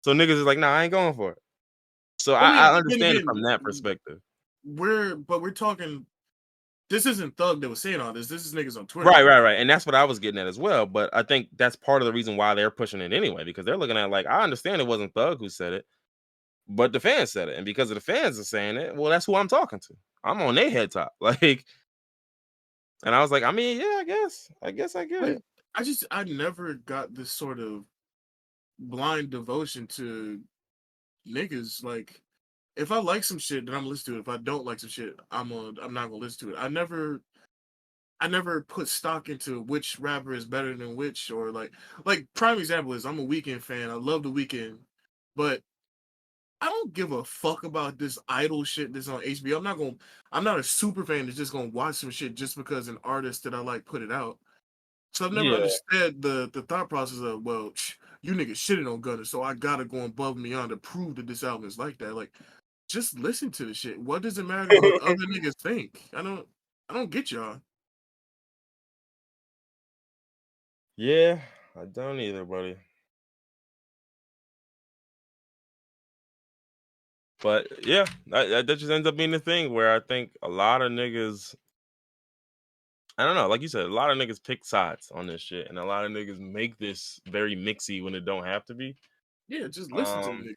So niggas is like, nah, I ain't going for it. So I I mean, then understand it from again, that perspective. we're talking. This isn't Thug that was saying all this. This is niggas on Twitter. Right. And that's what I was getting at as well. But I think that's part of the reason why they're pushing it anyway, because they're looking at like, I understand it wasn't Thug who said it, but the fans said it. And because of the fans are saying it, well, that's who I'm talking to. I'm on their head top. Like, and I was like, I mean, yeah, I guess I get Like, it. I never got this sort of blind devotion to niggas. Like, if I like some shit, then I'm gonna listen to it. If I don't like some shit, I'm not gonna listen to it. I never put stock into which rapper is better than which, or like prime example is I'm a Weekend fan. I love the Weekend, but I don't give a fuck about this idol shit that's on HBO. I'm not a super fan that's just gonna watch some shit just because an artist that I like put it out. So I've never Yeah. understood the thought process of, well, you niggas shitting on Gunna, so I gotta go above and beyond to prove that this album is like that. Like, just listen to the shit. What does it matter what other niggas think? I don't get y'all. Yeah, I don't either, buddy. But yeah, that just ends up being the thing where I think a lot of niggas, I don't know, like you said, a lot of niggas pick sides on this shit, and a lot of niggas make this very mixy when it don't have to be. Yeah, just listen to the Um, niggas.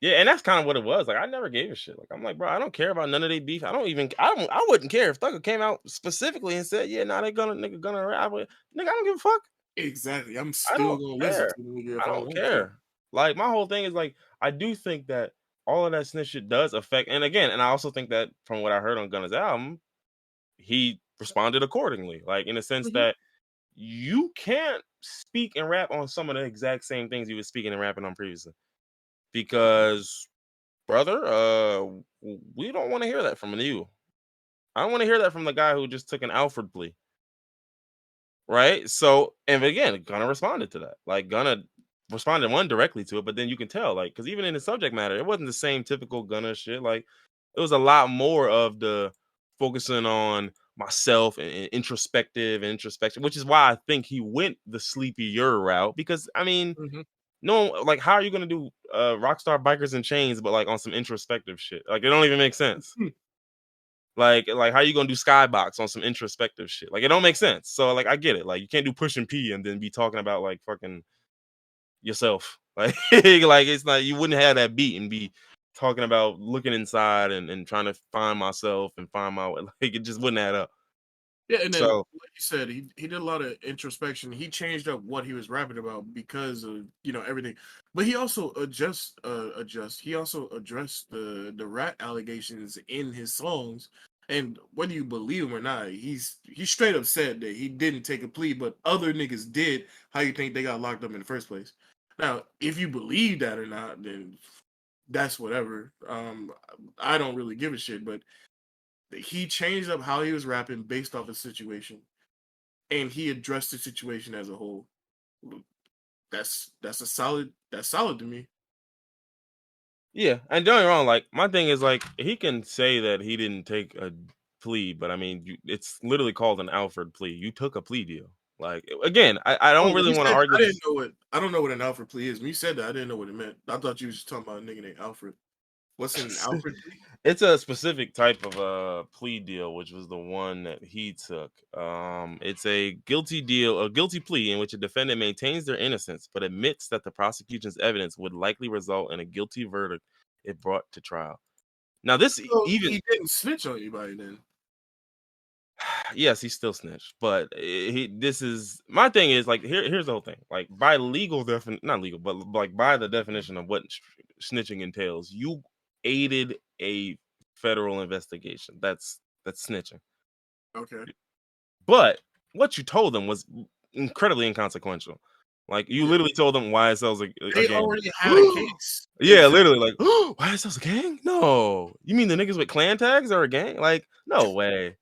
yeah, and that's kind of what it was. Like I never gave a shit. Like I'm like, bro, I don't care about none of they beef. I wouldn't care if Thugger came out specifically and said, yeah, nah, they gonna nigga gonna rap. Nigga, I don't give a fuck. Exactly. I'm I still don't gonna listen to care. the nigga if I I don't want to. care. Like my whole thing is like I do think that all of that snitch shit does affect, and again, and I also think that from what I heard on Gunna's album, he responded accordingly. Like in the sense Mhm. that you can't speak and rap on some of the exact same things you were speaking and rapping on previously. Because brother, we don't want to hear that from you. I don't want to hear that from the guy who just took an Alfred plea. Right? So, and again, Gunna responded to that. Like Gunna responded one directly to it, but then you can tell, like, because even in the subject matter, it wasn't the same typical Gunna shit. Like, it was a lot more of the focusing on myself and introspective and introspection, which is why I think he went the sleepier route. Because I mean, Mhm. no, like, how are you gonna do Rockstar Bikers and Chains, but like on some introspective shit? Like, it don't even make sense. Hmm. Like how you gonna do Skybox on some introspective shit? Like it don't make sense. So like I get it. Like you can't do Push and P and then be talking about like fucking yourself. Like like it's not, you wouldn't have that beat and be talking about looking inside and trying to find myself and find my way. Like it just wouldn't add up. Yeah, and then So like you said, he did a lot of introspection. He changed up what he was rapping about because of everything. But he also he also addressed the rat allegations in his songs. And whether you believe him or not, he straight up said that he didn't take a plea, but other niggas did. How you think they got locked up in the first place? Now, if you believe that or not, then that's whatever. I don't really give a shit, but he changed up how he was rapping based off the situation, and he addressed the situation as a whole. That's solid to me. yeah, and don't get me wrong, like my thing is like he can say that he didn't take a plea, but I mean it's literally called an Alfred plea. You took a plea deal. Like again, I Oh, don't when really you want to said argue this. I don't know what an Alfred plea is. When you said that, I didn't know what it meant. I thought you was just talking about a nigga named Alfred. What's an Alfred plea? It's a specific type of plea deal, which was the one that he took. It's a guilty plea in which a defendant maintains their innocence but admits that the prosecution's evidence would likely result in a guilty verdict if brought to trial. Now, this So even he didn't snitch on anybody then. yes, he still snitched, but he this is my thing is like here's the whole thing. Like by legal not legal, but like by the definition of what snitching entails, you aided a federal investigation. That's snitching. Okay. But what you told them was incredibly inconsequential. Like you Yeah. literally told them YSL's a They gang. already had a case. Yeah, Exactly. literally like YSL's a gang? No. You mean the niggas with clan tags are a gang? Like, no way.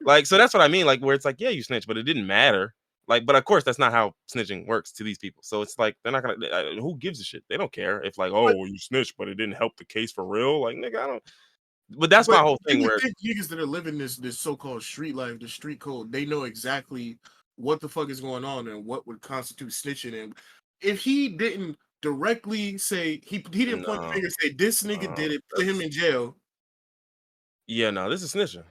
Like, so that's what I mean. Like, where it's like, yeah, you snitched, but it didn't matter. Like, but of course, that's not how snitching works to these people. So it's like they're not gonna. Who gives a shit? They don't care if like, oh, But well, you snitched, but it didn't help the case for real. Like, nigga, I don't. But that's my But whole you thing would where think niggas that are living this so-called street life, the street code, they know exactly what the fuck is going on and what would constitute snitching. And if he didn't directly say he didn't point the no, finger and say this nigga did it, put him that's in jail. yeah, no, this is snitching.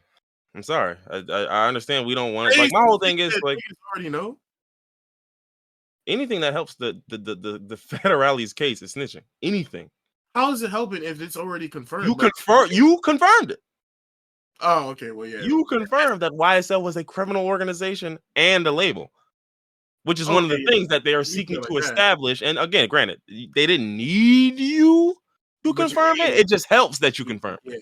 I'm sorry. I understand we don't want it. Like Praise my the whole shit thing is that like niggas already know. anything that helps the federale's case is snitching. Anything. How is it helping if it's already You confirmed? Like, confirm you confirmed it. oh, okay, well, yeah, You confirmed that YSL was a criminal organization and a label, which is one of okay, the yeah. things that they are You put seeking it like to that, establish. And again, granted, they didn't need you to but you're confirm it. aiming. It just helps that you confirm it. Yeah.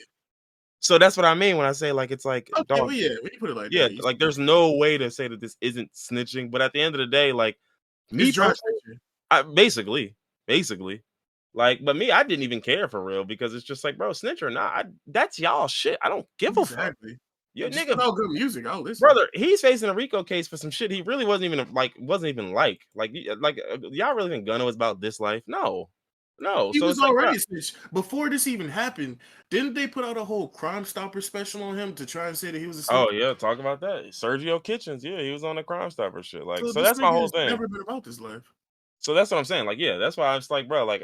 So that's what I mean when I say like it's like Okay, well, dog. yeah. When you put it like Yeah, that, you like there's no way to say that this isn't snitching. But at the end of the day, like it's me dry personally, snitching. basically, like, but me, I didn't even care for real because it's just like, bro, snitch or not, that's y'all shit. I don't give a fuck. Exactly. Your Just nigga, put out good music. I'll listen. brother, he's facing a RICO case for some shit he really wasn't even y'all really think Gunna was about this life? No, no. He So was it's like, bro, already a snitch before this even happened. Didn't they put out a whole Crime Stopper special on him to try and say that he was a oh snitch? yeah, talk about that. Sergio Kitchens, yeah, he was on the Crime Stopper shit. Like, So so this that's my nigga whole has thing. never been about this life. So that's what I'm saying. Like, yeah, that's why I'm just like, bro, like,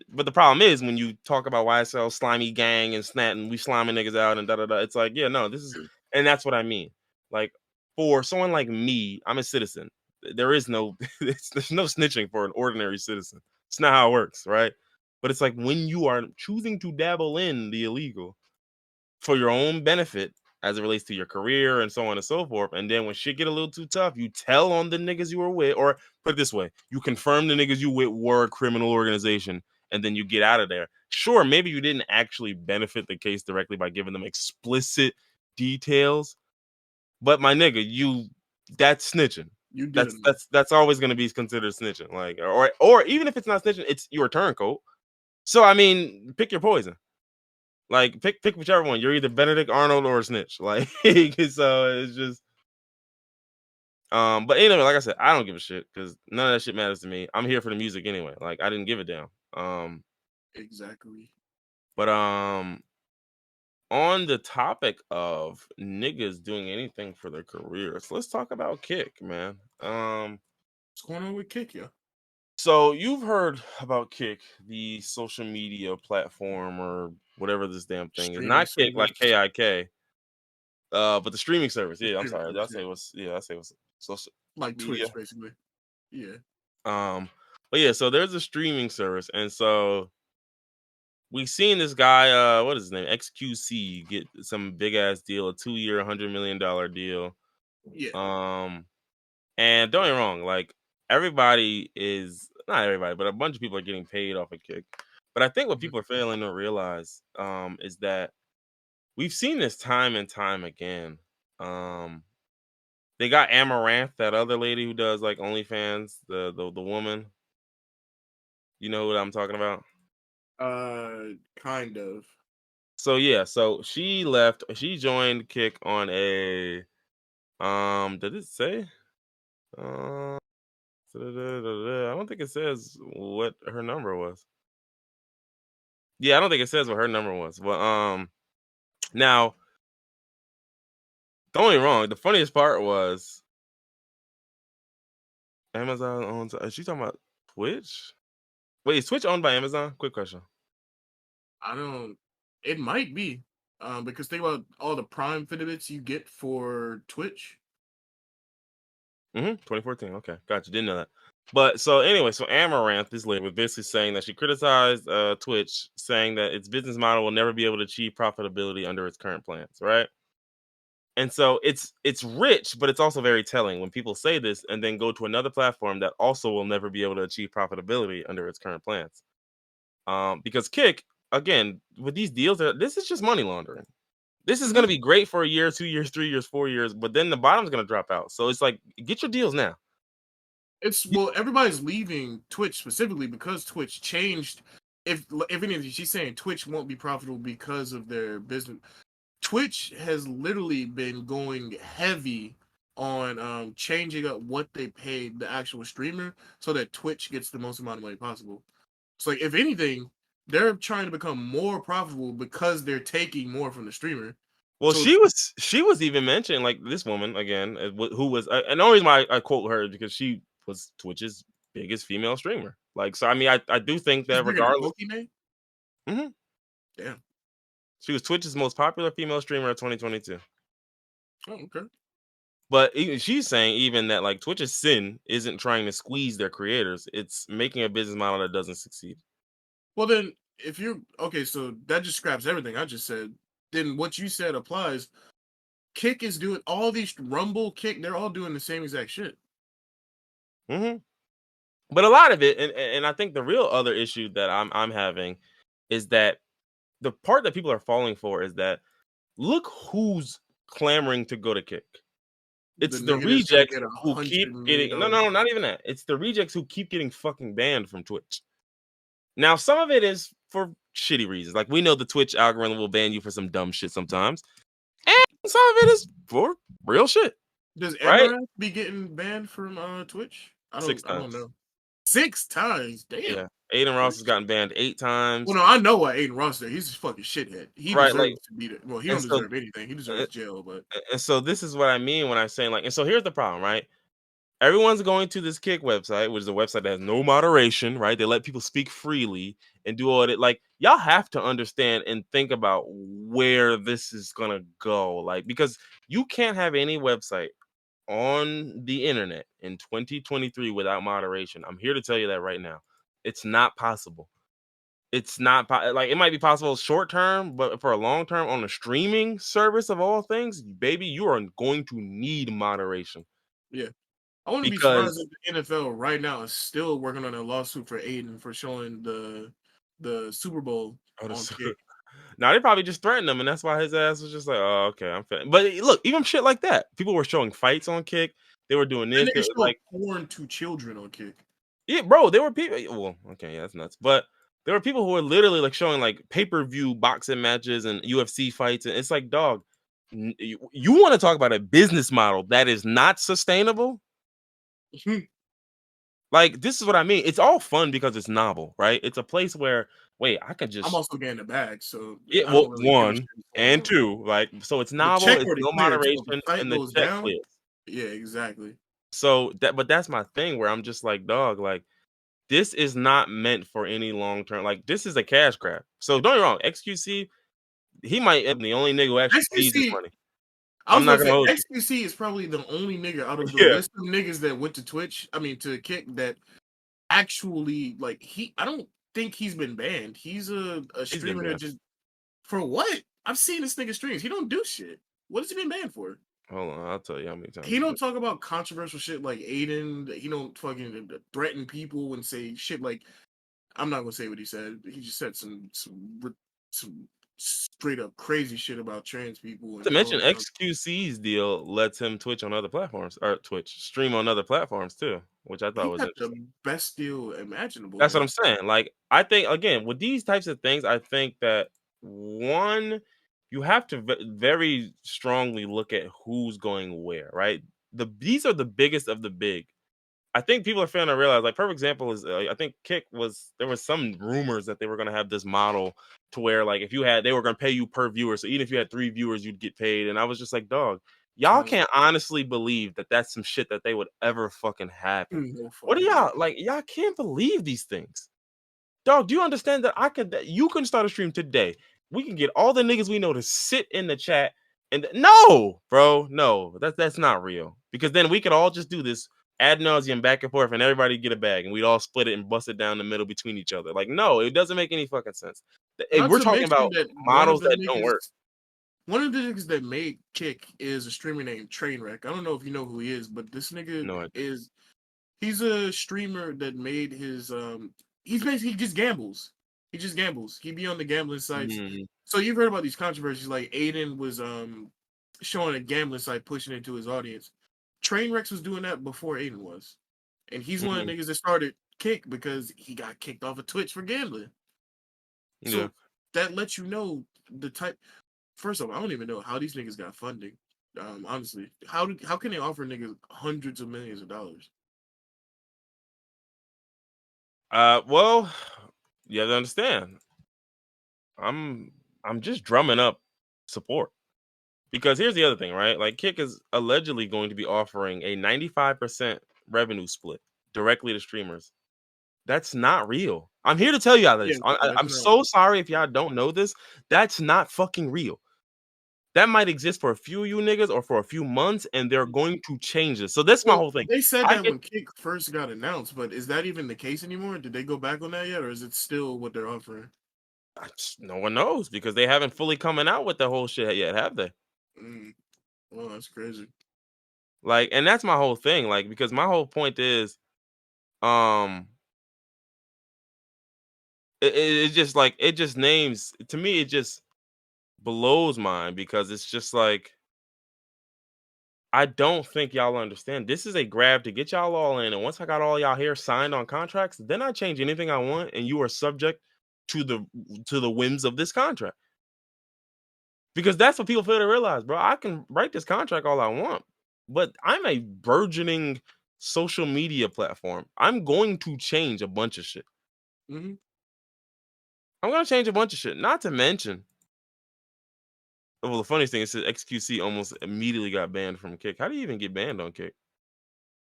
but the problem is when you talk about YSL slimy gang and snat and we sliming niggas out and da da da. It's like, yeah, no, this is, and that's what I mean. Like, for someone like me, I'm a citizen. There is no, there's no snitching for an ordinary citizen. It's not how it works, right? But it's like when you are choosing to dabble in the illegal for your own benefit as it relates to your career and so on and so forth. And then when shit get a little too tough, you tell on the niggas you were with, or put it this way, you confirm the niggas you with were a criminal organization, and then you get out of there. Sure, maybe you didn't actually benefit the case directly by giving them explicit details, but my nigga, that's snitching. You did That's enough. that's that's always gonna be considered snitching. Like, or even if it's not snitching, it's your turncoat. So I mean, pick your poison. Like pick whichever one. You're either Benedict Arnold or a snitch. Like so it's just but anyway, like I said, I don't give a shit because none of that shit matters to me. I'm here for the music anyway. Like I didn't give a damn. Exactly. But on the topic of niggas doing anything for their careers, let's talk about Kick, man. What's going on with Kick, ya? So you've heard about Kick, the social media platform or whatever this damn thing is. Streaming Not Kick like service. KIK. But the streaming service, The yeah, I'm streaming sorry. Did I service, say yeah. what's social Like media? Twitch, basically. Yeah. Um, but yeah, so there's a streaming service, and so we seen this guy, what is his name? XQC get some big ass deal, a 2-year, $100 million deal. Yeah. Um, and don't get me wrong, like everybody is not everybody, but a bunch of people are getting paid off a Kick. But I think what Mhm. people are failing to realize, is that we've seen this time and time again. Um, They got Amaranth, that other lady who does like OnlyFans, the woman. You know what I'm talking about? Kind of. So yeah, so she left. She joined Kick on a Did it say? Uh, I don't think it says what her number was. Yeah, I don't think it says what her number was. Well, now don't get me wrong. The funniest part was Amazon owns. Is she talking about Twitch? Wait, is Twitch owned by Amazon? Quick question. I don't. It might be. Because think about all the Prime benefits you get for Twitch. 2014. Okay, gotcha. Didn't know that. But so anyway, so Amaranth, this lady, was basically saying that she criticized Twitch, saying that its business model will never be able to achieve profitability under its current plans, right? And so it's rich, but it's also very telling when people say this and then go to another platform that also will never be able to achieve profitability under its current plans. Because Kick, again, with these deals, this is just money laundering. This is going Mhm. to be great for a year, 2 years, 3 years, 4 years, but then the bottom's going to drop out. So it's like, get your deals now. It's well, everybody's leaving Twitch specifically because Twitch changed. If anything, she's saying Twitch won't be profitable because of their business. Twitch has literally been going heavy on changing up what they paid the actual streamer so that Twitch gets the most amount of money possible. So like if anything, They're trying to become more profitable because they're taking more from the streamer. Well, So she was even mentioned, like, this woman again, who was, and the only reason why I quote her is because she was Twitch's biggest female streamer. Like, so I mean, I do think she's that bigger than regardless, Pokimane? Mhm. Damn. She was Twitch's most popular female streamer of 2022. Oh, okay. But she's saying even that, like, Twitch's sin isn't trying to squeeze their creators; it's making a business model that doesn't succeed. Well then, if you're okay, so that just scraps everything I just said. Then what you said applies. Kick is doing all these Rumble, Kick, they're all doing the same exact shit. Hmm. But a lot of it, and I think the real other issue that I'm having is that the part that people are falling for is that look who's clamoring to go to Kick. The It's the nigga that's gonna rejects get a who hundred keep million getting no, dollars. no, not even that. It's the rejects who keep getting fucking banned from Twitch. Now, some of it is for shitty reasons. Like, we know the Twitch algorithm will ban you for some dumb shit sometimes, and some of it is for real shit, Does right? Amaranth be getting banned from Twitch? I Six don't times. know. 6 times, Yeah. damn. Aiden Ross What? has gotten banned 8 Well, times. no, I know why Aiden Ross there. He's a fucking shithead. He Right, like, deserves to be there. Well, he and don't so deserve anything. He uh, deserves jail. But and so this is what I mean when I say, like, and so here's the problem, right? Everyone's going to this Kick website, which is a website that has no moderation, right? They let people speak freely and do all that. Like, y'all have to understand and think about where this is gonna go. Like, because you can't have any website on the internet in 2023 without moderation. I'm here to tell you that right now. It's not possible. It's not like, it might be possible short term, but for a long term on a streaming service of all things, baby, you are going to need moderation yeah, I wouldn't be surprised because if the NFL right now is still working on a lawsuit for Aiden for showing the Super Bowl oh, on this- Kick. now they probably just threatened him, and that's why his ass was just like, "Oh, okay, I'm fit." But look, even shit like that, people were showing fights on Kick. They were doing And this. they They were show like, porn to children on Kick. yeah, bro. There were people. Well, okay, yeah, that's nuts. But there were people who were literally like showing like pay-per-view boxing matches and UFC fights, and it's like, dog, you want to talk about a business model that is not sustainable? Like, this is what I mean. It's all fun because it's novel, right? It's a place where, wait, I could I'm just, also getting the bag, so yeah, I well, don't really give a shit one what's going and on. two, like, so it's The novel, check it's already no cleared, so if the moderation, site and the goes check down, clears. yeah, exactly. So that, but that's my thing where I'm just like, dog, like, this is not meant for any long term. Like, this is a cash grab. So don't get me wrong, XQC, he might end up the only nigga who actually sees this XQC, money. I I'm was not gonna gonna say hold you. XQC is probably the only nigga out of the Yeah, list of niggas that went to Twitch. I mean to Kick that actually like he. I don't think he's been banned. He's a he's been streamer that banned. just for what I've seen this nigga streams. He don't do shit. What has he been banned for? Hold on, I'll tell you how many times He he's don't been. talk about controversial shit like Aiden. He don't fucking threaten people and say shit like I'm not gonna say what he said. He just said some straight up crazy shit about trans people To and all mention, this stuff. XQC's deal lets him Twitch on other platforms, or Twitch stream on other platforms too, which I thought He was got interesting. the best deal imaginable, That's what man. I'm saying. Like, I think again with these types of things, I think that one, you have to very strongly look at who's going where, right? These are the biggest of the big. I think people are failing to realize. Like, perfect example is, I think Kick was, there was some rumors that they were going to have this model to where, like, if you had, they were going to pay you per viewer. So even if you had 3 viewers, you'd get paid. And I was just like, dog, y'all Sounds can't honestly believe that that's some shit that they would ever fucking happen. no What are fucking way. y'all like? Y'all can't believe these things. Dog, do you understand that that you can start a stream today? We can get all the niggas we know to sit in the chat and no, bro, no, that's not real. Because then we could all just do this ad nauseum back and forth, and everybody get a bag, and we'd all split it and bust it down the middle between each other. Like, no, it doesn't make any fucking sense. Not We're to talking mention about that models that don't work. one of the niggas that made Kick is a streamer named Trainwreck. I don't know if you know who he is, but this nigga No, is he's a streamer that made his he's basically he just gambles. He just gambles. He be on the gambling sites. mm, So you've heard about these controversies like Aiden was showing a gambling site pushing into his audience. Trainwrecks was doing that before Aiden was. And he's one of mm, the niggas that started Kick because he got kicked off of Twitch for gambling. yeah. So that lets you know the type. First of all, I don't even know how these niggas got funding. Honestly, how can they offer niggas hundreds of millions of dollars? Well, you have to understand. I'm I'm just drumming up support. Because here's the other thing, right? Like Kick is allegedly going to be offering a 95% revenue split directly to streamers. That's not real. I'm here to tell y'all Yeah, this. that's I'm not. so sorry if y'all don't know this. That's not fucking real. That might exist for a few of you niggas or for a few months, and they're going to change this. So that's my Well, whole thing. they said I that get when Kick first got announced, but is that even the case anymore? Did they go back on that yet, or is it still what they're offering? no one knows because they haven't fully coming out with the whole shit yet, have they? Mm, well, that's crazy. Like, and that's my whole thing. Like, because my whole point is, um, it just like it just names to me. It just blows mine because it's just like I don't think y'all understand. This is a grab to get y'all all in, and once I got all y'all here signed on contracts, then I change anything I want, and you are subject to the whims of this contract. Because that's what people fail to realize, bro. I can write this contract all I want, but I'm a burgeoning social media platform. I'm going to change a bunch of shit. Hmm. I'm gonna change a bunch of shit. Not to mention, well, the funniest thing is that XQC almost immediately got banned from Kick. How do you even get banned on Kick?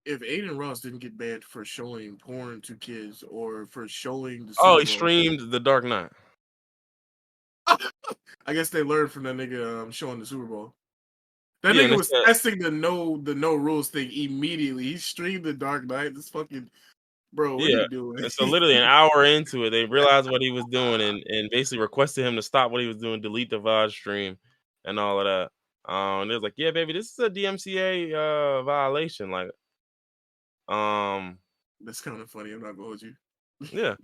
If Aiden Ross didn't get banned for showing porn to kids or for showing the Oh, Super he Bowl, streamed The Dark Knight. I guess they learned from that nigga showing the Super Bowl. That Yeah, and nigga they was said, testing the no rules thing immediately. He streamed the Dark Knight. This fucking bro, what are yeah. you doing? And so literally an hour into it, they realized what he was doing and basically requested him to stop what he was doing, delete the VOD stream and all of that. And they was like, yeah, baby, this is a DMCA violation. Like, um, That's kind of funny. I'm not gonna hold you. yeah.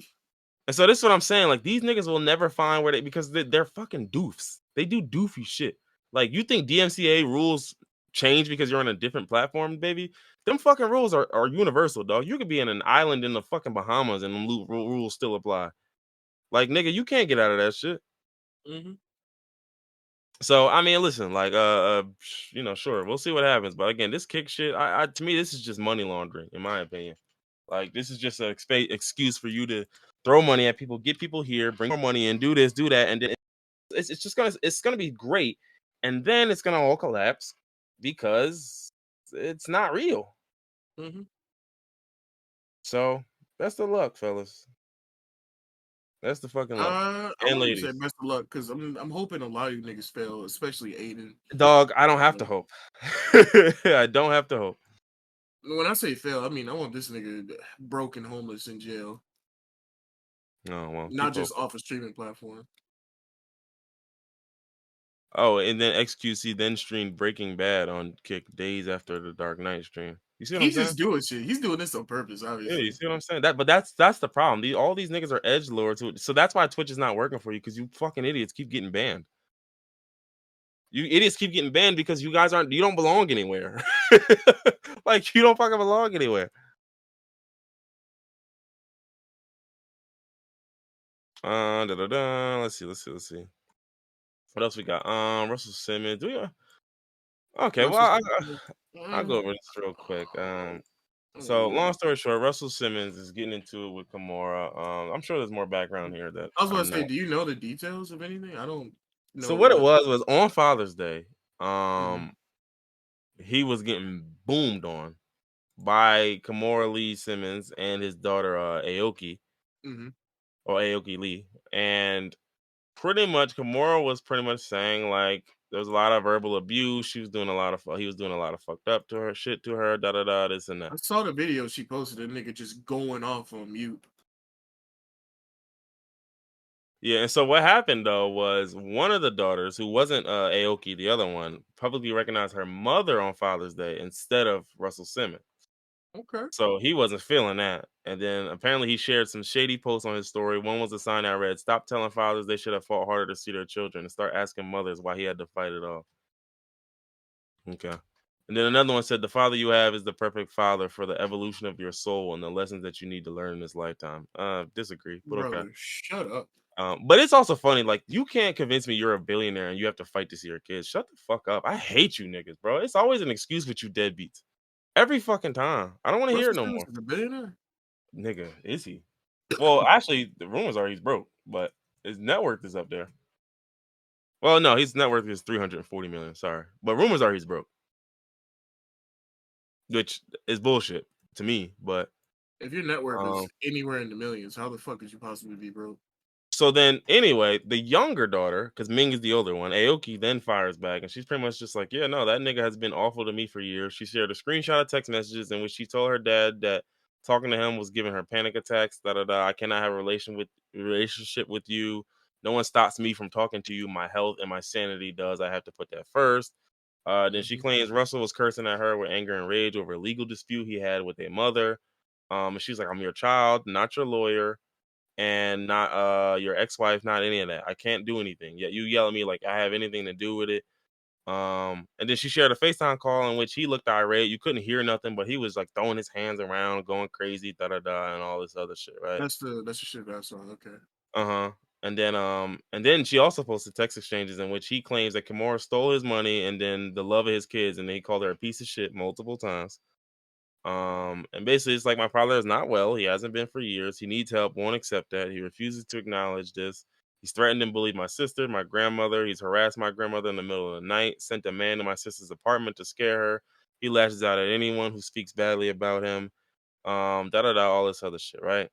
And so this is what I'm saying. Like these niggas will never find where they because they're fucking doofs. They do doofy shit. Like you think DMCA rules change because you're on a different platform, baby? Them fucking rules are universal, dog. You could be in an island in the fucking Bahamas and them rules still apply. Like nigga, you can't get out of that shit. Hmm. So I mean, listen, like sure, we'll see what happens. But again, this kick shit, I to me, this is just money laundering, in my opinion. Like this is just an excuse for you to throw money at people, get people here, bring more money in, do this, do that, and then it's just gonna be great, and then it's gonna all collapse because it's not real. Hmm. So best of luck, fellas. That's the fucking luck I and wouldn't say ladies. best of luck because I'm hoping a lot of you niggas fail, especially Aiden. Dog, I don't have to Um, hope. I don't have to hope. when I say fail, I mean I want this nigga broken homeless in jail, Oh well, not keep just hoping. off a streaming platform. Oh, and then XQC then streamed Breaking Bad on Kick days after the Dark Knight stream. You see what I'm He's saying? just doing shit. He's doing this on purpose, Yeah, you obviously. see what I'm saying? That's the problem. All these niggas are edge lords, so that's why Twitch is not working for you because you fucking idiots keep getting banned. You idiots keep getting banned because you don't belong anywhere. Like you don't fucking belong anywhere. Let's see. What else we got? Russell Simmons. Okay, well, Russell. I'll Uh, go over this real quick. So long mm. story short, Russell Simmons is getting into it with Kimura. I'm sure there's more background here that I was about to I'm say, not. do you know the details of anything? I don't So know what it what. was on Father's Day, Hmm. he was getting boomed on by Kimura Lee Simmons and his daughter Aoki Hmm. or Aoki Lee, and pretty much Kimura was pretty much saying like there was a lot of verbal abuse. He was doing a lot of fucked up to her shit to her, da da da, this and that. I saw the video she posted. A nigga just going off on mute. Yeah, and so what happened though was one of the daughters, who wasn't Aoki, the other one, publicly recognized her mother on Father's Day instead of Russell Simmons. Okay, So he wasn't feeling that. And then apparently he shared some shady posts on his story. One was a sign I read: "Stop telling fathers they should have fought harder to see their children, and start asking mothers why he had to fight it off." Okay. And then another one said, "The father you have is the perfect father for the evolution of your soul and the lessons that you need to learn in this lifetime." Disagree, but okay. brother, shut up. But it's also funny, like you can't convince me you're a billionaire and you have to fight to see your kids. Shut the fuck up. I hate you niggas, bro. It's always an excuse with you deadbeats. Every fucking time. I don't want to hear Russell it no Simmons more. is a billionaire. Nigga, is he? Well, actually, the rumors are he's broke, but His net worth is up there. Well, no, his net worth is 340 million. Sorry, but rumors are he's broke, which is bullshit to me. But If your net worth um, is anywhere in the millions, how the fuck could you possibly be broke? so then anyway, the younger daughter, because Ming is the older one, Aoki then fires back, and she's pretty much just like, yeah, no, that nigga has been awful to me for years. She shared a screenshot of text messages in which she told her dad that talking to him was giving her panic attacks. Da da da. I cannot have a relationship with you. No one stops me from talking to you. My health and my sanity does. I have to put that first. Then she Mhm. claims Russell was cursing at her with anger and rage over a legal dispute he had with a mother. And she's like, I'm your child, not your lawyer, and not your ex-wife, not any of that. I can't do anything. Yet you yell at me like I have anything to do with it. And then she shared a FaceTime call in which he looked irate. You couldn't hear nothing, but he was like throwing his hands around, going crazy, da da da, and all this other shit, right? That's the shit that I saw. Okay. Uh-huh. And then she also posted text exchanges in which he claims that Kimura stole his money and then the love of his kids, and he called her a piece of shit multiple times. And basically it's like my father is not well. He hasn't been for years. He needs help, won't accept that. He refuses to acknowledge this. He's threatened and bullied my sister, my grandmother. He's harassed my grandmother in the middle of the night, sent a man to my sister's apartment to scare her. He lashes out at anyone who speaks badly about him. Da da da, all this other shit, right?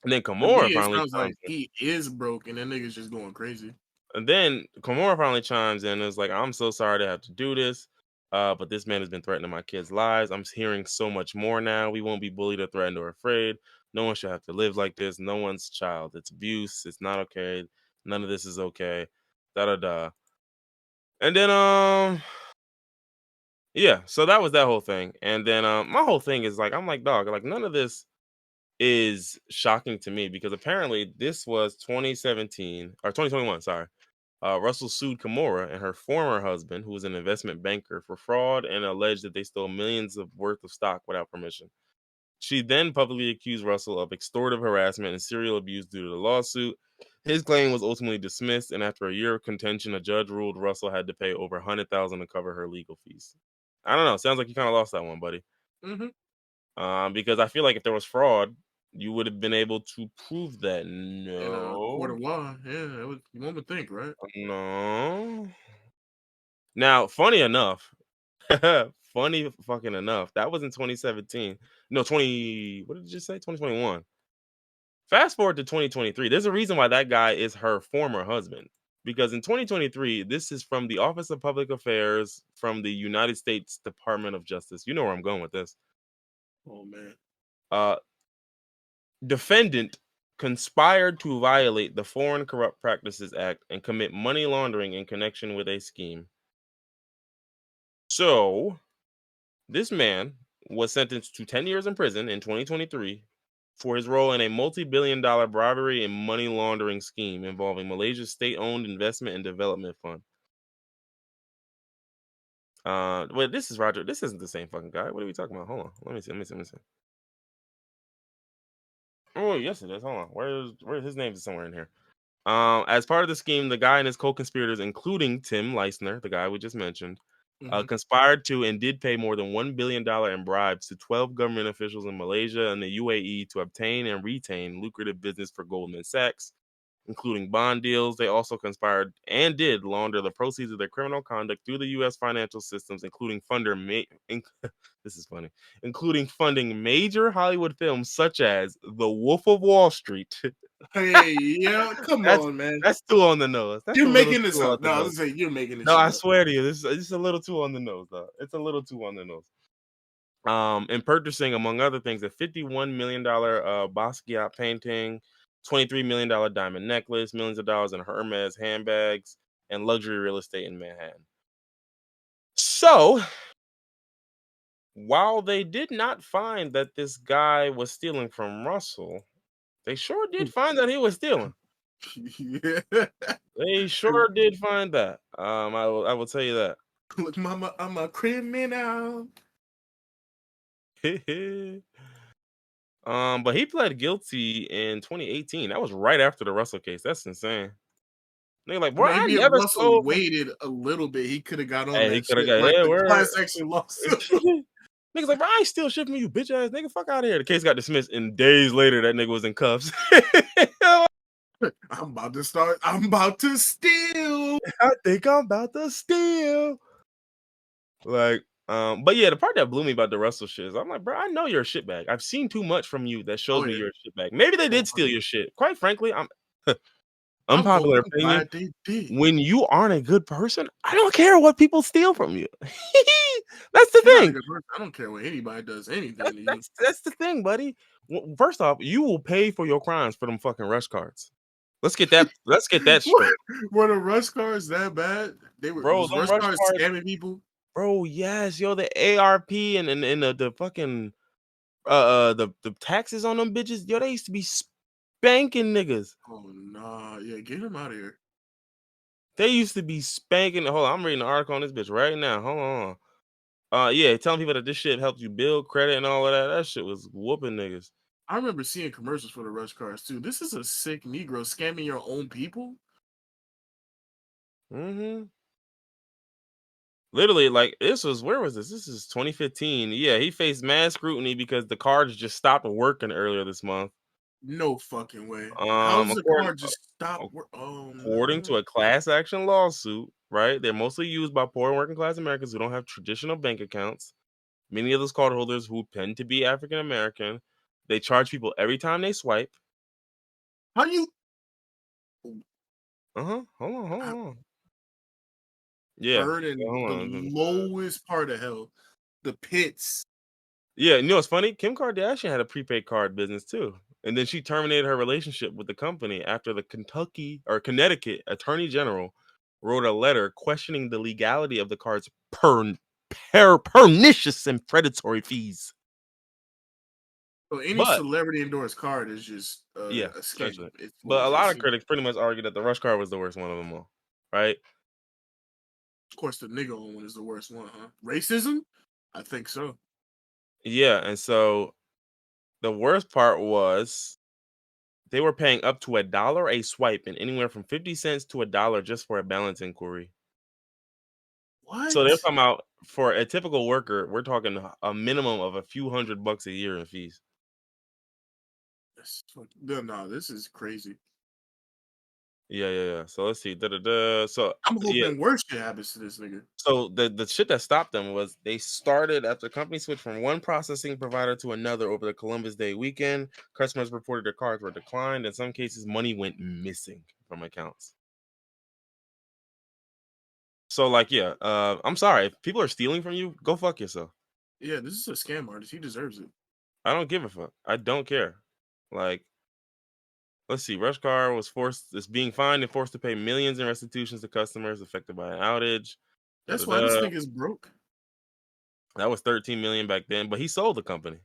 And then To me, Kimura it finally sounds chimes like he is broke, and that nigga's just going crazy. And then Komora finally chimes in and is like, I'm so sorry to have to do this. But this man has been threatening my kids' lives. I'm hearing so much more now. We won't be bullied or threatened or afraid. No one should have to live like this. No one's child. It's abuse. It's not okay. None of this is okay. Da da da. And then yeah, so that was that whole thing. And then my whole thing is like, I'm like, dog, like none of this is shocking to me because apparently this was 2017 or 2021, sorry. Russell sued Kimura and her former husband, who was an investment banker, for fraud and alleged that they stole millions of worth of stock without permission. She then publicly accused Russell of extortive harassment and serial abuse due to the lawsuit. His claim was ultimately dismissed, and after a year of contention, a judge ruled Russell had to pay over $100,000 to cover her legal fees. I don't know. Sounds like you kind of lost that one, buddy. Mm-hmm. Because I feel like if there was fraud, you would have been able to prove that. In a court No, of law, yeah, you want to think, right? no. Now, funny enough, funny fucking enough, that was in 2017. No, 20, what did you just say? 2021. Fast forward to 2023. There's a reason why that guy is her former husband. Because in 2023, this is from the Office of Public Affairs from the United States Department of Justice. You know where I'm going with this. Oh man. Uh, defendant conspired to violate the Foreign Corrupt Practices Act and commit money laundering in connection with a scheme. So, this man was sentenced to 10 years in prison in 2023 for his role in a multi-billion-dollar bribery and money laundering scheme involving Malaysia's state-owned investment and development fund. Wait, this is Roger. This isn't the same fucking guy. What are we talking about? Hold on. Let me see. Let me see. Oh, yes, it is. Hold on. Where's his name is somewhere in here. As part of the scheme, the guy and his co-conspirators, including Tim Leisner, the guy we just mentioned, Mm-hmm. conspired to and did pay more than $1 billion in bribes to 12 government officials in Malaysia and the UAE to obtain and retain lucrative business for Goldman Sachs, including bond deals. They also conspired and did launder the proceeds of their criminal conduct through the U.S. financial systems, including this is funny, including funding major Hollywood films such as The Wolf of Wall Street. Hey, yeah, come That's on, man. that's too on the nose. That's You're a little making this too on up. the No, I nose. was gonna say you're making this No, shit I up. swear to you, this is a little too on the nose, though. It's a little too on the nose. And purchasing, among other things, a $51 million Basquiat painting, $23 million diamond necklace, millions of dollars in Hermes handbags, and luxury real estate in Manhattan. So, while they did not find that this guy was stealing from Russell, they sure did find that he was stealing. Yeah. They sure did find that. I will tell you that. Look, mama, I'm a criminal. But he pled guilty in 2018. That was right after the Russell case. That's insane. Nigga, like, bro, I Maybe if never Russell stole. waited a little bit, he could have got on Hey, he that could have shit got like yeah, the word. class action lawsuit. Niggas like, bro, I ain't still shit from you, bitch ass nigga. Fuck out of here. The case got dismissed, and days later, that nigga was in cuffs. I'm about to start. I'm about to steal. I think I'm about to steal. Like, but yeah, the part that blew me about the Russell shit is I'm like, bro, I know you're a shitbag. I've seen too much from you that Oh shows me yeah. you're a shitbag. Maybe they Oh, did steal your shit. Quite frankly, I'm I'm unpopular hoping, opinion. glad they did. When you aren't a good person, I don't care what people steal from you. That's the You're not a thing. good person. I don't care what anybody does anything That's to you. that's that's the thing, buddy. First off, you will pay for your crimes for them fucking rush cards. Let's get that. Let's get that What? straight, Were the rush cars that bad? They were bro. was Them rush rush cars cards, scamming people? bro. Yes, yo, the ARP and the fucking the taxes on them bitches, yo, they used to be spanking niggas. Oh nah, yeah, get him out of here. They used to be spanking. Hold on, I'm reading an article on this bitch right now. Hold on. Yeah, telling people that this shit helps you build credit and all of that. That shit was whooping niggas. I remember seeing commercials for the rush cars too. This is a sick Negro scamming your own people. Hmm. Literally, like this was where was this? This is 2015. Yeah, he faced mad scrutiny because the cards just stopped working earlier this month. No fucking way. How's the According car just stop work? Oh according no. to a class action lawsuit, right? They're mostly used by poor and working class Americans who don't have traditional bank accounts. Many of those cardholders who tend to be African American, they charge people every time they swipe. How you Uh-huh. Hold on, hold on, hold on. Yeah. Yeah, burning hold the on. lowest part of hell? The pits. Yeah, you know what's funny? Kim Kardashian had a prepaid card business too. And then she terminated her relationship with the company after the Kentucky or Connecticut Attorney General wrote a letter questioning the legality of the card's pernicious and predatory fees. So any But celebrity endorsed card is just yeah, a scam. essentially. It's what But a it lot of seems. critics pretty much argue that the Rush card was the worst one of them all. Right? Of course, the nigga one is the worst one, huh? Racism? I think so. Yeah, and so the worst part was they were paying up to $1 a swipe and anywhere from 50 cents to $1 just for a balance inquiry. So they're What? talking about for a typical worker, we're talking a minimum of a few $100 a year in fees. No, this is crazy. Yeah, yeah, yeah. So let's see. Da-da-da. So I'm yeah. hoping worse shit happens to this nigga. So the shit that stopped them was they started after the company switched from one processing provider to another over the Columbus Day weekend. Customers reported their cards were declined. In some cases, money went missing from accounts. So like, yeah, I'm sorry. If people are stealing from you, go fuck yourself. Yeah, this is a scam artist. He deserves it. I don't give a fuck. I don't care. Like, let's see. Rushcar was forced is being fined and forced to pay millions in restitutions to customers affected by an outage. Da, da, That's why this da. nigga's broke. That was 13 million back then, but he sold the company.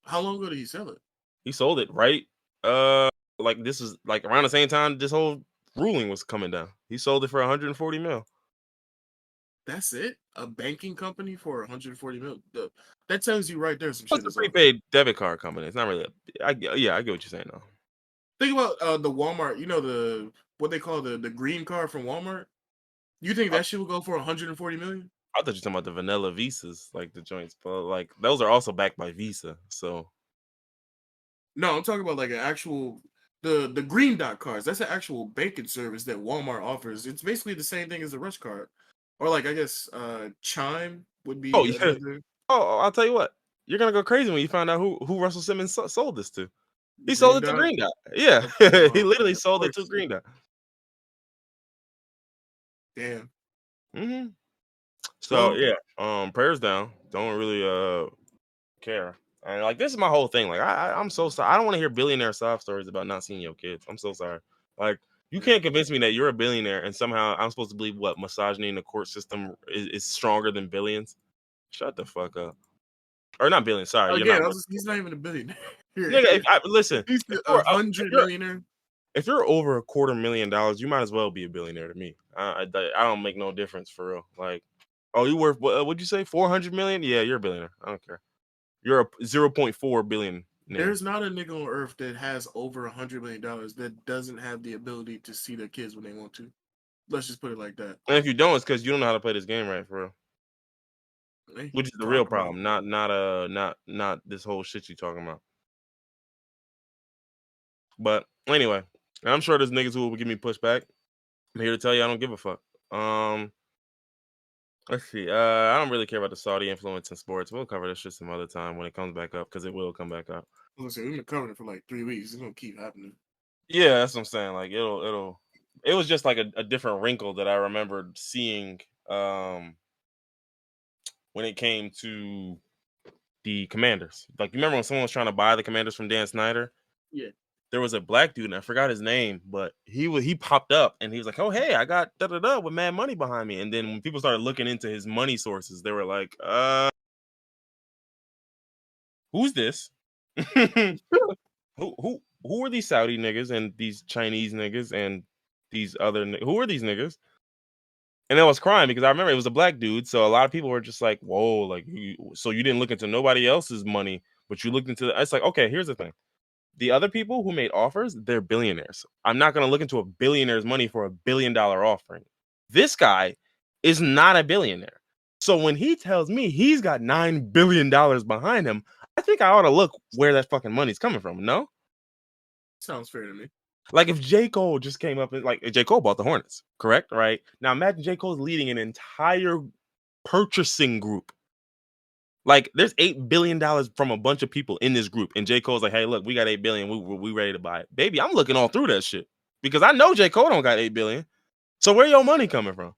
How long ago did he sell it? He sold it right. Uh, like this is like around the same time this whole ruling was coming down. He sold it for 140 mil. That's it? A banking company for 140 mil? That tells you right there some What's shit the is off. prepaid debit card company? It's not really. Yeah, I get what you're saying though. Think about the Walmart. You know the what they call the green card from Walmart. You think I, that shit will go for 140 million? I thought you were talking about the vanilla visas, like the joints, but like those are also backed by Visa. So No, I'm talking about like an actual the green dot cards. That's an actual banking service that Walmart offers. It's basically the same thing as the Rush card, or like I guess Chime would oh be yeah. another I'll tell you what. You're gonna go crazy when you find out who Russell Simmons sold this to. He sold green it to dot. Green Dot. Yeah, he Oh, literally of sold it to course. Green Dot. Damn. Hmm. So Well, yeah, prayers down. Don't really care. And like this is my whole thing. Like I'm so sorry. I don't want to hear billionaire sob stories about not seeing your kids. I'm so sorry. Like you yeah. can't convince me that you're a billionaire and somehow I'm supposed to believe what misogyny in the court system is stronger than billions. Shut the fuck up. Or not billions. Sorry, you're Again, not. I was just, he's not even a billionaire. Nigga, if I listen, He's if a you're hundred millionaire. if you're over a $250,000, you might as well be a billionaire to me. I don't make no difference for real. Like, oh, you worth what'd you say? 400 million? Yeah, you're a billionaire. I don't care. You're a 0.4 billionaire. There's not a nigga on earth that has over $100 million that doesn't have the ability to see their kids when they want to. Let's just put it like that. And if you don't, it's because you don't know how to play this game right, for real. Hey, Which is the real talk about it. problem, not this whole shit you talking about. But Anyway, I'm sure there's niggas who will give me pushback. I'm here to tell you I don't give a fuck. Um, let's see. I don't really care about the Saudi influence in sports. We'll cover this shit some other time when it comes back up because it will come back up. Listen, we've been covering it for like 3 weeks. It's gonna keep happening. Yeah, that's what I'm saying. Like it'll. It was just like a different wrinkle that I remembered seeing when it came to the Commanders. Like, you remember when someone was trying to buy the Commanders from Dan Snyder? Yeah. There was a black dude, and I forgot his name, but he popped up and he was like, "Oh, hey, I got da da da with mad money behind me." And then when people started looking into his money sources, they were like, who's this? Who are these Saudi niggas and these Chinese niggas and these other who are these niggas?" And I was crying because I remember it was a black dude, so a lot of people were just like, "Whoa, like, so you didn't look into nobody else's money, but you looked into." It's like, okay, here's the thing: the other people who made offers, they're billionaires. I'm not going to look into a billionaire's money for $1 billion offering. This guy is not a billionaire, so when he tells me he's got $9 billion behind him, I think I ought to look where that fucking money's coming from. No, Sounds fair to me. like if J. Cole just came up and like J. Cole bought the Hornets, correct? Right now, imagine J. Cole's leading an entire purchasing group. Like, there's $8 billion from a bunch of people in this group, and J. Cole's like, "Hey, look, we got 8 billion. We ready to buy it, baby." I'm looking all through that shit because I know J. Cole don't got 8 billion. So where your money coming from?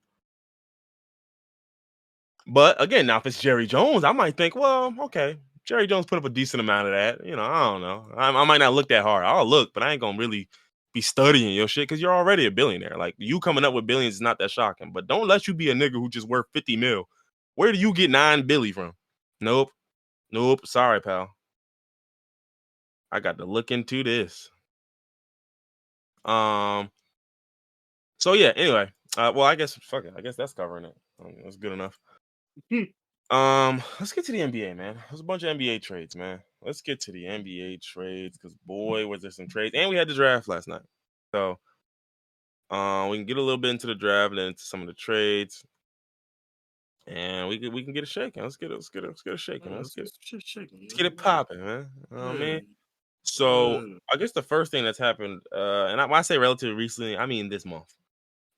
But again, now if it's Jerry Jones, I might think, well, okay, Jerry Jones put up a decent amount of that. You know, I don't know. I might not look that hard. I'll look, but I ain't gonna really be studying your shit because you're already a billionaire. Like, you coming up with billions is not that shocking. But don't let you be a nigga who just worth 50 mil. Where do you get 9 billy from? Nope. Nope. Sorry, pal. I got to look into this. Um. So yeah. Anyway. Well, I guess fuck it. I guess that's covering it. That's good enough. Let's get to the NBA, man. There's a bunch of NBA trades, man. Let's get to the NBA trades because boy, was there some trades, and we had the draft last night. So, we can get a little bit into the draft and then into some of the trades, and we can get it shaking. Let's get it shaking. Let's get shit shaking. Let's get it popping, man. Yeah. Man. So I guess the first thing that's happened, and when I say relatively recently, I mean this month.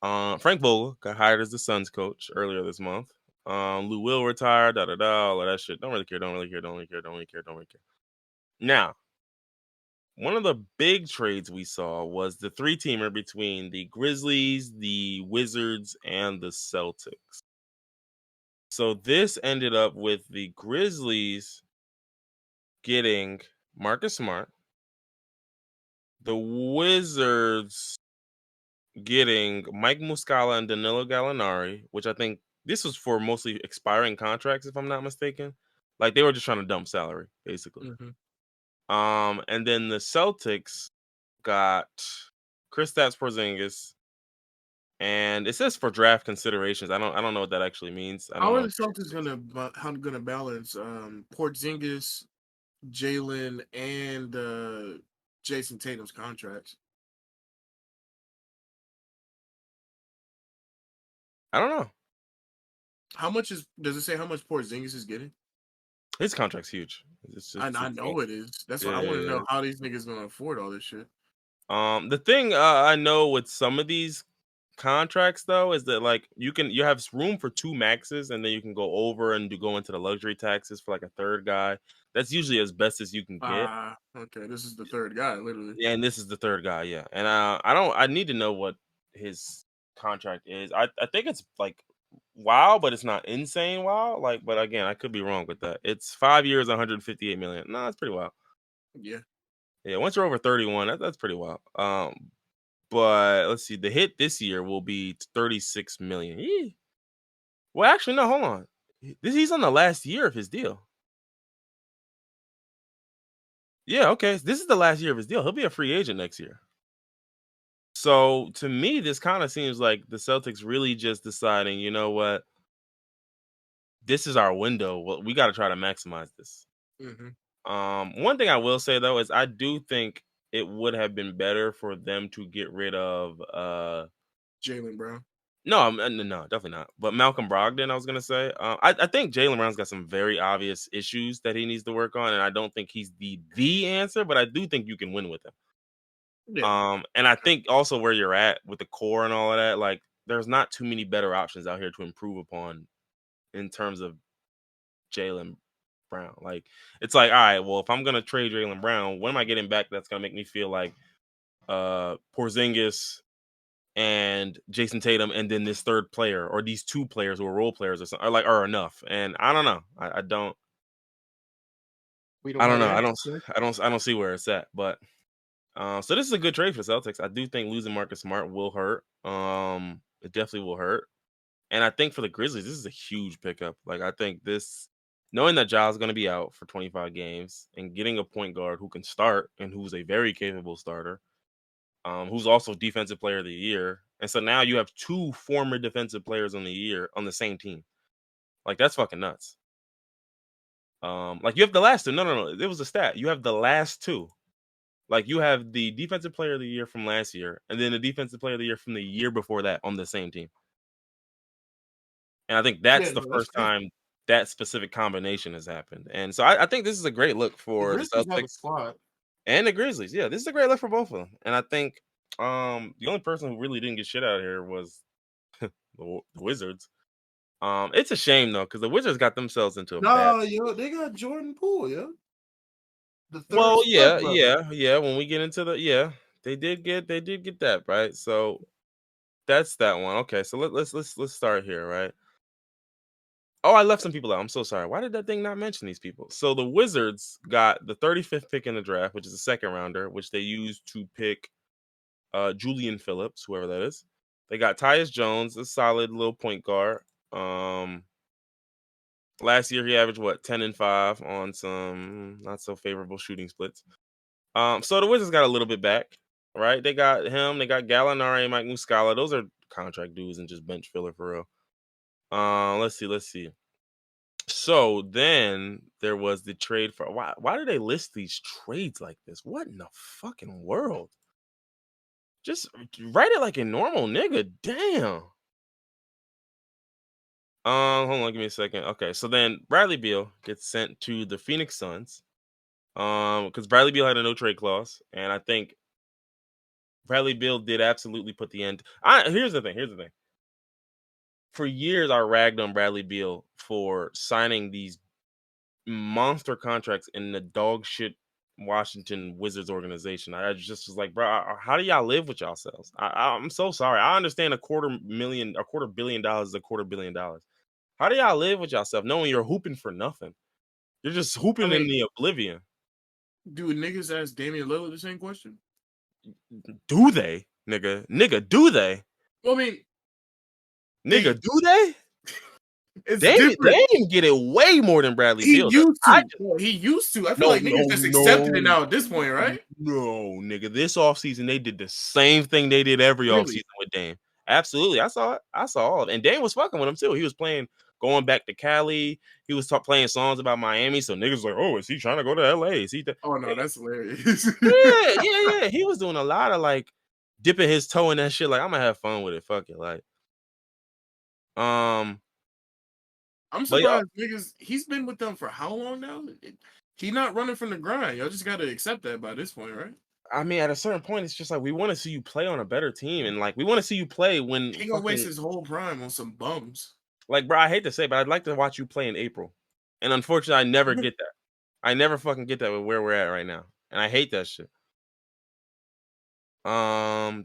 Frank Vogel got hired as the Suns coach earlier this month. Lou Will retired, da da da, all of that shit. Don't really care. Now, one of the big trades we saw was the three-teamer between the Grizzlies, the Wizards, and the Celtics. So this ended up with the Grizzlies getting Marcus Smart, the Wizards getting Mike Muscala and Danilo Gallinari, which I think this was for mostly expiring contracts, if I'm not mistaken. Like, they were just trying to dump salary, basically. And then the Celtics got Kristaps Porzingis, and it says for draft considerations. I don't know what that actually means. I don't How are know. the Celtics gonna balance Porzingis, Jalen, and Jason Tatum's contracts? I don't know. How much does it say how much Porzingis is getting? His contract's huge. I know it is. That's why I want to yeah. know how these niggas gonna afford all this shit. The thing I know with some of these contracts though is that, like, you have room for two maxes, and then you can go over and go into the luxury taxes for like a third guy. That's usually as best as you can get. Okay. This is the third guy, literally. Yeah, and this is the third guy, yeah. And I need to know what his contract is. I think it's like wow, but it's not insane wow. Like, but again, I could be wrong with that. It's 5 years, 158 million. No, that's pretty wild. Yeah. Yeah, once you're over 31, that's pretty wild. But let's see, the hit this year will be 36 million. Well, actually, no, hold on. He's on the last year of his deal. Yeah, okay. This is the last year of his deal. He'll be a free agent next year. So to me, this kind of seems like the Celtics really just deciding, you know what, this is our window. Well, we got to try to maximize this. One thing I will say though is I do think it would have been better for them to get rid of Jalen Brown. no, no, definitely not. But Malcolm Brogdon, I was gonna say. I think Jalen Brown's got some very obvious issues that he needs to work on, and I don't think he's the answer. But I do think you can win with him. Yeah. And I think also where you're at with the core and all of that, like there's not too many better options out here to improve upon in terms of Jalen Brown. Like it's like, all right, well, if I'm gonna trade Jalen Brown, what am I getting back that's gonna make me feel like Porzingis and Jason Tatum and then this third player or these two players who are role players or something are enough. And I don't know. I don't We I don't don't have know. I answers. don't Sir. I don't see where it's at. But so this is a good trade for Celtics. I do think losing Marcus Smart will hurt. It definitely will hurt. And I think for the Grizzlies, this is a huge pickup. Like I think this knowing that Giles is going to be out for 25 games and getting a point guard who can start and who's a very capable starter, who's also defensive player of the year. And so now you have two former defensive players on the year on the same team. Like that's fucking nuts. Like you have the last two. No. It was a stat. You have the last two. Like you have the defensive player of the year from last year, and then the defensive player of the year from the year before that on the same team. And I think Yeah, that's the no, that's first crazy. time that specific combination has happened. And so I think this is a great look The for the Grizzlies have a Celtics squad. and the Grizzlies. Yeah, this is a great look for both of them. And I think the only person who really didn't get shit out of here was the Wizards. It's a shame though, because the Wizards got themselves into a bad. Nah, yo, they got Jordan Poole, yo. The third Well, stud yeah, brother. When we get into the they did get that right. So that's that one. Okay, so let's start here, right? Oh, I left some people out. I'm so sorry. Why did that thing not mention these people? So the Wizards got the 35th pick in the draft, which is a second rounder, which they used to pick Julian Phillips, whoever that is. They got Tyus Jones, a solid little point guard. Um, Last year he averaged what 10 and 5 on some not so favorable shooting splits. So the Wizards got a little bit back, right? They got him, they got Gallinari and Mike Muscala. Those are contract dudes and just bench filler for real. Let's see. So then there was the trade for why do they list these trades like this? What in the fucking world? Just write it like a normal nigga. Damn. Hold on, give me a second. Okay, so then Bradley Beal gets sent to the Phoenix Suns. Because Bradley Beal had a no trade clause, and I think Bradley Beal did absolutely put the end. Here's the thing. Here's the thing. For years, I ragged on Bradley Beal for signing these monster contracts in the dog shit Washington Wizards organization. I just was like, bro, how do y'all live with yourselves? I'm so sorry. I understand $250 million is $250 million. How do y'all live with yourself knowing you're hooping for nothing? You're just I hooping in mean, the oblivion. do niggas ask Damian Lillard the same question? Do they, nigga? Nigga, do they? Well, I mean, Nigga, they do they? it's They different. didn't get it way more than Bradley He Beal does. used to. Well, he used to. I feel No, like niggas just accepted it now at this point, right? no, nigga. This offseason, they did the same thing they did every offseason Really? with Dame. Absolutely. I saw it. I saw all of it. And Dame was fucking with him too. He was going back to Cali. He was playing songs about Miami. So niggas like, oh, is he trying to go to LA? Is he? Oh no, that's hilarious. Yeah. He was doing a lot of like dipping his toe in that shit. Like, I'm gonna have fun with it. Fuck it. Like, um, I'm but surprised niggas. He's been with them for how long now? He not running from the grind. Y'all just got to accept that by this point, right? I mean, at a certain point, it's just like we want to see you play on a better team, and like we want to see you play when He gonna waste fucking his whole prime on some bums. like, bro. I hate to say, but I'd like to watch you play in April, and unfortunately, I never get that. I never fucking get that with where we're at right now, and I hate that shit.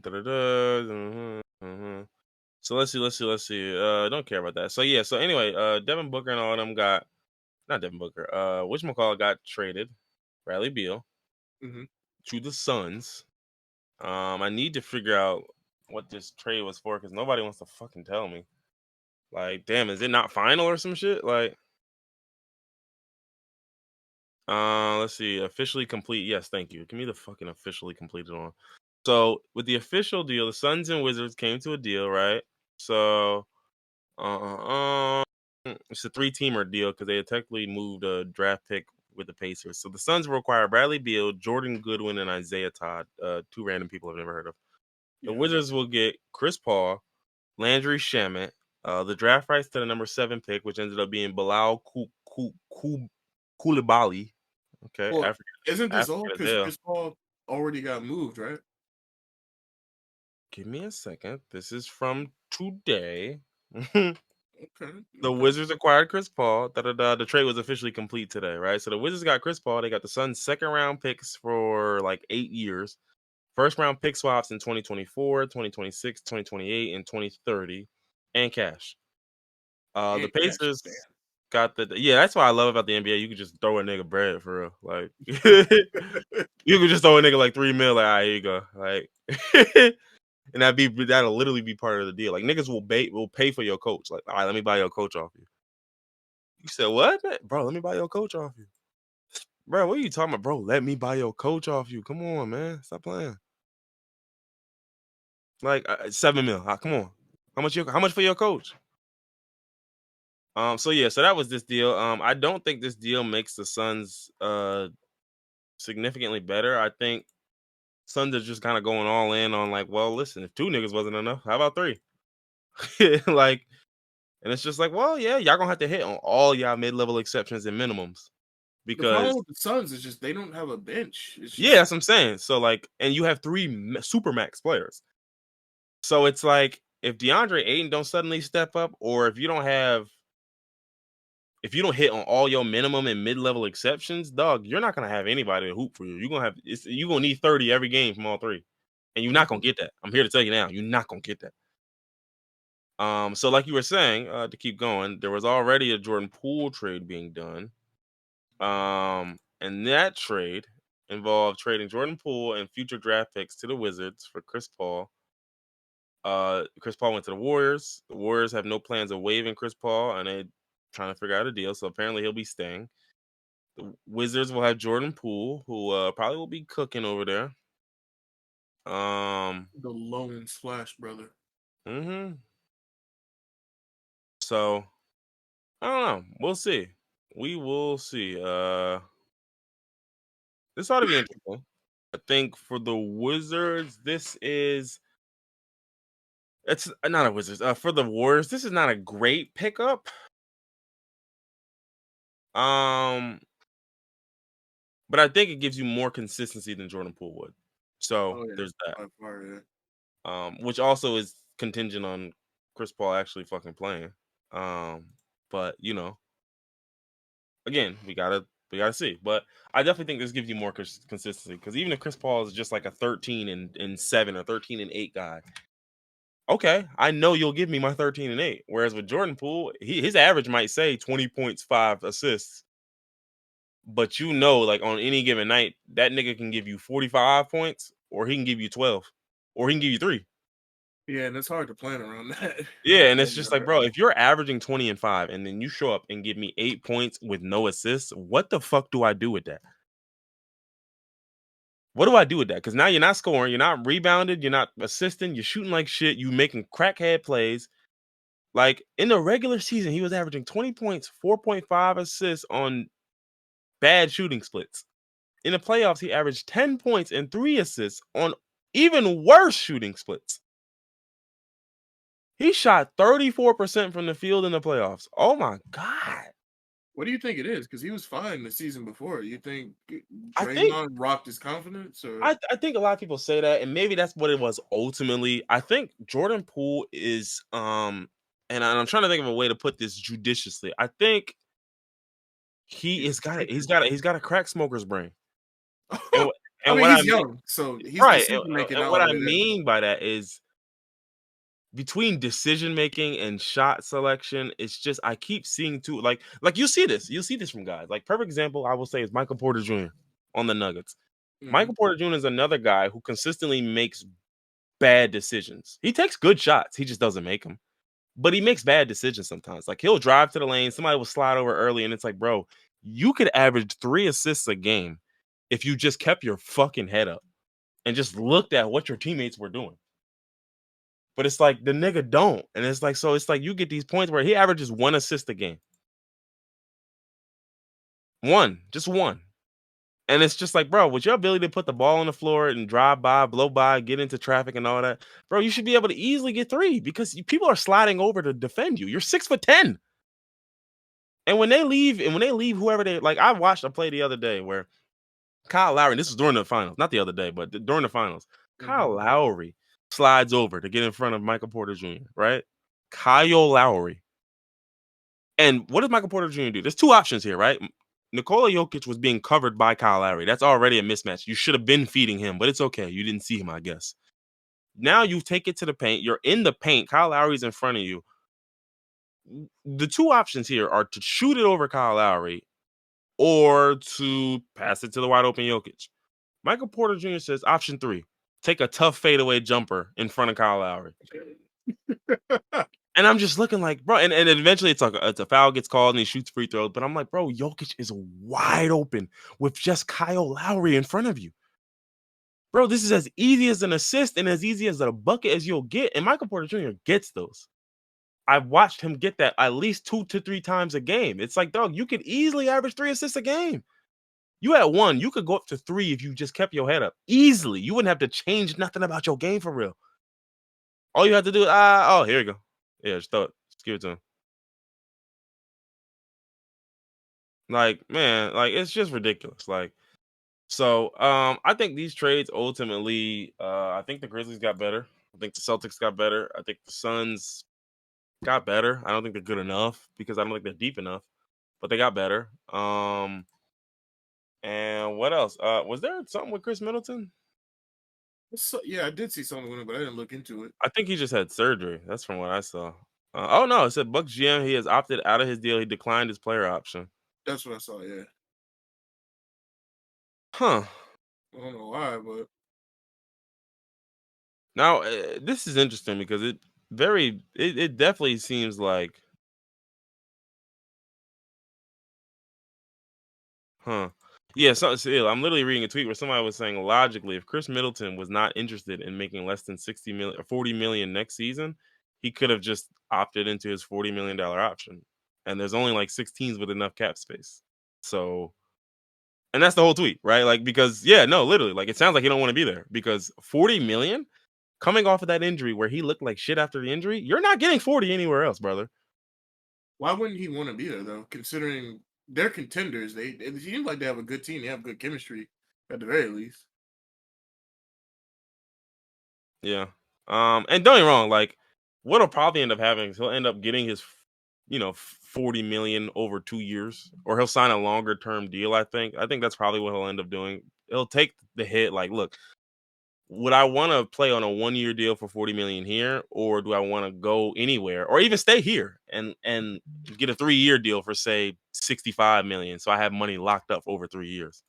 Da-da-da, So let's see. Don't care about that. So yeah. So anyway, Devin Booker and all of them got not Devin Booker. Whatchamacallit got traded, Bradley Beal Hmm. to the Suns. I need to figure out what this trade was for because nobody wants to fucking tell me. Like, damn, is it not final or some shit? Like, let's see. Officially complete. Yes, thank you. Give me the fucking officially completed one. So with the official deal, the Suns and Wizards came to a deal, right? So, it's a three-teamer deal because they had technically moved a draft pick with the Pacers. So the Suns will require Bradley Beal, Jordan Goodwin, and Isaiah Todd, two random people I've never heard of. The Yeah. Wizards will get Chris Paul, Landry Shamet, the draft rights to the number 7 pick, which ended up being Bilal Koulibaly. Okay, Well, isn't this all African as because hell. Chris Paul already got moved, right? Give me a second. This is from today. Okay. The Okay. Wizards acquired Chris Paul. Da-da-da. The trade was officially complete today, right? So the Wizards got Chris Paul. They got the Suns' second round picks for like 8 years. First round pick swaps in 2024, 2026, 2028, and 2030, and cash. The And cash. Pacers got the yeah. That's what I love about the NBA. You can just throw a nigga bread for real. Like Damn. you could just throw a nigga like 3 mil. Like, all right, here you go. Like, and that'll literally be part of the deal. Like niggas will pay for your coach. Like, all right, let me buy your coach off you. You said what, man? Bro? Let me buy your coach off you, bro. What are you talking about, bro? Let me buy your coach off you. Come on, man. Stop playing. Like 7 mil. Come on. How much for your coach? So yeah, so that was this deal. I don't think this deal makes the Suns significantly better. I think Suns are just kind of going all in on like, well, listen, if two niggas wasn't enough, how about three? Like, and it's just like, well, yeah, y'all gonna have to hit on all y'all mid-level exceptions and minimums The problem because with the Suns is just they don't have a bench. It's yeah, just that's what I'm saying. So like, and you have three super max players, so it's like if DeAndre Ayton don't suddenly step up, or if you don't hit on all your minimum and mid-level exceptions, dog, you're not gonna have anybody to hoop for you. You're gonna need 30 every game from all three. And you're not gonna get that. I'm here to tell you now, you're not gonna get that. So like you were saying, to keep going, there was already a Jordan Poole trade being done. And that trade involved trading Jordan Poole and future draft picks to the Wizards for Chris Paul. Chris Paul went to the Warriors. The Warriors have no plans of waiving Chris Paul, and they're trying to figure out a deal. So apparently he'll be staying. The Wizards will have Jordan Poole, who probably will be cooking over there. the lone splash brother. hmm So I don't know. We'll see. We will see. This ought to be interesting. I think for the Wizards, it's not a Wizards. For the Warriors, this is not a great pickup. Um, but I think it gives you more consistency than Jordan Poole would. So Oh yeah, there's that. by far, yeah. Which also is contingent on Chris Paul actually fucking playing. But again, we gotta see. But I definitely think this gives you more consistency because even if Chris Paul is just like a 13-7 or 13-8 guy, okay, I know you'll give me my 13-8. Whereas with Jordan Poole, his average might say 20 points, 5 assists. But like on any given night, that nigga can give you 45 points, or he can give you 12, or he can give you 3. Yeah, and it's hard to plan around that. Yeah, and it's And, just like, bro, if you're averaging 20 and 5 and then you show up and give me 8 points with no assists, what the fuck do I do with that? What do I do with that? Because now you're not scoring, you're not rebounded, you're not assisting, you're shooting like shit, you making crackhead plays. Like in the regular season, he was averaging 20 points, 4.5 assists on bad shooting splits. In the playoffs, he averaged 10 points and 3 assists on even worse shooting splits. He shot 34% from the field in the playoffs. Oh my God. what do you think it is? Because he was fine the season before. You think I think Draymond rocked his confidence, or I think a lot of people say that, and maybe that's what it was ultimately. I think Jordan Poole is and I'm trying to think of a way to put this judiciously. I think he he's is got thinking? he's got a crack smoker's brain. And I and mean, what I he's mean young, so his right, decision making and not what all the I way there. mean by that is between decision making and shot selection, it's just I keep seeing too like you see this from guys. Like perfect example I will say is Michael Porter Jr. on the Nuggets. Mhm. Michael Porter Jr. is another guy who consistently makes bad decisions. He takes good shots, he just doesn't make them. But he makes bad decisions sometimes. Like he'll drive to the lane, somebody will slide over early, and it's like, bro, you could average 3 assists a game if you just kept your fucking head up and just looked at what your teammates were doing. But it's like the nigga don't. And it's like, so it's like you get these points where he averages 1 assist a game. One, just one. And it's just like, bro, with your ability to put the ball on the floor and drive by, blow by, get into traffic and all that, bro, you should be able to easily get 3 because people are sliding over to defend you. You're 6'10". And when they leave, whoever they like, I watched a play the other day where Kyle Lowry, this was during the finals, not the other day, but during the finals, Mhm. Kyle Lowry slides over to get in front of Michael Porter Jr., right? Kyle Lowry. And what does Michael Porter Jr. do? There's two options here, right? Nikola Jokic was being covered by Kyle Lowry. That's already a mismatch. You should have been feeding him, but it's okay. You didn't see him, I guess. Now you take it to the paint. You're in the paint. Kyle Lowry's in front of you. The two options here are to shoot it over Kyle Lowry or to pass it to the wide open Jokic. Michael Porter Jr. says option 3, take a tough fadeaway jumper in front of Kyle Lowry. And I'm just looking like, bro, and eventually it's a foul gets called and he shoots free throws. But I'm like, bro, Jokic is wide open with just Kyle Lowry in front of you. Bro, this is as easy as an assist and as easy as a bucket as you'll get. And Michael Porter Jr. gets those. I've watched him get that at least 2 to 3 times a game. It's like, dog, you could easily average 3 assists a game. You had 1, you could go up to 3 if you just kept your head up. Easily. You wouldn't have to change nothing about your game for real. All you have to do is, oh, here you go. Yeah, just throw it. Just give it to him. Like, man, like it's just ridiculous. Like, so I think these trades ultimately, I think the Grizzlies got better. I think the Celtics got better. I think the Suns got better. I don't think they're good enough because I don't think they're deep enough, but they got better. And what else? Was there something with Chris Middleton? So, yeah, I did see something with him, but I didn't look into it. I think he just had surgery. That's from what I saw. Oh no, it said Bucks GM. He has opted out of his deal. He declined his player option. That's what I saw. Yeah, Huh. I don't know why, but Now this is interesting because it definitely seems like, huh. Yeah, so I'm literally reading a tweet where somebody was saying logically, if Chris Middleton was not interested in making less than 60 million or 40 million next season, he could have just opted into his $40 million option. And there's only like 6 teams with enough cap space. So, and that's the whole tweet, right? Like, because yeah, no, literally, like it sounds like he don't want to be there because 40 million coming off of that injury where he looked like shit after the injury, you're not getting 40 anywhere else, brother. why wouldn't he want to be there though? Considering they're contenders, they seem like they have a good team. They have good chemistry at the very least. Yeah. And don't get me wrong, like what'll probably end up happening is he'll end up getting his, 40 million over 2 years, or he'll sign a longer term deal. I think that's probably what he'll end up doing. He'll take the hit. Like, look, would I want to play on a 1 year deal for 40 million here, or do I want to go anywhere, or even stay here and get a 3 year deal for say 65 million, so I have money locked up for over 3 years,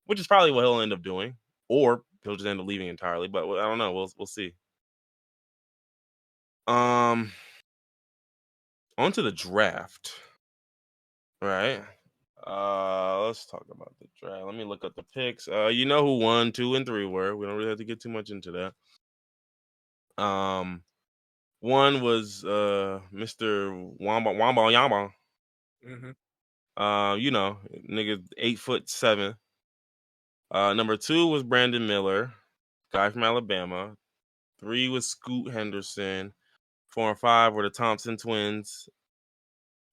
which is probably what he'll end up doing, or he'll just end up leaving entirely. But I don't know. We'll see. Um, onto the draft, right? Let's talk about the draft. Let me look up the picks. You know who 1, 2, and 3 were. We don't really have to get too much into that. 1 was Mr. Wamba Yamba. Mm-hmm. Nigga 8'7". Number 2 was Brandon Miller, guy from Alabama. 3 was Scoot Henderson. 4 and 5 were the Thompson twins.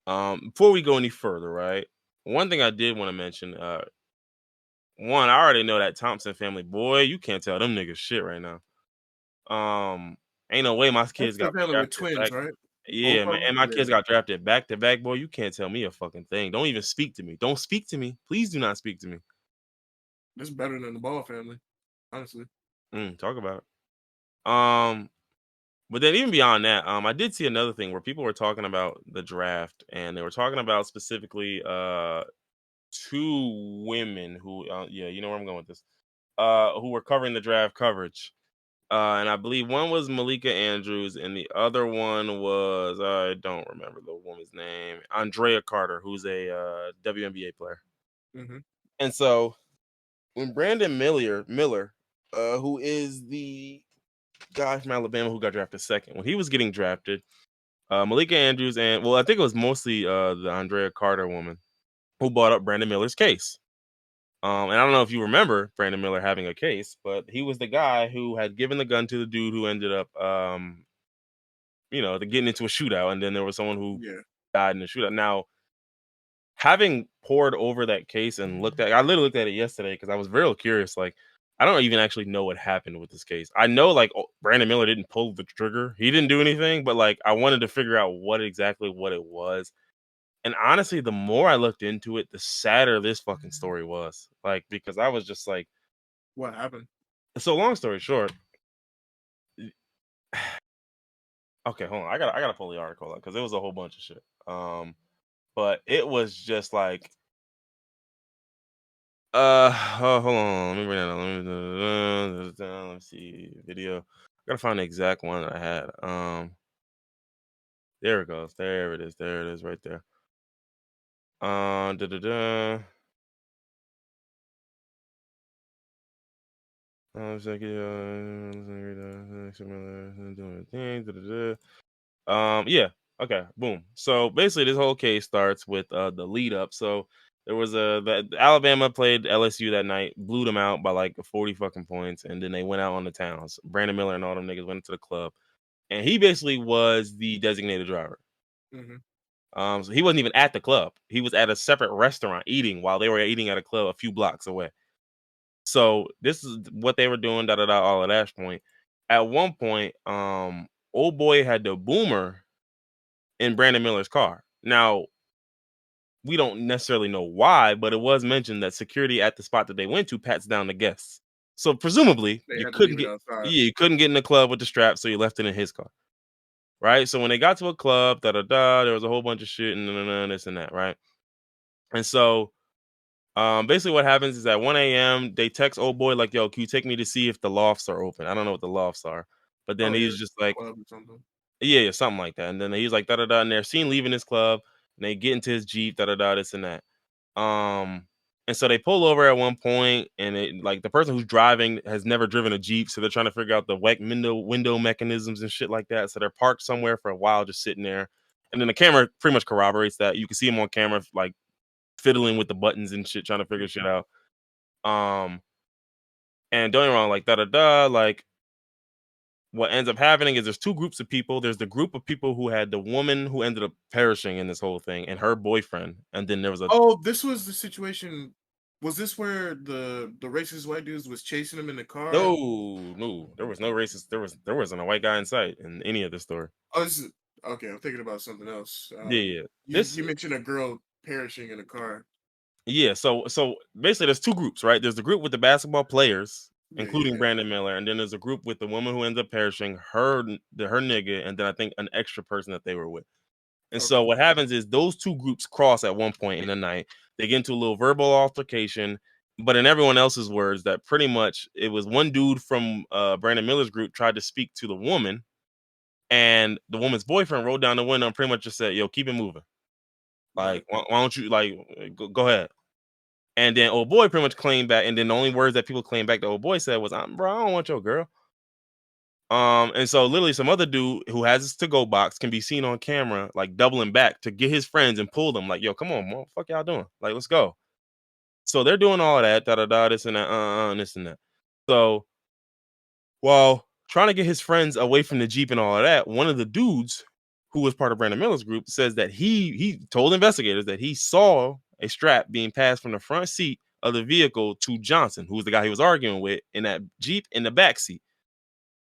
Before we go any further, right? One thing I did want to mention, one, I already know that Thompson family, boy, you can't tell them niggas shit right now. Ain't no way my That's kids the got family with drafted twins, back. right? Both Yeah, man, of them. and my Yeah, kids got drafted back to back, boy. You can't tell me a fucking thing. Don't even speak to me. Don't speak to me. Please do not speak to me. that's better than the Ball family, honestly. Talk about it. But then even beyond that, I did see another thing where people were talking about the draft, and they were talking about specifically two women who, yeah, you know where I'm going with this, who were covering the draft coverage. And I believe one was Malika Andrews, and the other one was, I don't remember the woman's name, Andrea Carter, who's a WNBA player. Mm-hmm. And so when Brandon Miller, who is the guy from Alabama who got drafted second, when he was getting drafted, Malika Andrews and, well, I think it was mostly the Andrea Carter woman who brought up Brandon Miller's case. And I don't know if you remember Brandon Miller having a case, but he was the guy who had given the gun to the dude who ended up, getting into a shootout, and then there was someone who Yeah. died in the shootout. Now, having pored over that case and I literally looked at it yesterday because I was real curious. Like, I don't even actually know what happened with this case. I know like Brandon Miller didn't pull the trigger. He didn't do anything, but like I wanted to figure out what it was. And honestly, the more I looked into it, the sadder this fucking story was. Like because I was just like, What happened? so long story short, okay, hold on. I gotta pull the article up because it was a whole bunch of shit. But it was just like hold on. Let me bring that up. Let me see video. I gotta find the exact one that I had. There it goes. There it is. There it is right there. Da da da. Yeah. Okay. Boom. So basically, this whole case starts with the lead up. So there was the Alabama played LSU that night, blew them out by like 40 fucking points, and then they went out on the towns. Brandon Miller and all them niggas went to the club, and he basically was the designated driver. Hmm. So he wasn't even at the club. He was at a separate restaurant eating while they were eating at a club a few blocks away. So this is what they were doing, da da da, all of that point. At one point, old boy had the boomer in Brandon Miller's car. Now, we don't necessarily know why, but it was mentioned that security at the spot that they went to pats down the guests. So presumably They had to leave it outside. you couldn't get in the club with the strap, so you left it in his car. Right? So when they got to a club, da da da, there was a whole bunch of shit and this and that, right? And so basically what happens is at 1 a.m. they text old boy like, yo, can you take me to see if the lofts are open? I don't know what the lofts are. But then Oh yeah, he's just like, club or something. yeah, something like that. And then he's like, da da da, and they're seen leaving his club, and they get into his Jeep, da da da, this and that. Um, and so they pull over at one point, and it like the person who's driving has never driven a Jeep, so they're trying to figure out the window mechanisms and shit like that. So they're parked somewhere for a while, just sitting there. And then the camera pretty much corroborates that. You can see him on camera, like fiddling with the buttons and shit, trying to figure shit out. Um, and don't get me wrong, like da da da, like what ends up happening is there's two groups of people. There's the group of people who had the woman who ended up perishing in this whole thing and her boyfriend, and then there was a Oh, this was the situation. Was this where the racist white dudes was chasing him in the car? no, there was no racist. There wasn't a white guy in sight in any of the story. Oh, this is okay. I'm thinking about something else. Yeah, yeah. You This you mentioned a girl perishing in a car. yeah. So basically, there's two groups, right? There's the group with the basketball players, Yeah, including yeah. Brandon Miller, and then there's a group with the woman who ends up perishing, her nigga, and then I think an extra person that they were with. And Okay. so what happens is those two groups cross at one point in the night. They get into a little verbal altercation, but in everyone else's words, that pretty much it was one dude from Brandon Miller's group tried to speak to the woman, and the woman's boyfriend rolled down the window and pretty much just said, "Yo, keep it moving. Right. Like, why don't you like go ahead?" And then old boy pretty much claimed back, and then the only words that people claimed back the old boy said was, "Bro, I don't want your girl." And so literally some other dude who has his to-go box can be seen on camera, like doubling back to get his friends and pull them, like, yo, come on, man, fuck y'all doing? Like, let's go. So they're doing all of that, da da da, this and that, and this and that. So while trying to get his friends away from the Jeep and all of that, one of the dudes who was part of Brandon Miller's group says that he told investigators that he saw a strap being passed from the front seat of the vehicle to Johnson, who was the guy he was arguing with in that Jeep in the back seat.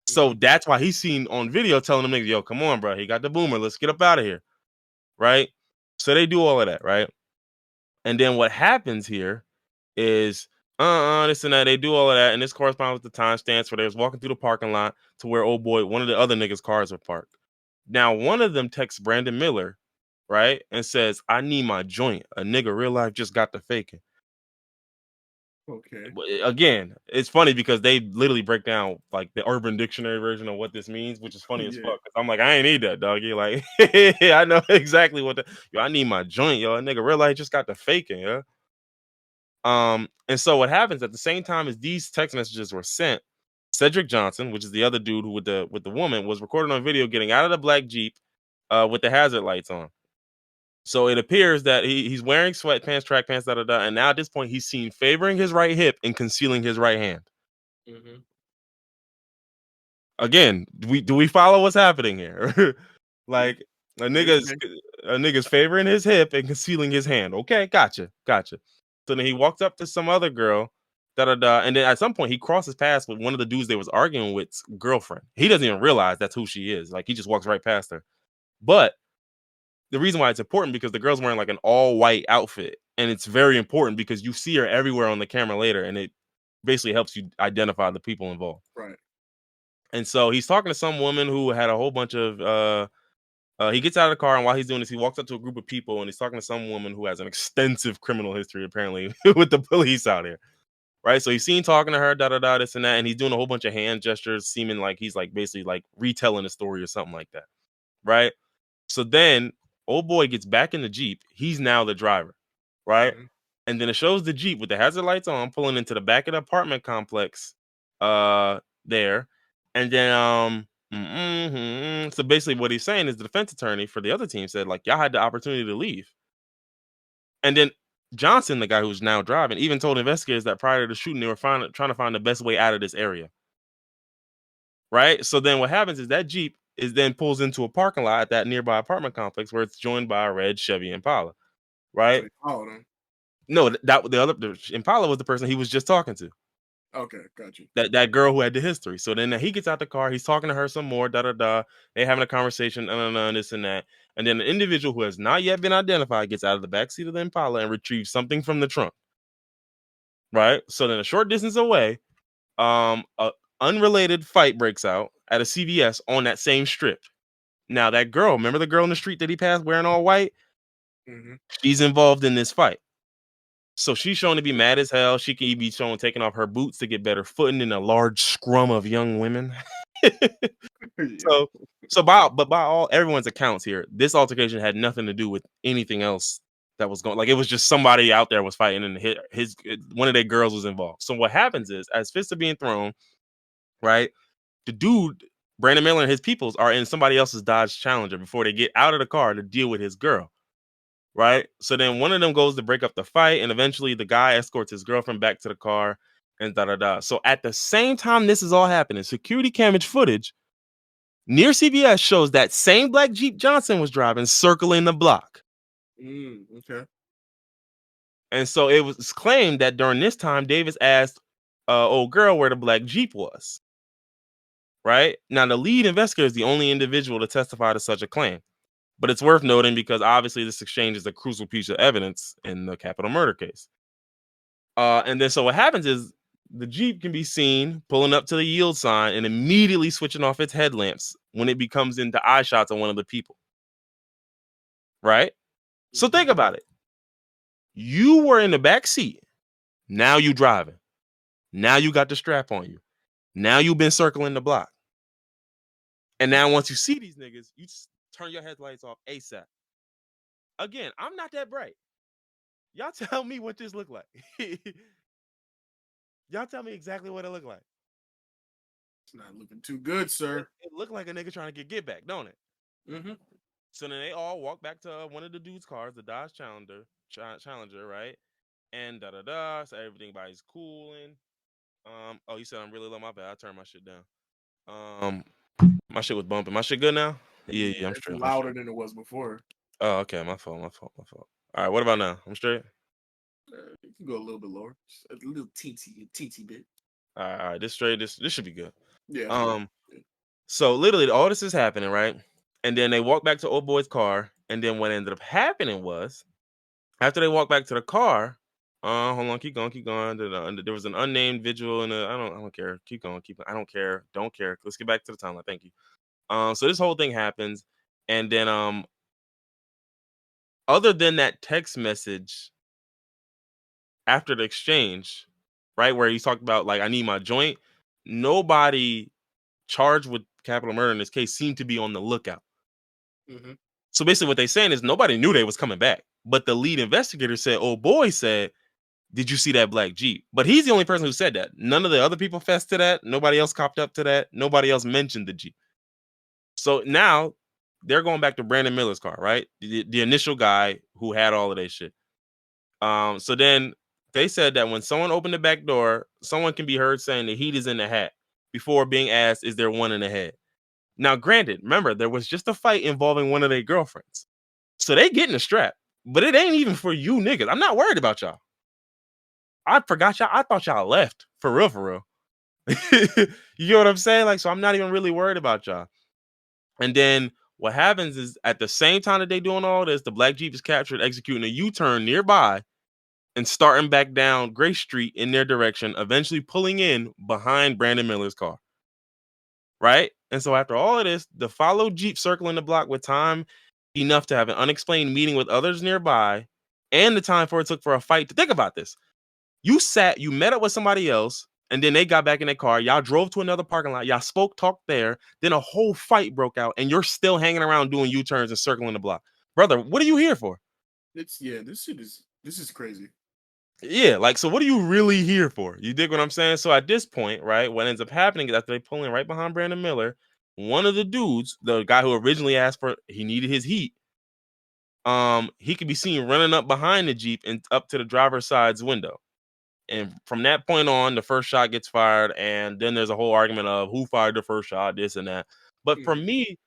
So Hmm. that's why he's seen on video telling them niggas, yo, come on, bro. He got the boomer. Let's get up out of here. Right. So they do all of that. Right. And then what happens here is this and that. They do all of that. And this corresponds with the timestamps where they was walking through the parking lot to where old boy, one of the other niggas' cars are parked. Now, one of them texts Brandon Miller, right, and says, I need my joint. A nigga real life just got the faking. Okay. Again, it's funny because they literally break down like the Urban Dictionary version of what this means, which is funny as Yeah. fuck. 'Cause I'm like, I ain't need that, dog. You like, I know exactly what the yo. I need my joint, yo. A nigga real life just got the faking, yeah. And so what happens at the same time as these text messages were sent, Cedric Johnson, which is the other dude who with the woman, was recorded on video getting out of the black Jeep, with the hazard lights on. So it appears that he's wearing sweatpants, track pants, da da da, and now at this point he's seen favoring his right hip and concealing his right hand. Hmm. Again, do we follow what's happening here? Like a nigga's Okay. a nigga's favoring his hip and concealing his hand. Okay, gotcha. So then he walked up to some other girl, Da da da. And then at some point, he crosses paths with one of the dudes they was arguing with's girlfriend. He doesn't even realize that's who she is. Like he just walks right past her. But the reason why it's important because the girl's wearing like an all white outfit, and it's very important because you see her everywhere on the camera later, and it basically helps you identify the people involved. Right. And so he's talking to some woman who had a whole bunch of he gets out of the car, and while he's doing this, he walks up to a group of people, and he's talking to some woman who has an extensive criminal history, apparently, with the police out here. Right. So he's seen talking to her, da da da, this and that, and he's doing a whole bunch of hand gestures, seeming like he's like basically like retelling a story or something like that. Right. So then old boy gets back in the Jeep. He's now the driver. Right. Mhm. And then it shows the Jeep with the hazard lights on, pulling into the back of the apartment complex there. And then so basically what he's saying is the defense attorney for the other team said, like, y'all had the opportunity to leave. And then Johnson, the guy who's now driving, even told investigators that prior to the shooting, they were trying to find the best way out of this area. Right. So then what happens is that Jeep is then pulls into a parking lot at that nearby apartment complex where it's joined by a red Chevy Impala. So Right. he followed him. No, the Impala was the person he was just talking to. Okay, got you. That girl who had the history. So then he gets out the car, he's talking to her some more, da da da. They having a conversation, this and that. And then the individual who has not yet been identified gets out of the backseat of the Impala and retrieves something from the trunk. Right. So then a short distance away, a unrelated fight breaks out at a CVS on that same strip. Now that girl, remember the girl in the street that he passed wearing all white? Mm-hmm. She's involved in this fight. So she's shown to be mad as hell. She can be shown taking off her boots to get better footing in a large scrum of young women. Yeah. So by all everyone's accounts here, this altercation had nothing to do with anything else that was going. Like it was just somebody out there was fighting, and his one of their girls was involved. So what happens is, as fists are being thrown, right? The dude Brandon Miller and his peoples are in somebody else's Dodge Challenger before they get out of the car to deal with his girl. Right. So then one of them goes to break up the fight, and eventually the guy escorts his girlfriend back to the car and da da da. So at the same time this is all happening, security camera footage near CBS shows that same black Jeep Johnson was driving circling the block. Okay. And so it was claimed that during this time, Davis asked old girl where the black Jeep was. Right. Now, the lead investigator is the only individual to testify to such a claim. But it's worth noting because obviously this exchange is a crucial piece of evidence in the capital murder case. And then so what happens is the Jeep can be seen pulling up to the yield sign and immediately switching off its headlamps when it becomes into eye shots of one of the people. Right? So think about it. You were in the back seat. Now you driving. Now you got the strap on you. Now you've been circling the block. And now once you see these niggas, you turn your headlights off ASAP. Again, I'm not that bright. Y'all tell me what this look like. Y'all tell me exactly what it looked like. It's not looking too good, sir. It looked like a nigga trying to get back, don't it? Mm-hmm. So then they all walk back to one of the dude's cars, the Dodge Challenger, right? And da da da. So everybody's cooling. Oh, you said I'm really low. My bad. I turned my shit down. My shit was bumping. My shit good now? Yeah, I'm It's straight. louder than it was before. Oh, okay. My fault. All right, what about now? I'm straight. You can go a little bit lower, just a little teensy bit. All right. This straight. This should be good. Yeah. So literally all this is happening, right? And then they walk back to old boy's car, and then what ended up happening was after they walked back to the car, hold on, keep going. There was an unnamed vigil, and I don't care. Keep going. I don't care. Let's get back to the timeline. Thank you. So this whole thing happens, and then other than that text message after the exchange, right, where he talked about like I need my joint, nobody charged with capital murder in this case seemed to be on the lookout. Mm-hmm. So basically, what they're saying is nobody knew they was coming back, but the lead investigator said, "Oh boy, said, did you see that black Jeep?" But he's the only person who said that. None of the other people fessed to that. Nobody else copped up to that. Nobody else mentioned the Jeep. So now they're going back to Brandon Miller's car, right? The initial guy who had all of that shit. So then they said that when someone opened the back door, someone can be heard saying the heat is in the hat before being asked, "Is there one in the head?" Now, granted, remember, there was just a fight involving one of their girlfriends. So they getting a strap, but it ain't even for you niggas. I'm not worried about y'all. I forgot y'all. I thought y'all left for real, for real. You get what I'm saying? Like, so I'm not even really worried about y'all. And then what happens is at the same time that they doing all this, the black Jeep is captured, executing a U-turn nearby and starting back down Grace Street in their direction, eventually pulling in behind Brandon Miller's car. Right? And so after all of this, the followed Jeep circling the block with time enough to have an unexplained meeting with others nearby and the time for it took for a fight. To think about this. You met up with somebody else, and then they got back in their car. Y'all drove to another parking lot. Y'all spoke, talked there. Then a whole fight broke out, and you're still hanging around doing U-turns and circling the block. Brother, what are you here for? This is crazy. Yeah, like, so what are you really here for? You dig what I'm saying? So at this point, right, what ends up happening is after they pull in right behind Brandon Miller, one of the dudes, the guy who originally asked for, he needed his heat, he could be seen running up behind the Jeep and up to the driver's side's window. And from that point on, the first shot gets fired, and then there's a whole argument of who fired the first shot, this and that. But for me,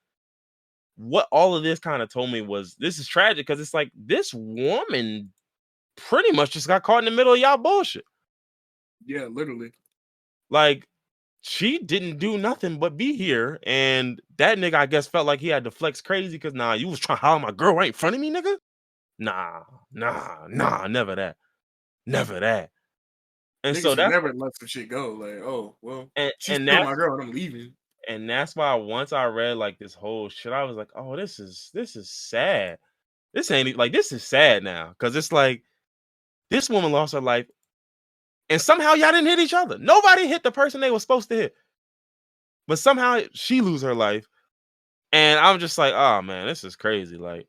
what all of this kind of told me was this is tragic because it's like this woman pretty much just got caught in the middle of y'all bullshit. Yeah, literally. Like, she didn't do nothing but be here, and that nigga, I guess, felt like he had to flex crazy because you was trying to holler my girl right in front of me, nigga. Nah, never that. Never that. And Niggas so would that's never let some shit go. Like, oh well, she's and still my that's girl, and I'm leaving. and that's why once I read like this whole shit, I was like, oh, this is sad. This ain't like this is sad now because it's like this woman lost her life, and somehow y'all didn't hit each other. Nobody hit the person they were supposed to hit, but somehow she lose her life, and I'm just like, oh man, this is crazy. Like,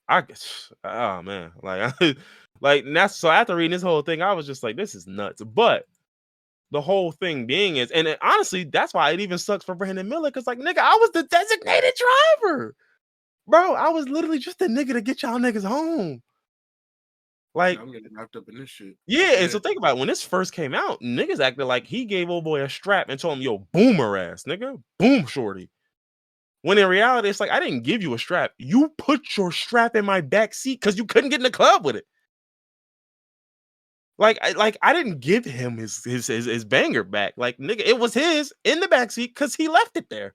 oh man, like, like that's so after reading this whole thing, I was just like, this is nuts. But the whole thing being is, and honestly, that's why it even sucks for Brandon Miller because, like, nigga, I was the designated driver, bro. I was literally just the nigga to get y'all niggas home. Like, I'm getting wrapped up in this shit. yeah, and so think about it, when this first came out, niggas acted like he gave old boy a strap and told him, yo, boom her ass, nigga, boom shorty. When in reality, it's like, I didn't give you a strap. You put your strap in my back seat because you couldn't get in the club with it. Like I didn't give him his banger back. Like, nigga, it was his in the backseat because he left it there.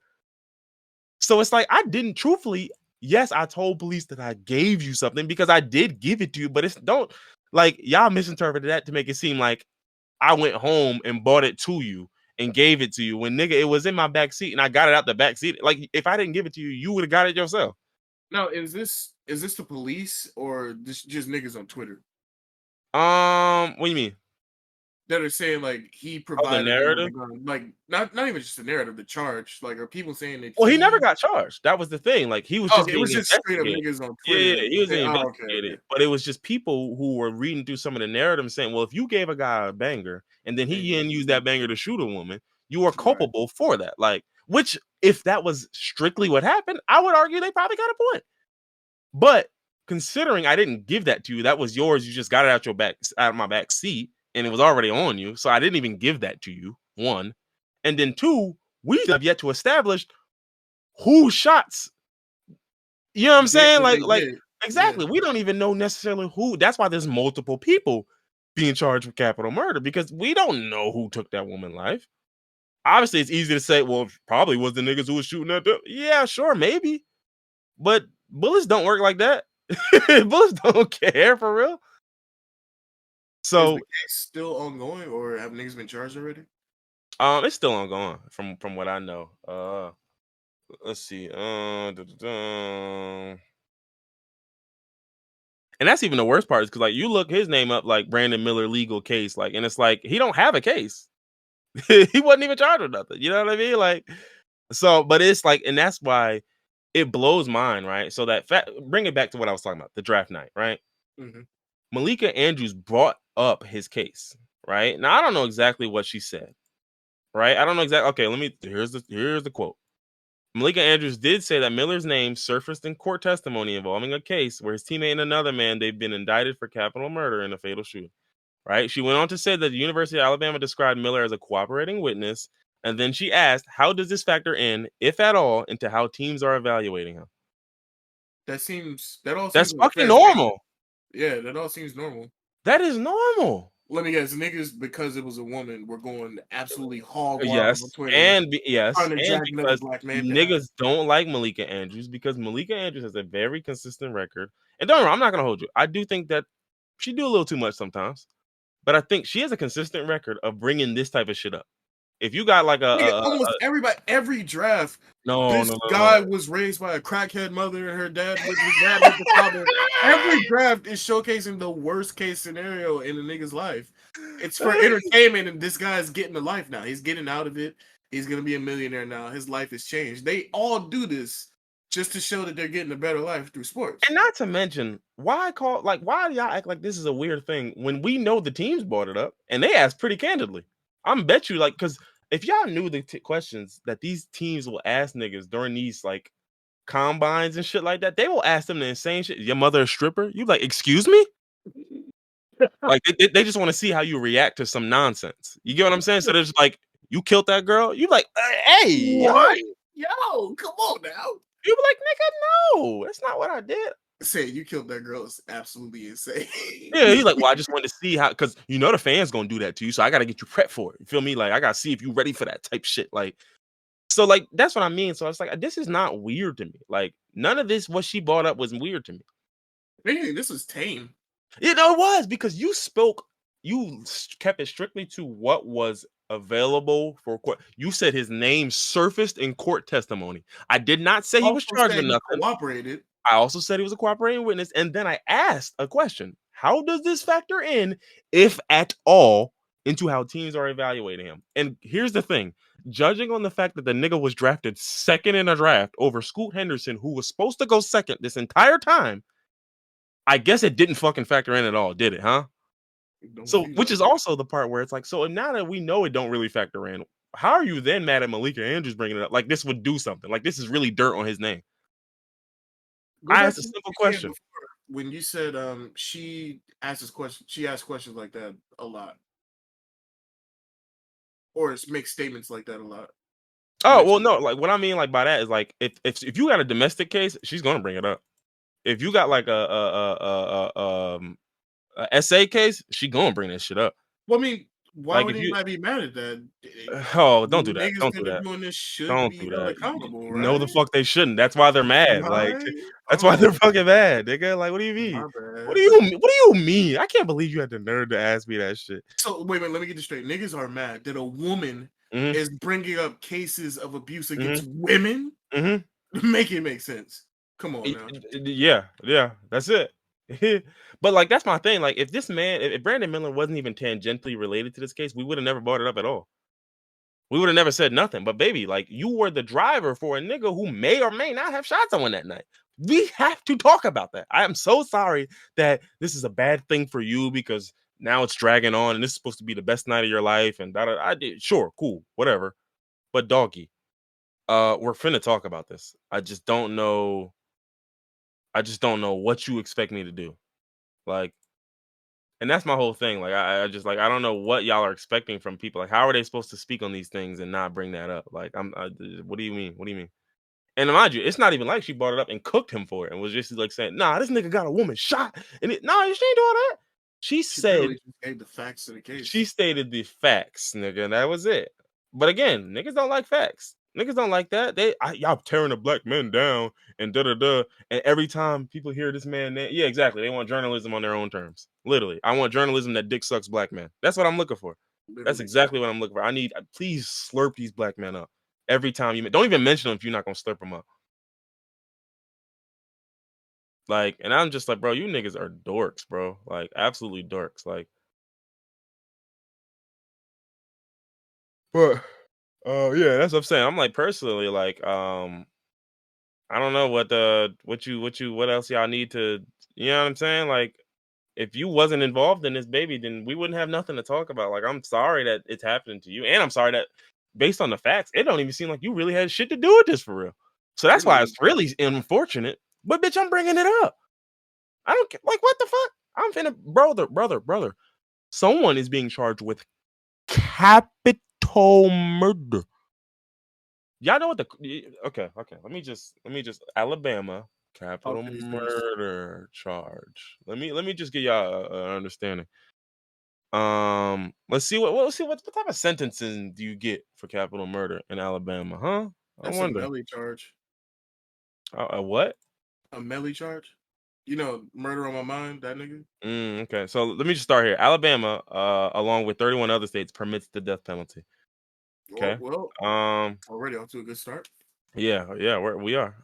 So it's like I didn't truthfully. Yes, I told police that I gave you something because I did give it to you, but it's don't like y'all misinterpreted that to make it seem like I went home and bought it to you and gave it to you when nigga it was in my back seat and I got it out the back seat. Like if I didn't give it to you, you would have got it yourself. Now, is this the police or this just niggas on Twitter What do you mean? that are saying like he Oh, the provided them with narrative? the gun? Like not even just the narrative, the charge. Like are people saying that Well, he never got charged. That was the thing. Like he was Oh, just it being was just straight up investigated. niggas on Yeah, Twitter. he was Say, being oh, okay, investigated. okay. But it was just people who were reading through some of the narrative and saying, well, if you gave a guy a banger and then he didn't use that banger to shoot a woman, you are Right. culpable for that. Like, which if that was strictly what happened, I would argue they probably got a point. But considering I didn't give that to you, that was yours. You just got it out of my back seat, and it was already on you. So I didn't even give that to you. One, and then two, we have yet to establish who shots. You know what I'm saying? What they Like did. Yeah. exactly. We don't even know necessarily who. That's why there's multiple people being charged with capital murder because we don't know who took that woman's life. Obviously, it's easy to say, well, probably was the niggas who was shooting at them. Yeah, sure, maybe. But bullets don't work like that. Bullets don't care for real. Is the So case still ongoing or have niggas been charged already? it's still ongoing from what I know. Let's see. And that's even the worst part is because like you look his name up like Brandon Miller legal case, like, and it's like he don't have a case. He wasn't even charged with nothing. You know what I mean? Like, so, but it's like, and that's why it blows mine, right? So that bring it back to what I was talking about, the draft night, right? Mm-hmm. Malika Andrews brought up his case, right? Now I don't know exactly what she said, right? I don't know exactly. Okay, here's the quote. Malika Andrews did say that Miller's name surfaced in court testimony involving a case where his teammate and another man, they've been indicted for capital murder in a fatal shooting. Right? She went on to say that the University of Alabama described Miller as a cooperating witness, and then she asked, "How does this factor in, if at all, into how teams are evaluating him?" That all seems That's like fucking fair game. normal. Yeah, that all seems normal. That is normal. Let me guess, niggas, because it was a woman, were going absolutely hog wild on Yes, Twitter trying to and drag another because black man down. niggas don't like Malika Andrews because Malika Andrews has a very consistent record. And don't get me wrong, I'm not gonna hold you. I do think that she do a little too much sometimes, but I think she has a consistent record of bringing this type of shit up. If you got like Nigga, almost everybody, every draft, no, this no, no, guy no. was raised by a crackhead mother, and his dad was the father. Every draft is showcasing the worst case scenario in a nigga's life. It's for entertainment, and this guy's getting a life now. He's getting out of it. He's gonna be a millionaire now. His life has changed. They all do this just to show that they're getting a better life through sports. And not to mention, why do y'all act like this is a weird thing when we know the teams brought it up and they asked pretty candidly? I'm bet you because if y'all knew the questions that these teams will ask niggas during these like combines and shit like that, they will ask them the insane shit. Your mother a stripper? You like, excuse me? Like they just want to see how you react to some nonsense. You get what I'm saying? So there's like, you killed that girl. You like, hey, What? Yo, come on now. you be like, nigga, no, that's not what I did. Say you killed that girl is absolutely insane. Yeah, he's like, well, I just wanted to see how, because you know the fans gonna do that to you, so I gotta get you prepped for it. You feel me? Like I gotta see if you ready for that type shit. Like, so like that's what I mean. So it's like this is not weird to me. Like none of this what she brought up was weird to me. If anything, this was tame. You know, it was because you kept it strictly to what was available for court. You said his name surfaced in court testimony. I did not say he was Also charged said with he nothing. cooperated. I also said he was a cooperating witness, and then I asked a question: how does this factor in, if at all, into how teams are evaluating him? And here's the thing: judging on the fact that the nigga was drafted second in a draft over Scoot Henderson, who was supposed to go second this entire time, I guess it didn't fucking factor in at all, did it? Huh? Don't So, believe which so. is also the part where it's like, so now that we know it don't really factor in, how are you then mad at Malika Andrews bringing it up? Like this would do something. Like this is really dirt on his name. Go I back asked a to what simple you said question. before when you said she asked questions like that a lot. Or it's makes statements like that a lot. You Oh well, mentioned no. Like what I mean, like by that is like if you got a domestic case, she's gonna bring it up. If you got like a SA case, she gonna bring that shit up. well, I mean, why Like would if you, anybody be mad at that? oh, don't do that. Niggas Don't do that are that. doing this should Don't be do held that. accountable, No, the right? fuck they shouldn't. That's why they're mad. Like Right? that's why they're Oh, fucking mad, nigga. Like what do you mean? my What do bad. you What do you mean? I can't believe you had the nerve to ask me that shit. So wait, let me get this straight. Niggas are mad that a woman Hmm. is bringing up cases of abuse Hmm. against women. Hmm. Make it make sense. Come on now. Yeah, yeah, that's it. But like that's my thing. Like if this man, if Brandon Miller wasn't even tangentially related to this case, we would have never brought it up at all. We would have never said nothing. But baby, like you were the driver for a nigga who may or may not have shot someone that night. We have to talk about that. I am so sorry that this is a bad thing for you because now it's dragging on and this is supposed to be the best night of your life and that I did sure, cool, whatever. But doggy, we're finna talk about this. I just don't know what you expect me to do. Like, and that's my whole thing. Like, I just like I don't know what y'all are expecting from people. Like, how are they supposed to speak on these things and not bring that up? Like, what do you mean? What do you mean? And mind you, it's not even like she brought it up and cooked him for it and was just like saying, "Nah, this nigga got a woman shot." And nah, she ain't doing that. She She said literally just gave the facts of the she case. stated the facts, nigga, and that was it. But again, niggas don't like facts. Niggas don't like that. Y'all tearing the black men down and da da da. And every time people hear this man, yeah, exactly. They want journalism on their own terms. Literally, I want journalism that dick sucks black men. That's what I'm looking for. That's Literally. exactly what I'm looking for. I need please slurp these black men up every time you don't even mention them if you're not gonna slurp them up. Like, and I'm just like, bro, you niggas are dorks, bro. Like, absolutely dorks. Like, but yeah, that's what I'm saying. I'm like personally, like, I don't know what else y'all need to, you know what I'm saying? Like, if you wasn't involved in this baby, then we wouldn't have nothing to talk about. Like, I'm sorry that it's happening to you, and I'm sorry that based on the facts, it don't even seem like you really had shit to do with this for real. So that's why Literally. it's really unfortunate. But bitch, I'm bringing it up. I don't care. Like, what the fuck? I'm finna, brother. Someone is being charged with capital murder. Y'all know what okay. Let me just Alabama Talk capital to these face. murder charge. Let me just get y'all an understanding. Let's see what type of sentencing do you get for capital murder in Alabama, huh? I That's a wonder. melee charge. A what? A melee charge. You know, murder on my mind. That nigga. Okay, so let me just start here. Alabama, along with 31 other states, permits the death penalty. Well, Okay. well, Um, already off to a good start. yeah, we are.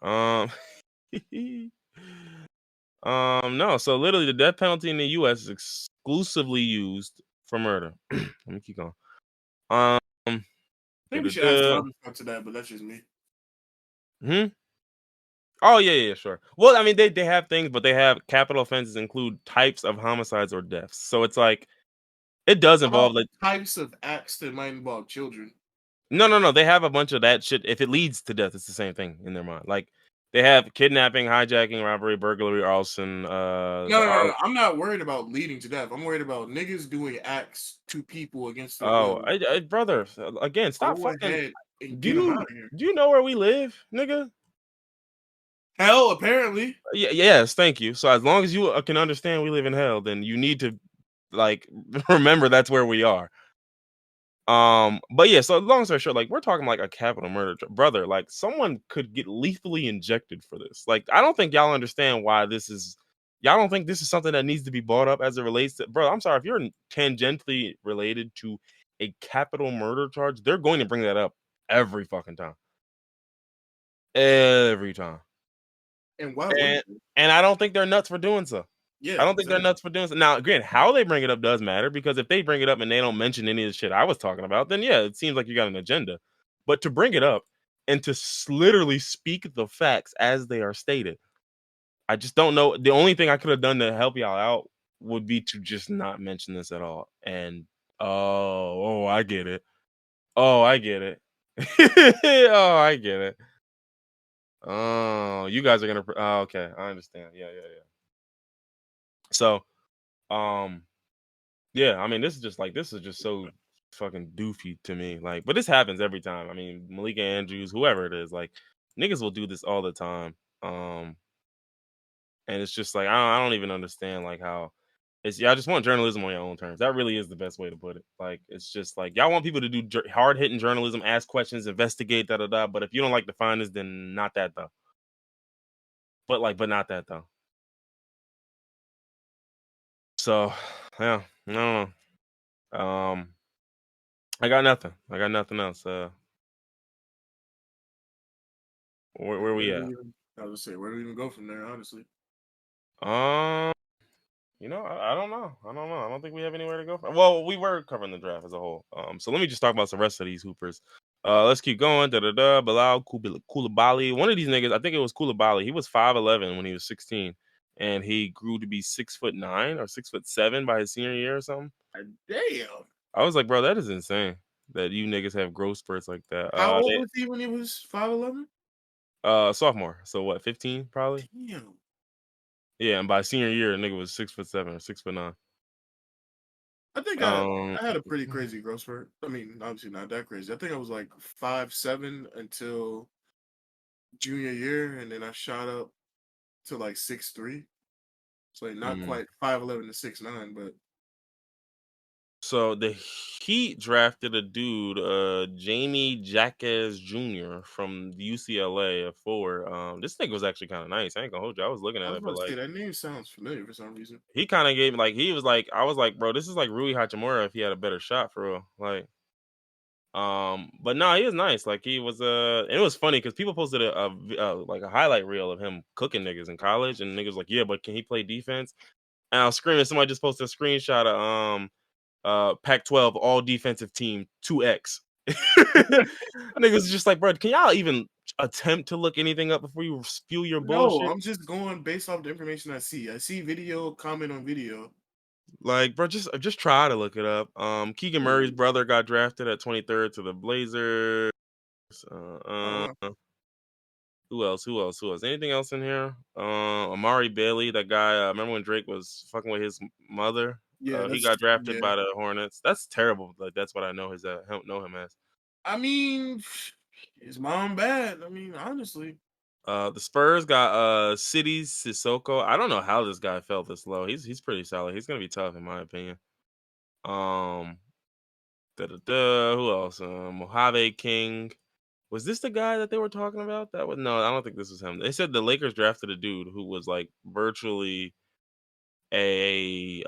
No, so literally the death penalty in the US is exclusively used for murder. Let me keep going. Um, I think we should add some da-da-da. other stuff to that, but that's just me. Hmm? Oh, yeah, sure. Well, I mean, they have things, but they have capital offenses include types of homicides or deaths. So it's like it does How about involve like types of acts that might involve children? no. They have a bunch of that shit. If it leads to death, it's the same thing in their mind. Like they have kidnapping, hijacking, robbery, burglary, arson. No, no, no, no. I'm not worried about leading to death. I'm worried about niggas doing acts to people against their Oh, will. brother, again, stop Go fucking. ahead and Do get them out you of here. do you know where we live, nigga? Hell, apparently. Yeah, yes, thank you. So as long as you can understand we live in hell, then you need to like remember that's where we are. But yeah, so long story short, like we're talking like a capital murder, brother. Like someone could get lethally injected for this. Like I don't think y'all understand why this is. Y'all don't think this is something that needs to be brought up as it relates to, bro. I'm sorry if you're tangentially related to a capital murder charge, they're going to bring that up every fucking time, every time. And why And wouldn't you? and I don't think they're nuts for doing so. I Yeah, don't think they're exactly. nuts for doing so. Now, again, how they bring it up does matter because if they bring it up and they don't mention any of the shit I was talking about, then yeah, it seems like you got an agenda. But to bring it up and to literally speak the facts as they are stated, I just don't know. The only thing I could have done to help y'all out would be to just not mention this at all. And I get it. Oh, I get it. Oh, I get it. Oh, you guys are gonna. Oh, okay, I understand. Yeah. So, um, yeah, I mean, this is just so fucking doofy to me. Like, but this happens every time. I mean, Malika Andrews, whoever it is, like niggas will do this all the time. Um, and it's just like I don't even understand like how it's y'all just want journalism on your own terms. That really is the best way to put it. Like, it's just like y'all want people to do hard hitting journalism, ask questions, investigate, da da da. But if you don't like the findings, then not that though. But not that though. So yeah, I don't know. I got nothing. I got nothing else. Where Where we do at? we even? I was say, where do we even go from there? Honestly, Um, I don't know. I don't know. I don't think we have anywhere to go from. Well, we were covering the draft as a whole. So let me just talk about the rest of these hoopers. Let's keep going. Da da da. Bilal Koulibaly. One of these niggas, I think it was Koulibaly. He was 5'11" when he was 16, and he grew to be 6'9" or 6'7" by his senior year or something. damn. I was like, bro, that is insane. That you niggas have growth spurts like that. How old was he when he was 5'11"? Sophomore. So what? 15 probably. Damn. Yeah, and by senior year, the nigga was 6'7" or 6'9". I think Um, I had a pretty crazy growth spurt. I mean, obviously not that crazy. I think I was like 5'7" until junior year, and then I shot up to like 6'3". So like not mm. quite 5'11" to 6'9", but So the Heat drafted a dude, Jamie Jacques Jr. from UCLA, a forward. This nigga was actually kind of nice. I ain't gonna hold you. I was looking I at was it, about but to say like that name sounds familiar for some reason. he kind of gave me like he was like I was like, bro, this is like Rui Hachimura if he had a better shot for real. Like, but no, he was nice. Like he was and it was funny because people posted like a highlight reel of him cooking niggas in college, and niggas like, yeah, but can he play defense? And I was screaming. Somebody just posted a screenshot of Pac-12 all defensive team 2X. Niggas just like, bro, can y'all even attempt to look anything up before you spew your No, bullshit? I'm just going based off the information I see. I see video, comment on video. Like, bro, just try to look it up. Keegan Murray's Ooh, brother got drafted at 23rd to the Blazers. oh, Who else? Anything else in here? Amari Bailey, that guy. Remember when Drake was fucking with his mother? yeah, He that's got drafted yeah. by the Hornets. That's terrible. Like that's what I know know him as. I mean, is mom bad? I mean, honestly, The Spurs got City Sissoko. I don't know how this guy fell this low. He's pretty solid. He's gonna be tough in my opinion. Um, who else? Mojave King. Was this the guy that they were talking about? That was no, I don't think this was him. They said the Lakers drafted a dude who was like virtually a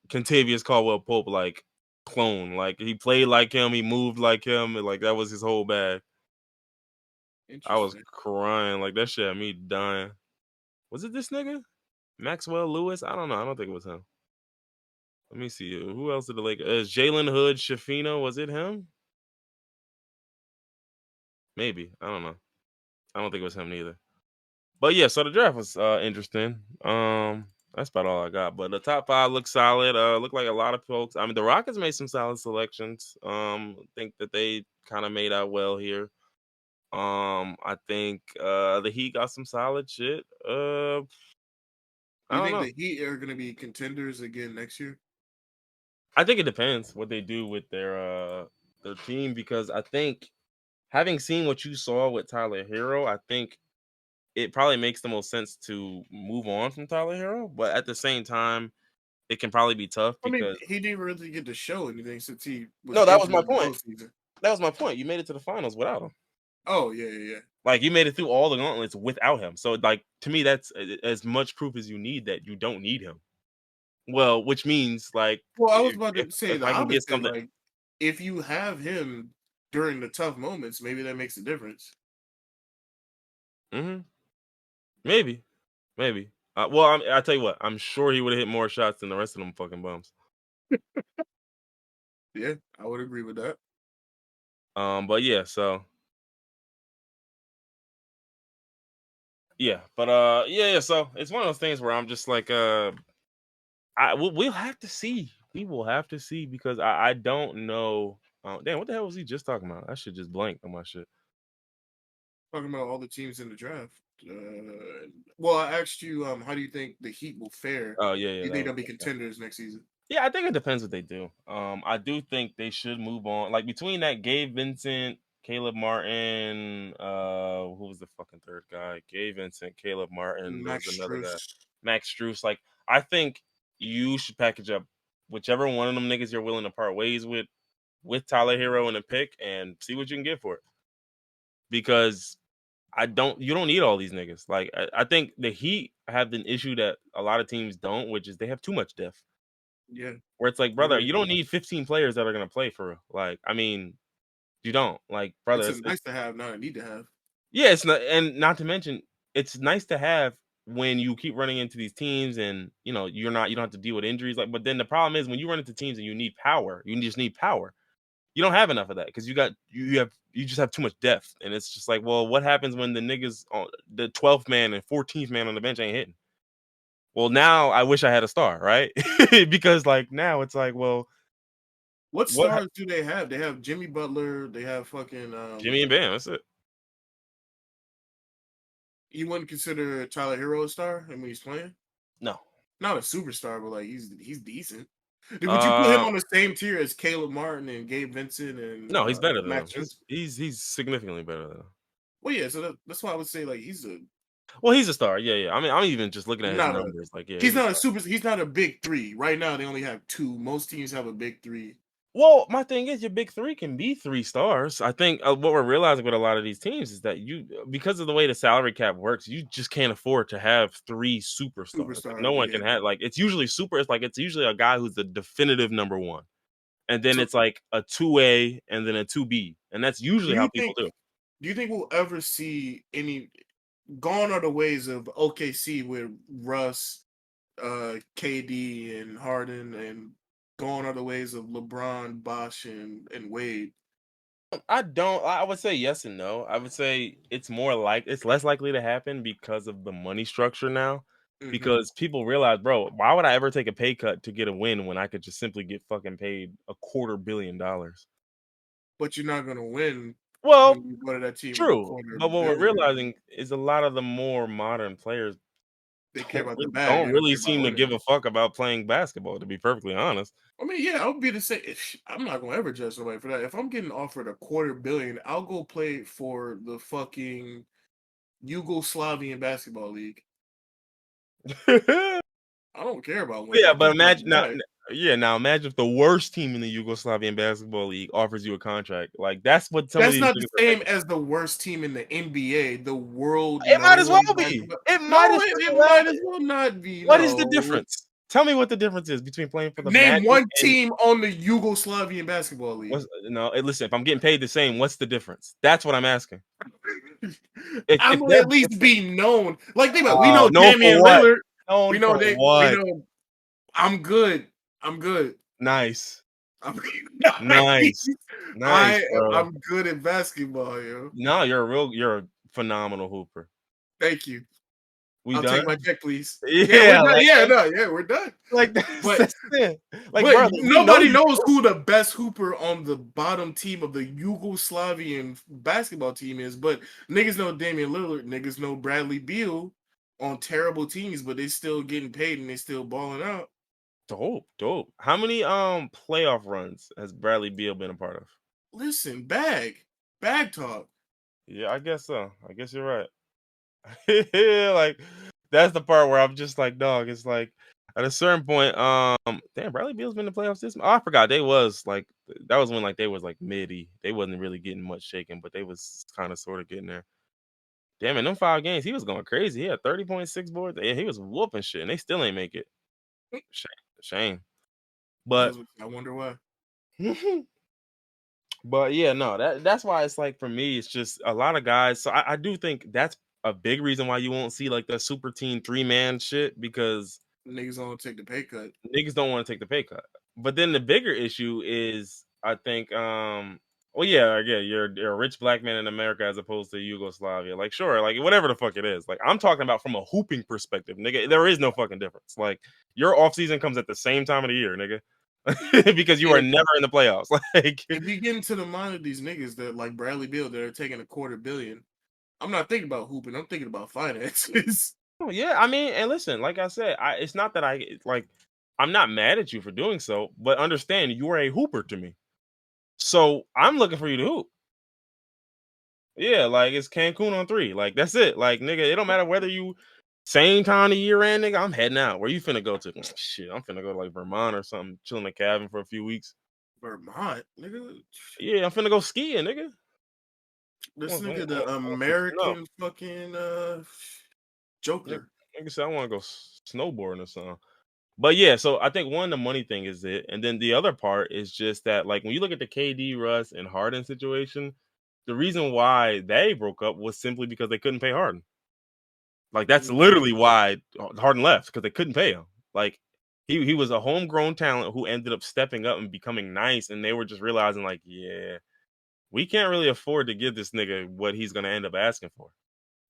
Contavious Caldwell Pope like clone. Like he played like him, he moved like him, and like that was his whole bag. I was Interesting. crying. Like that shit had me dying. Was it this nigga? Maxwell Lewis? I don't know. I don't think it was him. Let me see. Who else did the Lakers? Jalen Hood Shafino. Was it him? Maybe. I don't know. I don't think it was him neither. But yeah, so the draft was interesting. That's about all I got. But the top five look solid. Look like a lot of folks. I mean, the Rockets made some solid selections. Think that they kind of made out well here. I think the Heat got some solid shit. Do I you don't think know. the Heat are going to be contenders again next year? I think it depends what they do with their team because I think having seen what you saw with Tyler Hero, I think it probably makes the most sense to move on from Tyler Hero. But at the same time, it can probably be tough I mean, because he didn't really get to show anything since he was no, that was injured my in the point. postseason. That was my point. You made it to the finals without him. Oh yeah, yeah, yeah. Like you made it through all the gauntlets without him. So like to me, that's as much proof as you need that you don't need him. Well, which means like Well, I was if about if, to say if the I can get opposite. something, Like, if you have him during the tough moments, maybe that makes a difference. hmm maybe, maybe. Well, I tell you what, I'm sure he would have hit more shots than the rest of them fucking bums. Yeah, I would agree with that. But yeah, so yeah, but yeah. So it's one of those things where I'm just like, we'll have to see. We will have to see because I don't know. Damn, what the hell was he just talking about? I should just blank on my shit. Talking about all the teams in the draft. Well, I asked you, how do you think the Heat will fare? Oh yeah, yeah, Do you that think was they'll be okay. contenders next season? Yeah, I think it depends what they do. I do think they should move on. Like between that Gabe Vincent, Caleb Martin, who was the fucking third guy? Gabe Vincent, Caleb Martin. There was Max another guy, Strus. Max Struess. Like I think you should package up whichever one of them niggas you're willing to part ways with Tyler Hero in a pick and see what you can get for it. Because you don't need all these niggas. Like I think the Heat have an issue that a lot of teams don't, which is they have too much depth. Yeah, Where it's like, I brother, agree. you don't need 15 players that are gonna play for real. Like, I mean, you don't. Like, brother, It's a nice to have, not a need to have. yeah, it's not, and not to mention, it's nice to have when you keep running into these teams and you don't have to deal with injuries. Like, but then the problem is when you run into teams and you need power, you just need power. You don't have enough of that because you just have too much depth, and it's just like, well, what happens when the niggas on the 12th man and 14th man on the bench ain't hitting? Well, now I wish I had a star, right? Because like now it's like, well, What what stars do they have? They have Jimmy Butler. They have fucking. Jimmy and Bam, that's it. You wouldn't consider Tyler Hero a star? I mean, he's playing. No. Not a superstar, but like he's decent. Would you put him Uh, on the same tier as Caleb Martin and Gabe Vincent and no, he's better than Max them. Strus? He's significantly better than them. Well, yeah. So that's why I would say like he's a Well, he's a star. Yeah, yeah. I mean, I'm even just looking at his not a numbers. Like, yeah, he's he's a not a star. super. He's not a big three right now. They only have two. Most teams have a big three. Well, my thing is, your big three can be 3 stars. I think what we're realizing with a lot of these teams is that because of the way the salary cap works, you just can't afford to have 3 superstars. Like, no Superstars, one yeah. can have like it's usually super. It's usually a guy who's the definitive number one, and then So it's like a 2A and then a 2B, and that's do usually how you people think do. do you think we'll ever see any gone are the ways of OKC with Russ, KD and Harden, and gone are the ways of LeBron, Bosh, and Wade. I don't. I would say yes and no. I would say it's less likely to happen because of the money structure now. Hmm. Because people realize, bro, why would I ever take a pay cut to get a win when I could just simply get fucking paid $250 million? But you're not gonna win Well, when you go to that team with a true, quarter but what we're billion. realizing is a lot of the more modern players They care about the bag. don't They don't really care about seem to winning. give a fuck about playing basketball. To be perfectly honest. I mean, yeah, I would be the same. I'm not gonna ever judge somebody for that. If I'm getting offered a quarter billion, I'll go play for the fucking Yugoslavian basketball league. I don't care about winning. Yeah, I care but about the imagine now, bag. Yeah, now imagine if the worst team in the Yugoslavian basketball league offers you a contract. Like that's what some of That's these not the niggas are same thinking. as the worst team in the NBA, the world It might as well known be. basketball. It No, might as it fucking well might be. as well not be. What is the No. difference? Tell me what the difference is between playing for the Name Magic one and team on the Yugoslavian basketball league. what's no. Hey, listen, if I'm getting paid the same, what's the difference? That's what I'm asking. If I'm gonna they're at least different, be known. Like think about it. We know known for Damian what? Lillard. We Known know for we what? know I'm good. I'm good. Nice, I'm nice, nice, bro. I'm good at basketball, yo. No, you're a phenomenal hooper. Thank you. We I'll take done? my check, please. Yeah, we're Yeah, done. Yeah, no, yeah, we're done. But that's it. Like, but brother, we know nobody you. knows who the best hooper on the bottom team of the Yugoslavian basketball team is. But niggas know Damian Lillard. Niggas know Bradley Beal on terrible teams, but they still getting paid and they still balling out. Dope, dope. How many playoff runs has Bradley Beal been a part of? Listen, bag talk. Yeah, I guess so. I guess you're right. Yeah, like that's the part where I'm just like, dog. It's like at a certain point, damn, Bradley Beal's been in the playoffs this. Oh, I forgot they was like that was when like they was like midi. They wasn't really getting much shaking, but they was kind of sort of getting there. Damn, in them 5 games, he was going crazy. He had 30.6 boards. Yeah, he was whooping shit, and they still ain't make it. Shame, shame. But I wonder why. But yeah, no, that's why it's like for me, it's just a lot of guys. So I do think that's a big reason why you won't see like the super team 3-man shit because Niggas don't take the pay cut. niggas don't want to take the pay cut. But then the bigger issue is I think well yeah, you're a rich black man in America as opposed to Yugoslavia. Like sure, like whatever the fuck it is. Like I'm talking about from a hooping perspective, nigga. There is no fucking difference. Like your off season comes at the same time of the year, nigga. Because you are If never in the playoffs. Like if you get into the mind of these niggas that like Bradley Beal, that are taking $250 million, I'm not thinking about hooping. I'm thinking about finances. oh, yeah, I mean, and listen, like I said, it's not that like I'm not mad at you for doing so, but understand you are a hooper to me. So I'm looking for you to hoop. Yeah, like it's Cancun on 3. Like that's it. Like nigga, it don't matter whether you same time of year end, nigga. I'm heading out. Where you finna go to? Shit, I'm finna go to like Vermont or something, chill in the cabin for a few weeks. Vermont, nigga. Yeah, I'm finna go skiing, nigga. I This want, I nigga, want, I the want, I want some snow. American fucking Nigga, Joker. nigga said I want to go snowboarding or something. But yeah, so I think one, the money thing is it, and then the other part is just that, like when you look at the KD, Russ, and Harden situation, the reason why they broke up was simply because they couldn't pay Harden. Like that's Mm. literally why Harden left because they couldn't pay him. Like he was a homegrown talent who ended up stepping up and becoming nice, and they were just realizing like, yeah, we can't really afford to give this nigga what he's gonna end up asking for,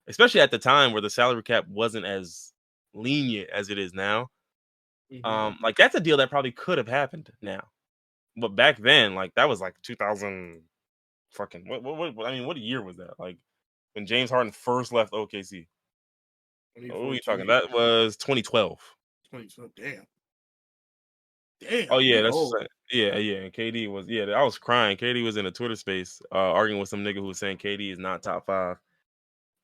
especially at the time where the salary cap wasn't as lenient as it is now. Mm-hmm. Like that's a deal that probably could have happened now, but back then, like that was like 2000 fucking what I mean, what year was that? Like when James Harden first left OKC. What are you talking? 2014, That was 2012. 2012. Damn. Oh Damn, yeah, we that's old. just yeah, yeah. And KD was I was crying. KD was in a Twitter space arguing with some nigga who was saying KD is not top 5,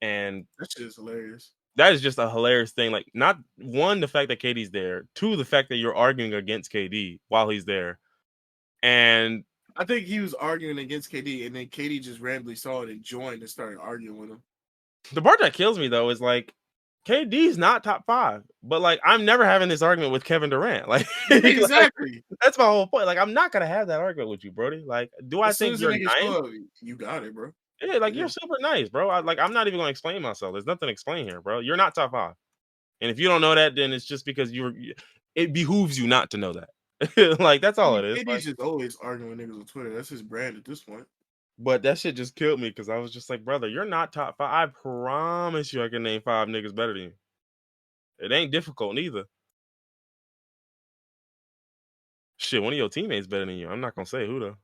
and That shit is hilarious. that is just a hilarious thing. Like, not one, the fact that KD's there. Two, the fact that you're arguing against KD while he's there. And I think he was arguing against KD, and then KD just randomly saw it and joined and started arguing with him. the part that kills me though is like KD's not top 5, but like I'm never having this argument with Kevin Durant. Like, like Exactly. that's my whole point. Like, I'm not gonna have that argument with you, Brody. Like, do I As soon think as the you're nigga nice? show up, you got it, bro. Yeah, like you're Yeah. super nice, bro. I'm not even gonna explain myself. There's nothing to explain here, bro. You're not top 5. And if you don't know that, then it's just because it behooves you not to know that. Like that's I all mean, it is. KD's Like, just always arguing with niggas on Twitter. That's his brand at this point. but that shit just killed me because I was just like, brother, you're not top 5. I promise you, I can name 5 niggas better than you. It ain't difficult neither. Shit, one of your teammates better than you. I'm not gonna say who though.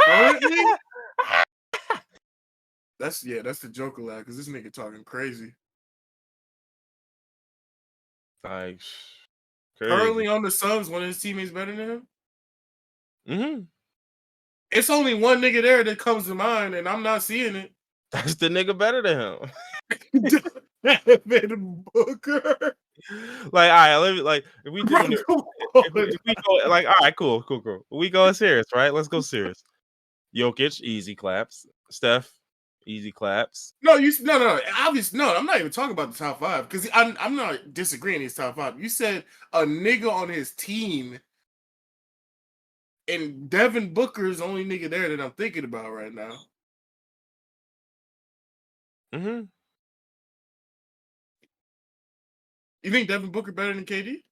Currently, that's the Joker laugh because this nigga talking crazy. Like, crazy. Currently on the Suns, one of his teammates better than him. Mm-hmm. It's only one nigga there that comes to mind, and I'm not seeing it. That's the nigga better than him. Devin Booker. Like, all right, let me like if we Bro, doing it, come if on. we go like, all right, cool. We going serious, right? Let's go serious. Jokic, easy claps. Steph, easy claps. No, no. Obviously, no. I'm not even talking about the top five because I'm not disagreeing. His top five. You said a nigga on his team, and Devin Booker is the only nigga there that I'm thinking about right now. Mm-hmm. You think Devin Booker better than KD?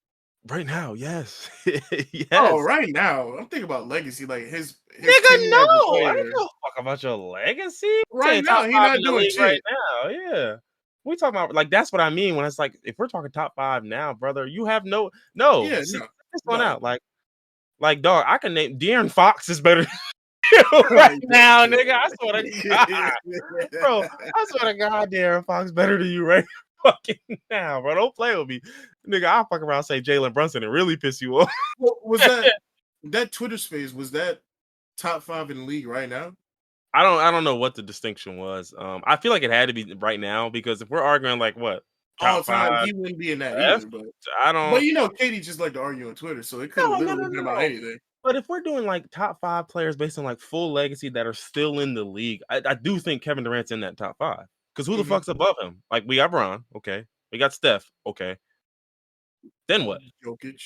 Right now, yes, Oh, yes. right now I'm thinking about legacy, like his Nigga, tenure as a no. I don't player. give a fuck about your legacy. I'm Right saying now, top he five not in the doing league right shit. now. Yeah. We talking about like that's what I mean when it's like if we're talking top five now, brother, you have no. Yeah, See, no, check this one no. out. Like dog, I can name De'Aaron Fox is better than you right now, nigga. I swear to God. Bro, I swear to God, De'Aaron Fox better than you right fucking now, bro. Don't play with me. Nigga, I'll fuck around and say Jalen Brunson and really piss you off. Was that Twitter space? Was that top five in the league right now? I don't know what the distinction was. I feel like it had to be right now because if we're arguing like what All top time, five he wouldn't be in that F, either. I But don't. Katie just like to argue on Twitter, so it could have literally been about No. anything. But if we're doing like top five players based on like full legacy that are still in the league, I do think Kevin Durant's in that top five. Because who the Mm-hmm. fuck's above him? Like we got Bron, okay. We got Steph, okay. Then what? Jokic.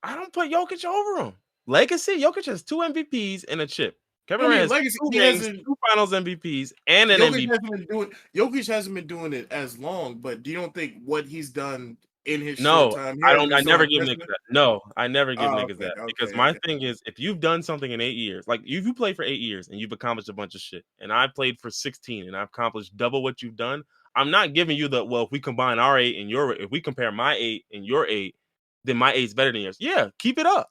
I don't put Jokic over him. Legacy, Jokic has 2 MVPs and a chip. Kevin I Durant mean, has legacy. 2 He rings, hasn't. 2 Finals MVPs, and an Jokic MVP. hasn't been doing. Jokic hasn't been doing it as long. But do you don't think what he's done in his short No, time I here don't. I deserve never give niggas investment? that. No, I never give Oh, niggas okay, that because my okay. thing is, if you've done something in 8 years, like if you play for 8 years and you've accomplished a bunch of shit, and I played for 16 and I've accomplished double what you've done, I'm not giving you the well. If we combine our 8 and your, if we compare my 8 and your 8, then my 8's better than yours. Yeah, keep it up.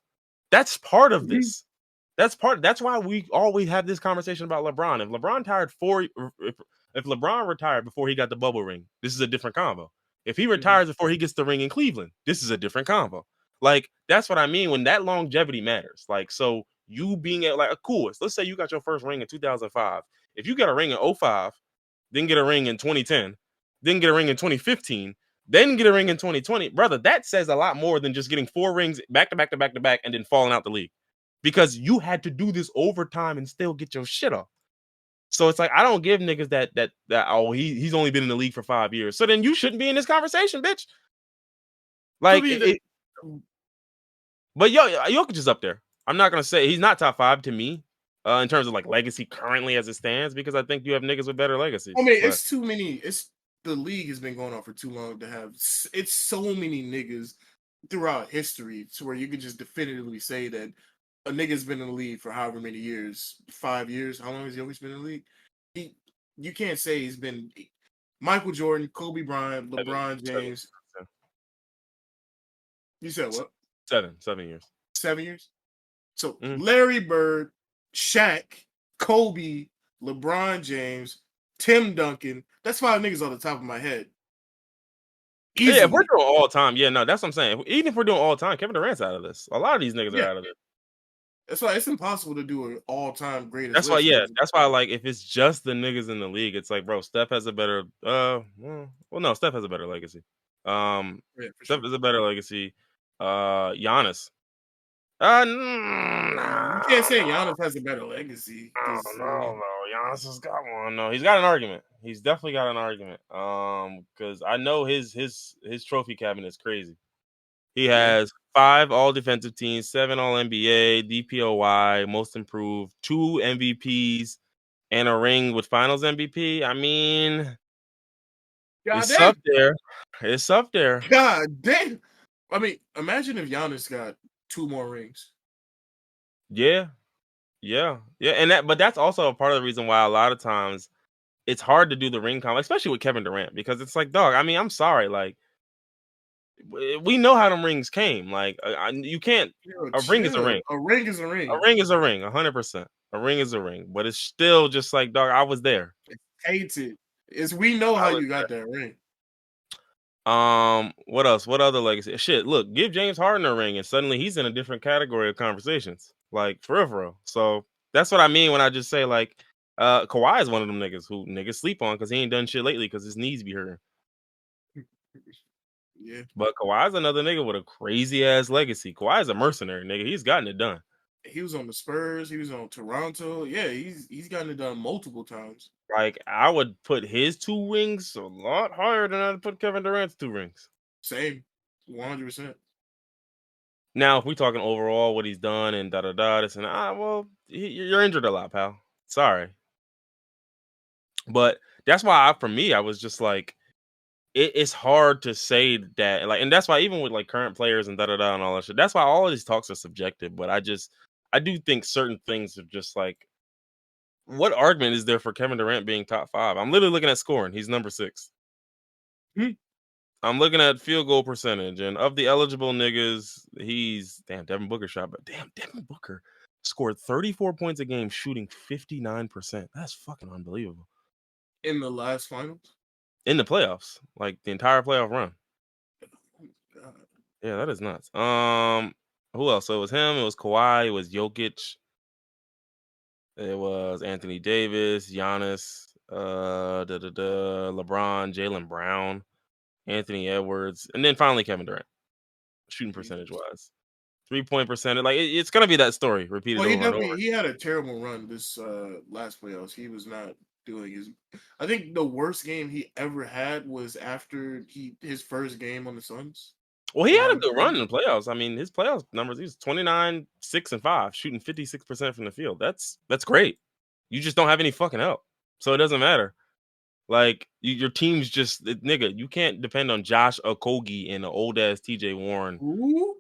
That's part of Mhm. this. That's why we always have this conversation about LeBron. If LeBron if LeBron retired before he got the bubble ring, this is a different combo. If he Mhm. retires before he gets the ring in Cleveland, this is a different combo. Like that's what I mean when that longevity matters. Like so you being at like a coolest. Let's say you got your first ring in 2005. If you got a ring in '05, then get a ring in 2010, then get a ring in 2015, then get a ring in 2020, brother, that says a lot more than just getting 4 rings back to back to back to back and then falling out the league because you had to do this over time and still get your shit off. So it's like I don't give niggas that oh he's only been in the league for 5 years. So then you shouldn't be in this conversation, bitch. To Like me, it, but Jokic is up there. I'm not gonna say he's not top five to me in terms of like legacy currently as it stands because I think you have niggas with better I legacies. mean, But it's too many. It's the league has been going on for too long to have. It's so many niggas throughout history to where you can just definitively say that a nigga's been in the league for however many years, 5 years. How long has he always been in the league? He, you can't say he's been Michael Jordan, Kobe Bryant, seven, LeBron seven, James. You said what? 7 years. 7 years. So Mhm. Larry Bird, Shaq, Kobe, LeBron James, Tim Duncan. That's five niggas on the top of my head. Yeah, if we're Easily. doing all time, yeah, no, that's what I'm saying. Even if we're doing all time, Kevin Durant's out of this. A lot of these niggas are Yeah. out of this. That's why it's impossible to do an all-time greatest That's why, list. yeah, that's why. Like, if it's just the niggas in the league, it's like, bro, Steph has a better. No, Steph has a better legacy. Yeah, for Steph sure. is a better legacy. Giannis. You can't say Nah, Giannis has a better legacy because I no, mean, no. Giannis has got one. No, he's got an argument. He's definitely got an argument. Because I know his trophy cabinet is crazy. He yeah. has 5 all defensive teams, 7 all NBA, DPOY, most improved, 2 MVPs, and a ring with finals MVP. I mean, God it's up damn. there. It's up there. God damn. I mean, imagine if Giannis got two more rings. Yeah. Yeah. And but that's also a part of the reason why a lot of times it's hard to do the ring comp, especially with Kevin Durant, because it's like, dog, I mean, I'm sorry. Like, we know how them rings came. Like, you can't, Yo, a ring is a chill. ring. A ring is a A ring. ring is a ring, 100%. A ring is a ring, but it's still just like, dog, I was there. Hates it. Is we know I how was you got that ring. there. What else? What other legacy? Shit, look, give James Harden a ring, and suddenly he's in a different category of conversations. Like for real, for real. So that's what I mean when I just say like Kawhi is one of them niggas who niggas sleep on because he ain't done shit lately because his knees be hurting. Yeah, But Kawhi's another nigga with a crazy ass legacy. Kawhi's a mercenary nigga. He's gotten it done. he was on the Spurs. He was on Toronto. Yeah, he's gotten it done multiple times. Like I would put his 2 rings a lot higher than I'd put Kevin Durant's 2 rings. Same, 100%. Now, if we talking overall what he's done and da da da this and well, you're injured a lot, pal. Sorry, but that's why for me, I was just like, it's hard to say that, like, and that's why even with like current players and da da da and all that shit, that's why all of these talks are subjective. But I do think certain things are just like, what argument is there for Kevin Durant being top 5? I'm literally looking at scoring. He's number 6. Hmm. I'm looking at field goal percentage, and of the eligible niggas, he's Devin Booker shot, but Devin Booker scored 34 points a game, shooting 59%. That's fucking unbelievable. In the last finals. In the playoffs, like the entire playoff run. Oh my God. Yeah, that is nuts. Who else? So it was him, it was Kawhi, it was Jokic, it was Anthony Davis, Giannis, LeBron, Jalen Brown, Anthony Edwards, and then finally Kevin Durant, shooting percentage Jesus. wise. 3-point percentage. Like it's gonna be that story repeated Well, he over and definitely over. he had a terrible run this last playoffs. He was not doing his. I think the worst game he ever had was after his first game on the Suns. Well, he had a Around good run in the playoffs. I mean, his playoff numbers, he was 29, 6, and 5, shooting 56% from the field. That's great. You just don't have any fucking help. So it doesn't matter. Like your team's just nigga, you can't depend on Josh Okogie and the old ass TJ Warren. Who?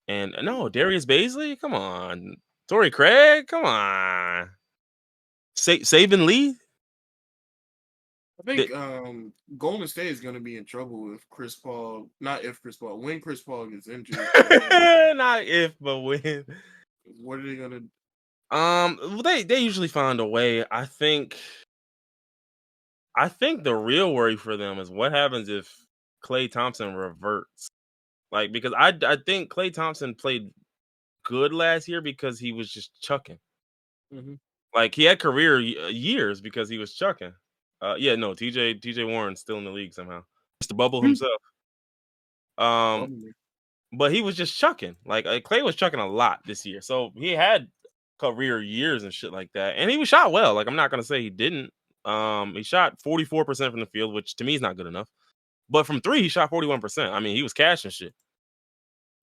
And no, Darius Baisley, come on. Torrey Craig, come on. Saban Lee? I think Golden State is going to be in trouble if Chris Paul, not if Chris Paul, when Chris Paul gets injured. Not if, but when. What are they going to? Well, they usually find a way. I think the real worry for them is what happens if Klay Thompson reverts. Like because I think Klay Thompson played good last year because he was just chucking. Mhm. Like he had career years because he was chucking. Yeah, no, TJ Warren's still in the league somehow. Mr. Bubble himself. Um, Probably. but he was just chucking. Like Clay was chucking a lot this year, so he had career years and shit like that, and he was shot well. Like I'm not gonna say he didn't. He shot 44% from the field, which to me is not good enough. But from 3, he shot 41%. I mean, he was cashing shit.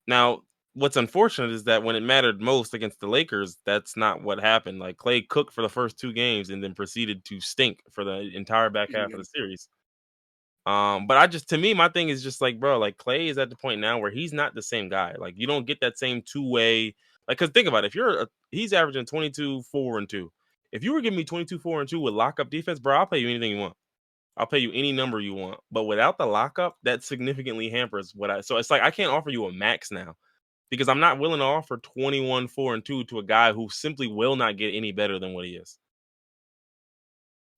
Now, what's unfortunate is that when it mattered most against the Lakers, that's not what happened. Like Clay cooked for the first 2 games and then proceeded to stink for the entire back half of Yeah. the series. But I just to me, my thing is just like, bro, like Clay is at the point now where he's not the same guy. Like you don't get that same two-way. Like, cause think about it, he's averaging 22, 4, and 2. If you were giving me 22, 4, and 2 with lockup defense, bro, I'll pay you anything you want. I'll pay you any number you want. But without the lockup, that significantly hampers so it's like I can't offer you a max now because I'm not willing to offer 21, 4, and 2 to a guy who simply will not get any better than what he is.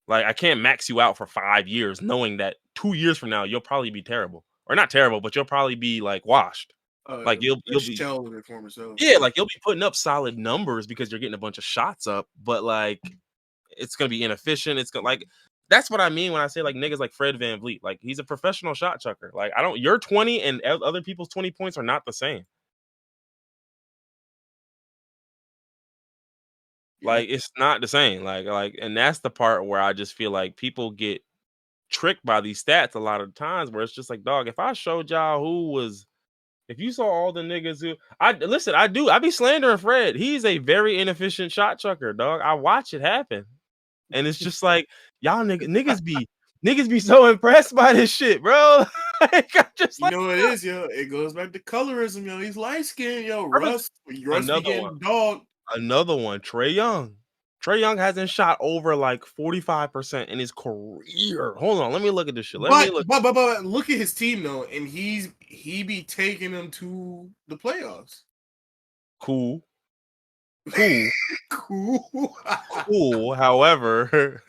Like I can't max you out for 5 years knowing that 2 years from now you'll probably be terrible. Or not terrible, but you'll probably be like washed. Like A you'll be shell of their former self. yeah, like you'll be putting up solid numbers because you're getting a bunch of shots up, but like it's gonna be inefficient. It's gonna like that's what I mean when I say like niggas like Fred VanVleet. Like he's a professional shot chucker. Like I don't your 20 and other people's 20 points are not the same. Yeah. Like it's not the same. And that's the part where I just feel like people get tricked by these stats a lot of times where it's just like, dog, if I showed y'all if you saw all the niggas who I be slandering Fred. He's a very inefficient shot chucker, dog. I watch it happen. And it's just like, y'all niggas be so impressed by this shit, bro. Like, I'm just You like, know what it is, yo? It goes back to colorism, yo. He's light skinned, yo. Russ be another one. getting dogged. Another one, Trey Young. Trey Young hasn't shot over like 45% in his career. Hold on, let me look at this shit. Let me But, look. but but but look at his team though, and he be taking them to the playoffs. Cool. Cool. Cool. Cool. However,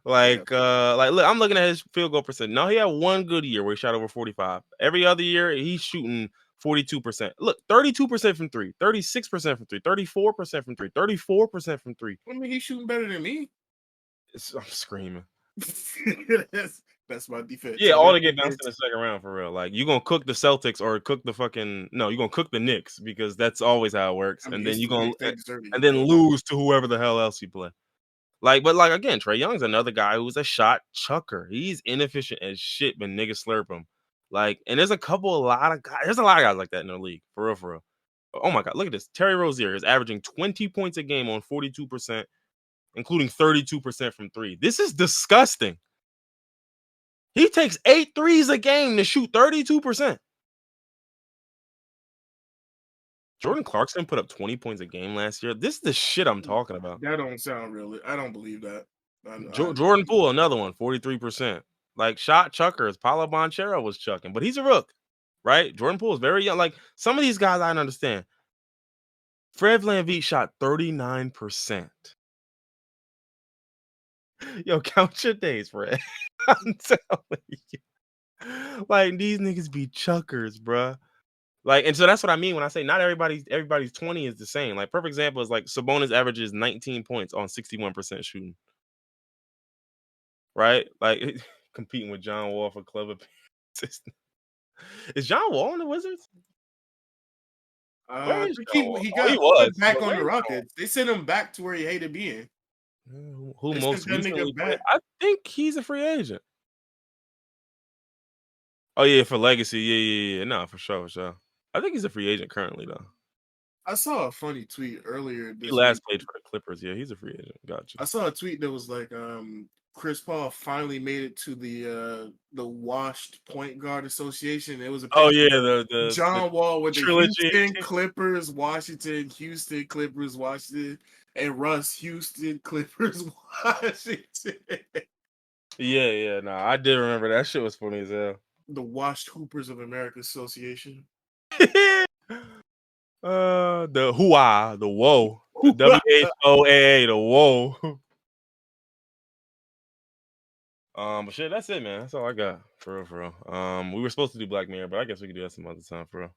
Yeah. look, I'm looking at his field goal percent. No, he had one good year where he shot over 45. Every other year, he's shooting 42%. Look, 32% from 3, 36% from 3, 34% from 3, 34% from 3. I mean, he's shooting better than me. I'm screaming. that's my defense. Yeah, So all that's to get bounced in defense. the second round for real. Like you gonna cook the Celtics or cook the fucking no, you gonna cook the Knicks because that's always how it works, I and mean, then it's you the gonna Knicks. They deserve to and get then cooked. lose to whoever the hell else you play. Like, but like again, Trey Young's another guy who's a shot chucker. He's inefficient as shit, but niggas slurp him. Like, and there's a lot of guys. There's a lot of guys like that in the league, for real, for real. Oh my god, look at this. Terry Rozier is averaging 20 points a game on 42%, including 32% from three. This is disgusting. He takes 8 threes a game to shoot 32%. Jordan Clarkson put up 20 points a game last year. This is the shit I'm talking about. That don't sound real. I don't believe that. Jordan Poole, another one, 43%. Like shot chuckers, Paulo Banchero was chucking, but he's a rook, right? Jordan Poole is very young. Like some of these guys, I don't understand. Fred VanVleet shot 39%. Yo, count your days, Fred. I'm telling you. Like these niggas be chuckers, bruh. Like, and so that's what I mean when I say not everybody's 20 is the same. Like, perfect example is like Sabonis averages 19 points on 61% shooting, right? Like competing with John Wall for club appearances. Is John Wall in the Wizards? Where I is think John Wall? he Oh, he got was, put back but on where the is John Rockets. They sent him back to where he hated being. Wall? Who They sent most that recently nigga played? back. I think he's a free agent. Oh yeah, for legacy. Yeah. No, for sure, for sure. I think he's a free agent currently though. I saw a funny tweet earlier He this week. last played for the Clippers. Yeah, he's a free agent. Gotcha. I saw a tweet that was like, Chris Paul finally made it to the Washed Point Guard Association. It was a Oh picture yeah, of the John Wall with the trilogy. Houston Clippers, Washington, Houston Clippers, Washington, and Russ Houston Clippers, Washington. Yeah. No, I did remember that shit was funny as hell. The Washed Hoopers of America Association. The whoa, the whoa, the WHOAA, the whoa. But shit, that's it, man. That's all I got for real, for real. We were supposed to do Black Mirror, but I guess we could do that some other time for real.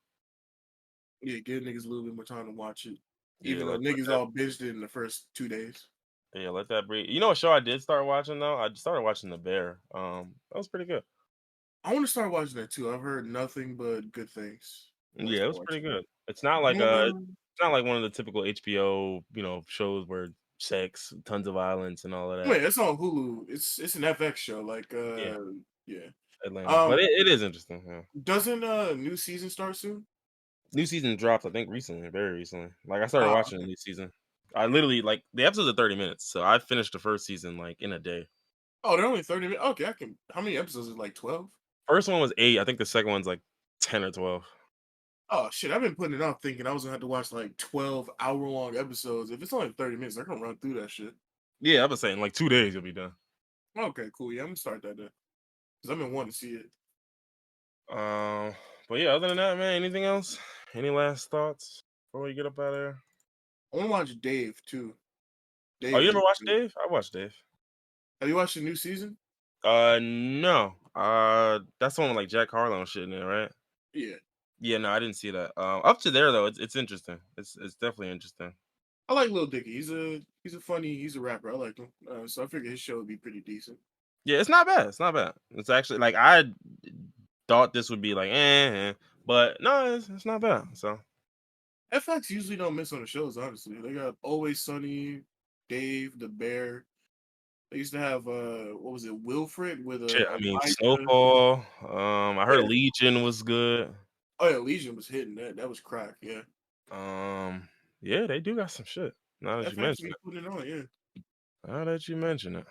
Yeah, give niggas a little bit more time to watch it. Yeah, Even though let niggas that. all binged it in the first 2 days. Yeah, let that breathe. You know what show I did start watching though? I started watching The Bear. That was pretty good. I want to start watching that too. I've heard nothing but good things. I want to Yeah, it start was pretty watching good. that. It's Gunna. not like one of the typical HBO, shows where sex, tons of violence, and all of that. Wait, it's on Hulu. It's an FX show. Like Yeah, yeah. Atlanta, but Um it is interesting. Yeah. doesn't new season start soon? New season dropped, I think, recently, very recently. Like I started Oh, watching the okay. new season. I literally like the episodes are 30 minutes, so I finished the first season like in a day. Oh, they're only 30 minutes. Okay, I can how many episodes is it, like 12? First one was 8. I think the second one's like 10 or 12. Oh shit, I've been putting it off thinking I was gonna have to watch like 12-hour-long episodes. If it's only 30 minutes, I can run through that shit. Yeah, I've been saying like 2 days you'll be done. Okay, cool. Yeah, I'm gonna start that then. Because I've been wanting to see it. Um, but yeah, other than that, man, anything else? Any last thoughts before we get up out of here? I want to watch Dave too. Oh, you Dave never looks watched good. Dave? I watched Dave. Have you watched the new season? No. That's the one with like Jack Harlow and shit in there, right? Yeah. Yeah, no, I didn't see that. Up to there though, it's interesting. It's definitely interesting. I like Lil Dicky. He's a rapper. I like him. So I figured his show would be pretty decent. Yeah, it's not bad. It's not bad. It's actually like I thought this would be like but no, it's not bad. So FX usually don't miss on the shows, honestly. They got Always Sunny, Dave, The Bear. They used to have what was it, Wilfred with shit, I mean Elijah. Snowfall. I heard Yeah. Legion was good. Oh yeah, Legion was hitting that. That was crack, yeah. Yeah, they do got some shit. Now that you FX mention be it. putting it on, yeah. Now that you mention it.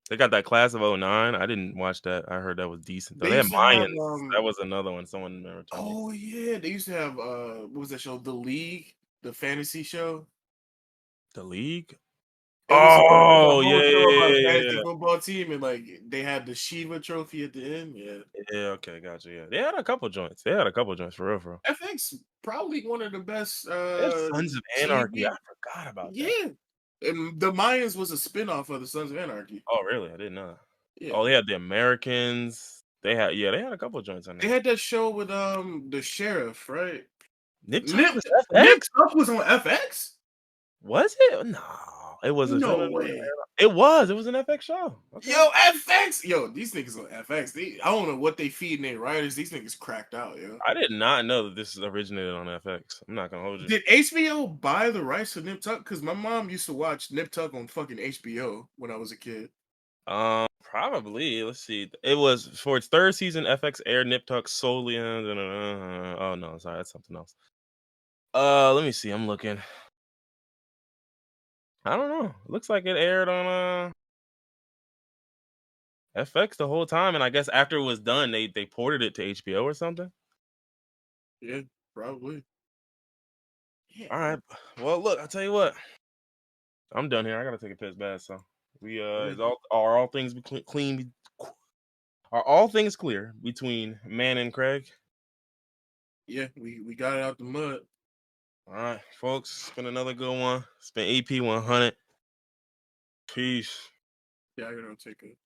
They got that class of '09. I didn't watch that. I heard that was decent though. They They had used to have Mayans. That was another one. Someone remember told me. oh yeah, they used to have what was that show? The League, the fantasy show. The League? It was a Oh, whole yeah, show yeah, about a yeah, yeah, fantasy yeah. football team, and like they had the Shiva trophy at the end. Yeah, Yeah, okay, gotcha. Yeah. They had a couple joints. They had a couple joints for real, for real. FX probably one of the best They had Sons of Anarchy. I TV. forgot about that. Yeah, and the Mayans was a spinoff of the Sons of Anarchy. Oh, really? I didn't know that. Yeah, Oh, they had the Americans. They had a couple joints on they there. had that show with the sheriff, right? Nip Tuck Nip was Nip FX? Tuck was on FX. Was it? No. It was a No way. It was an FX show. Okay. Yo, FX. Yo, these niggas on FX. I don't know what they feeding their writers. These niggas cracked out, yo. I did not know that this originated on FX. I'm not gonna hold you. Did HBO buy the rights to Nip Tuck? Because my mom used to watch Nip Tuck on fucking HBO when I was a kid. Probably. Let's see. It was for its third season. FX aired Nip Tuck solely on. Oh no, sorry, that's something else. Let me see. I'm looking. I don't know. It looks like it aired on FX the whole time, and I guess after it was done, they ported it to HBO or something. Yeah, probably. Yeah. All right. Well, look, I'll tell you what. I'm done here. I gotta take a piss bath. So we Yeah. are all things clean. Are all things clear between Man and Craig? Yeah, we got it out the mud. All right, folks. It's been another good one. It's been EP 100. Peace. Yeah, I gotta take it.